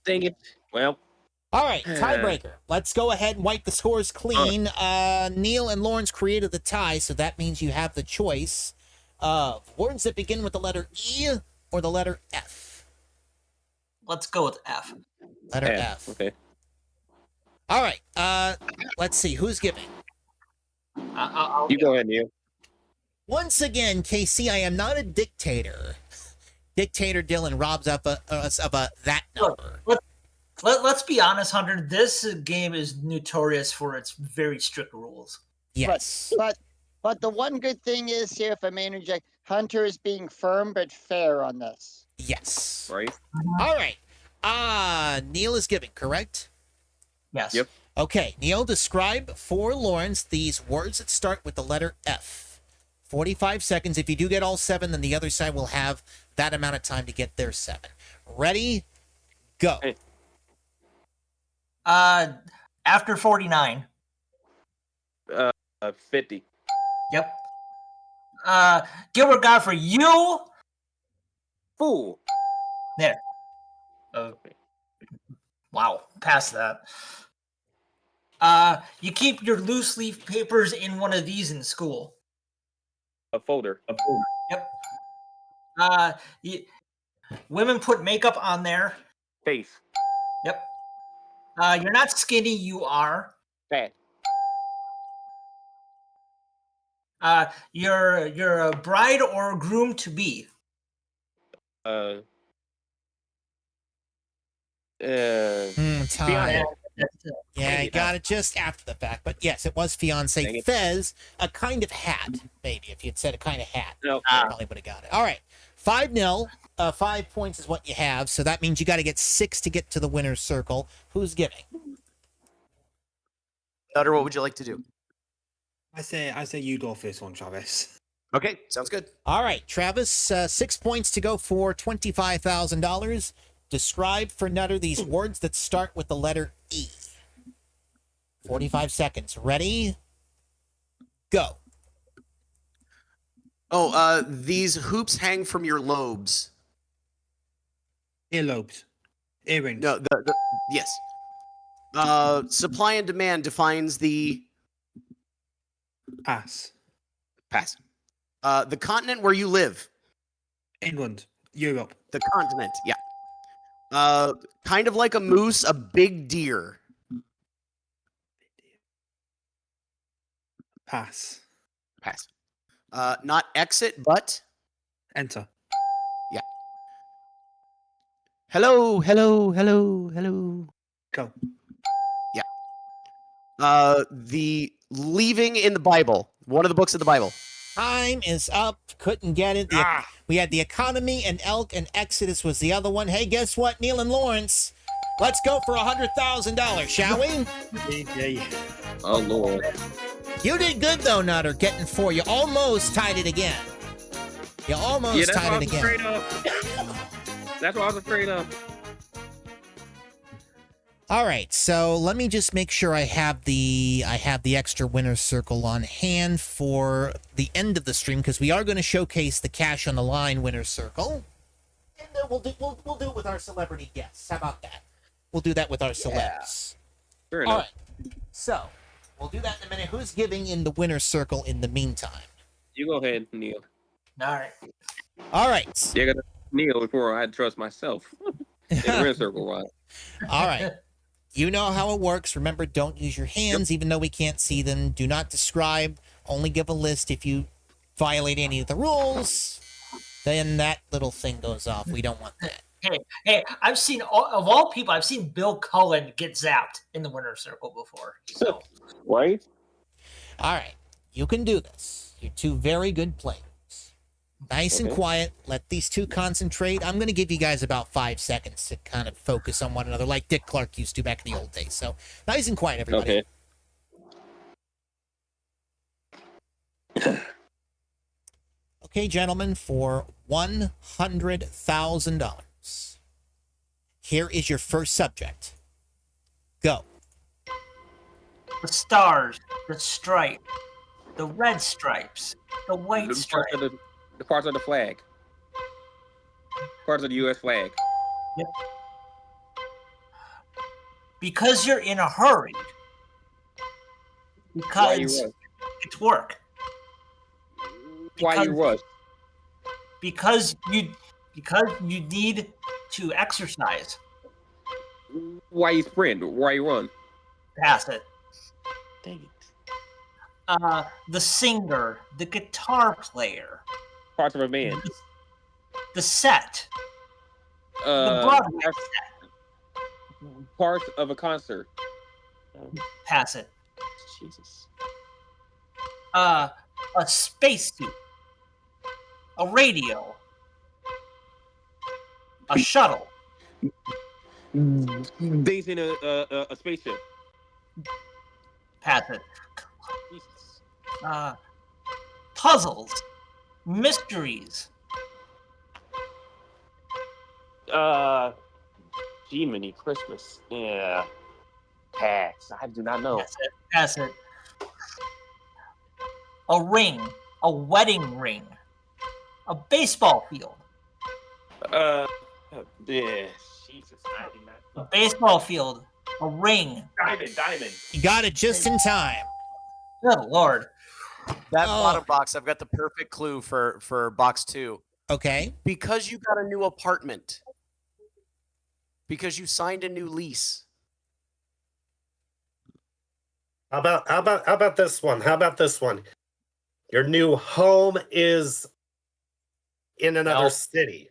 Dang it. Well. All right, tiebreaker. Let's go ahead and wipe the scores clean. Neil and Lawrence created the tie, so that means you have the choice of words that begin with the letter E or the letter F. Let's go with F. Letter F. Okay. All right. Let's see. Who's giving? You go ahead, Neil. Once again, KC, I am not a dictator. Dictator Dylan robs us of that number. Let's be honest, Hunter. This game is notorious for its very strict rules. Yes. But the one good thing is here, if I may interject, Hunter is being firm but fair on this. Yes. Right. All right. Neil is giving, correct? Yes. Yep. Okay, Neil, describe for Lawrence these words that start with the letter F. 45 seconds. If you do get all 7, then the other side will have that amount of time to get their 7. Ready? Go. Hey. After 49. 50. Yep. Gilbert Godfrey, you Fool. there. Wow, past that. You keep your loose leaf papers in one of these in school. A folder. Yep. Women put makeup on their. Face. Yep. You're not skinny, you are. Fat. You're a bride or groom to be. Time. Fiance. Yeah, I got it just after the fact. But yes, it was Dang fiance. it. Fez, a kind of hat, maybe. If you'd said a kind of hat, No. you probably would have got it. All right. 5-0. 5 points is what you have. So that means you got to get 6 to get to the winner's circle. Who's giving? Nutter, what would you like to do? I say you go first one, Travis. Okay, sounds good. All right, Travis, 6 points to go for $25,000. Describe for Nutter these words that start with the letter E. 45 seconds. Ready? Go. Oh, these hoops hang from your lobes. Earlobes. Earrings. No, yes. Supply and demand defines the Pass. pass. The continent where you live. England. Europe. The continent, yeah. Kind of like a moose, a big deer. Pass. Pass. Not exit, but Enter. hello. Go. The leaving in the Bible. One of the books of the Bible. Time is up. Couldn't get it. We had the economy and elk, and Exodus was the other one. Hey, guess what, Neil and Lawrence? Let's go for $100,000, shall we? Yeah. Oh, Lord. You did good, though, Nutter, getting 4. You almost tied it again. You almost tied it again. That's what I was afraid of. All right, so let me just make sure I have the extra winner's circle on hand for the end of the stream, because we are going to showcase the cash on the line winner's circle, and we'll do it with our celebrity guests. How about that? We'll do that with our celebs. Fair All enough. right, so we'll do that in a minute. Who's giving in the winner's circle in the meantime? You go ahead, Neil. All right. All right. You got to Neil before I had to trust myself. In the red circle, right? All right. You know how it works. Remember, don't use your hands, even though we can't see them. Do not describe. Only give a list. If you violate any of the rules, then that little thing goes off. We don't want that. Hey, I've seen, of all people, I've seen Bill Cullen get zapped in the winner's circle before. So, Right? All right. You can do this. You're two very good players. Nice and Okay. quiet. Let these two concentrate. I'm going to give you guys about 5 seconds to kind of focus on one another, like Dick Clark used to back in the old days. So nice and quiet, everybody. Okay. Okay, gentlemen, for $100,000. Here is your first subject. Go. the stars, the stripe, the red stripes, the white The stripe. parts of the flag. Parts of the U.S. flag. Because you're in a hurry. Why you Because rush? it's work. Why you Because- rush? Because you need to exercise. Why you sprint? Why you run? Pass it. Dang it. The singer, the guitar player, Parts of a band. the set, the Uh, Broadway parts, parts of a concert. pass it. Jesus. A spacesuit, a radio, a shuttle, Things in a spaceship. pass it. Jesus. Puzzles, mysteries, Jiminy Christmas. Yeah. Pass. I do not know. pass it. A ring, a wedding ring, a baseball field, Yeah. Jesus. I did not. a baseball field, a ring. Diamond. You got it just in time. Good Lord. That Oh. bottom box, I've got the perfect clue for box 2. Okay. Because you got a new apartment. Because you signed a new lease. How about this one? How about this one? Your new home is in another Nope. city.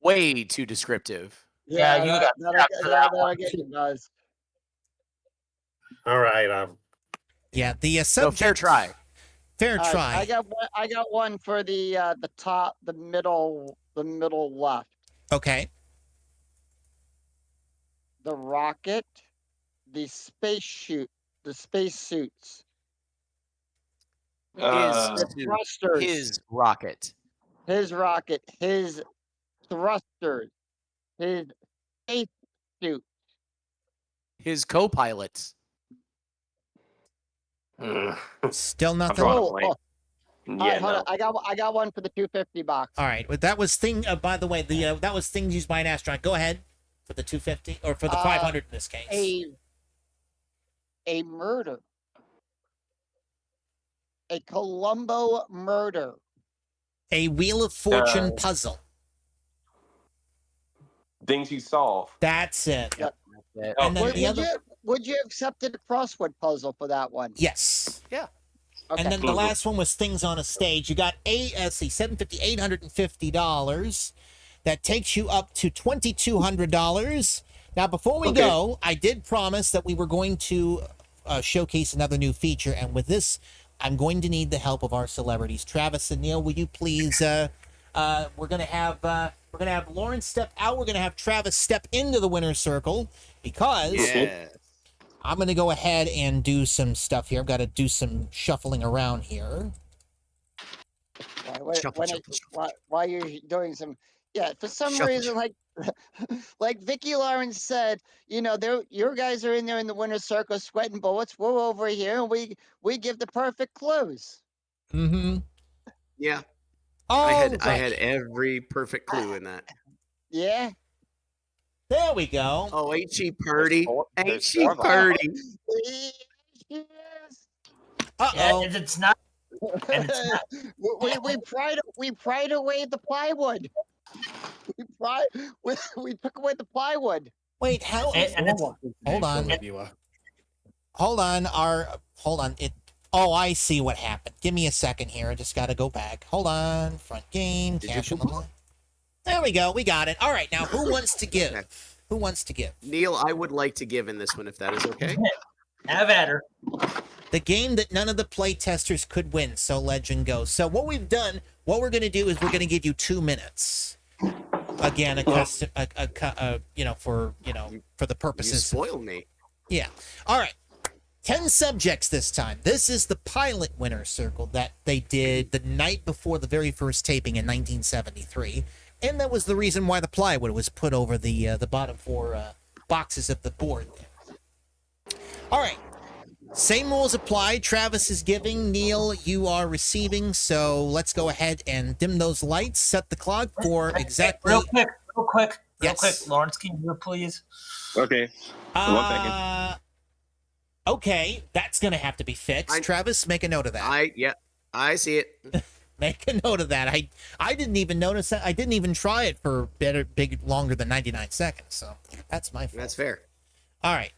Way too descriptive. Yeah, you got snapped for that one. I guess it does. All right. Yeah, the So subject. fair try. Fair All right, try. I got one for the top, the middle left. Okay. The rocket, the spacesuits, His the thrusters, his rocket. his rocket, his thrusters, his spacesuit. His co-pilots. Still nothing. drawing a Oh, blank. all right, Yeah, hold no. on. I got one for the 250 box. All right. But that was thing. By the way, that was things used by an astronaut. Go ahead for the 250 or for the 500 in this case. A murder. A Columbo murder. A Wheel of Fortune puzzle. Things you solve. That's it. Yep. And then Would, the would other. you would you have accepted a crossword puzzle for that one? Yes. Yeah. Okay. And then the last one was things on a stage. You got $750, $850. That takes you up to $2,200. Now, before we go, I did promise that we were going to showcase another new feature, and with this, I'm going to need the help of our celebrities. Travis and Neil, will you please? We're gonna have Lawrence step out. We're gonna have Travis step into the winner's circle because I'm gonna go ahead and do some stuff here. I've got to do some shuffling around here. While you're doing some, for some reason, like Vicki Lawrence said, your guys are in there in the winner's circle sweating bullets. We're over here and we give the perfect clues. Mm-hmm. Yeah. Oh, I had every perfect clue in that. Yeah. There we go. Oh, ain't she purty? Ain't there's she four of 'em. purty? Yes. Uh-oh. And it's not. And it's not. we pried away the plywood. We took away the plywood. Wait, how? And it's, Hold on. Hold on. Oh, I see what happened. Give me a second here. I just got to go back. Hold on. Front game. Cash on the line. There we go. We got it. All right. Now, who wants to give? Okay. Who wants to give? Neil, I would like to give in this one if that is okay. have at her. The game that none of the play testers could win. So legend goes. So what we're going to do is we're going to give you 2 minutes. Again, for the purposes. You spoil me. Yeah. All right. 10 subjects this time. This is the pilot winner circle that they did the night before the very first taping in 1973. And that was the reason why the plywood was put over the bottom 4 boxes of the board there. All right. Same rules apply. Travis is giving. Neil, you are receiving. So let's go ahead and dim those lights. Set the clock for exactly... Real quick. Yes. Lawrence, can you hear, please? Okay. 1 second. Okay, that's going to have to be fixed. Travis, make a note of that. I see it. Make a note of that. I didn't even notice that. I didn't even try it for longer than 99 seconds. So that's my fault. That's fair. All right.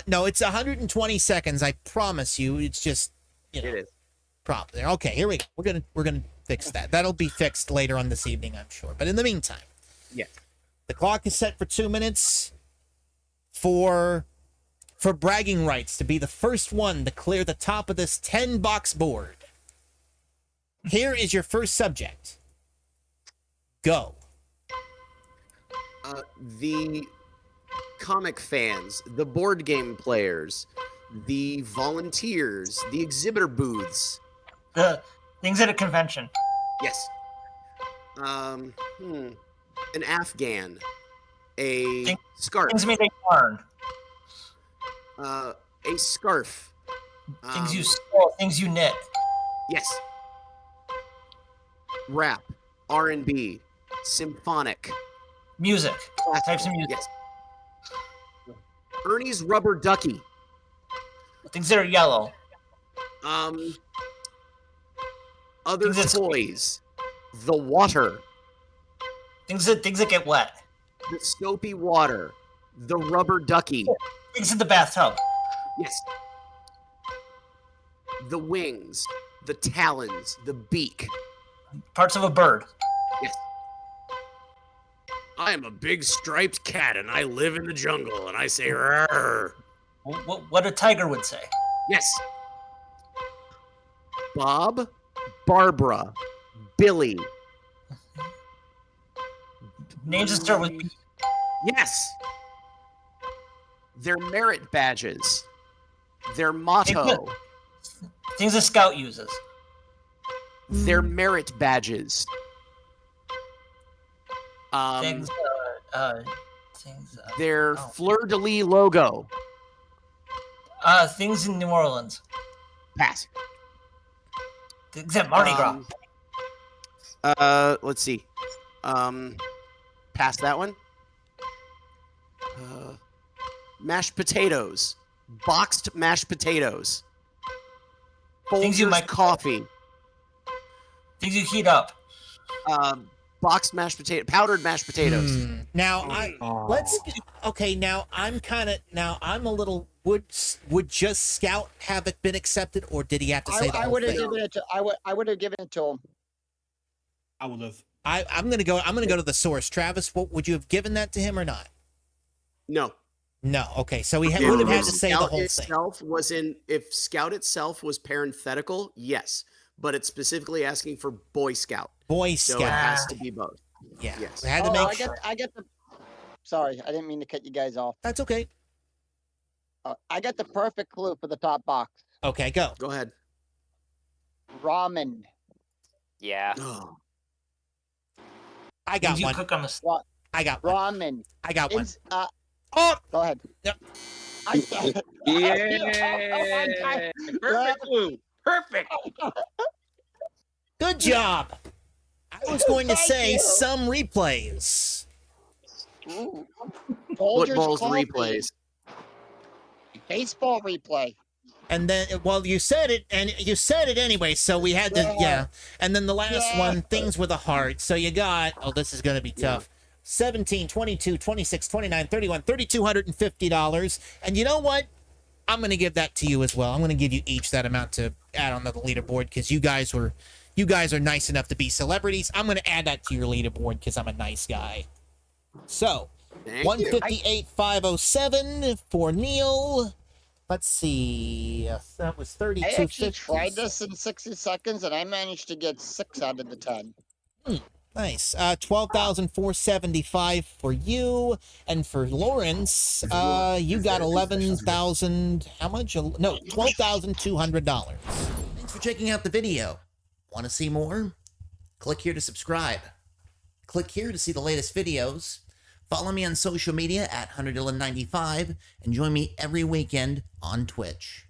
No, it's 120 seconds. I promise you. It's just, It is. prop there. Okay, here we go. We're gonna fix that. That'll be fixed later on this evening, I'm sure. But in the meantime, Yes. the clock is set for 2 minutes for bragging rights to be the first one to clear the top of this 10-box board. Here is your first subject. Go. The comic fans, the board game players, the volunteers, the exhibitor booths. The things at a convention. Yes. An Afghan. A scarf. Things made a yarn. A scarf. Things you sew, things you knit. Yes. Rap. R&B. Symphonic. Music. Classical. Types of music. Yes. Ernie's rubber ducky. Things that are yellow. Other Things that- toys. The water. Things that get wet. The soapy water. The rubber ducky. Things in the bathtub. Yes. The wings. The talons. The beak. Parts of a bird. Yes. I am a big striped cat and I live in the jungle and I say rrr. What a tiger would say. Yes. Bob, Barbara, Billy. Names that start with B. Yes. Their merit badges. Their motto. Things a scout uses. Their merit badges. Things. Their fleur-de-lis logo. Things in New Orleans. Pass. Things at Mardi Gras. Let's see. Pass that one. Mashed potatoes. Boxed mashed potatoes. Things you Folgers might- coffee. Things you heat up. Boxed mashed potato, powdered mashed potatoes. Now I'm a little. Would just Scout have it been accepted, or did he have to say the I whole would have thing? given it to. I would have given it to him. I would have. I'm gonna go to the source. Travis, would you have given that to him or not? No. No. Okay, so he would have had to say the Scout whole thing. itself was in. If Scout itself was parenthetical, yes, but it's specifically asking for Boy Scout. Boy So Scout. it has to be both. Yeah. Yes. We had to make I sure. get the. Sorry, I didn't mean to cut you guys off. That's okay. I got the perfect clue for the top box. Okay, go. Go ahead. Ramen. Yeah. Oh. I got Things you one. cook on the. I got one. Ramen. I got one. It's, Oh, go ahead. Yep. I said it. Yeah. Perfect clue. Perfect. good job. I was going to Thank say you. some replays. Ooh. Folgers Folgers coffee. replays. Baseball replay. And then, well, you said it anyway, so we had to, yeah. And then the last one, things with a heart. So you got, this is going to be tough. $17, $22, $26, $29, $31, $3,250. And you know what? I'm going to give that to you as well. I'm going to give you each that amount to add on to the leaderboard because you guys are nice enough to be celebrities. I'm going to add that to your leaderboard because I'm a nice guy. So, Thank you. 158,507 for Neil. Let's see. That was I 32.50. actually tried this in 60 seconds and I managed to get 6 out of the 10. Nice. 12,475 for you, and for Lawrence, you got 11,000. How much? No, $12,200. Thanks for checking out the video. Want to see more? Click here to subscribe. Click here to see the latest videos. Follow me on social media at HUNTERDILLON95, and join me every weekend on Twitch.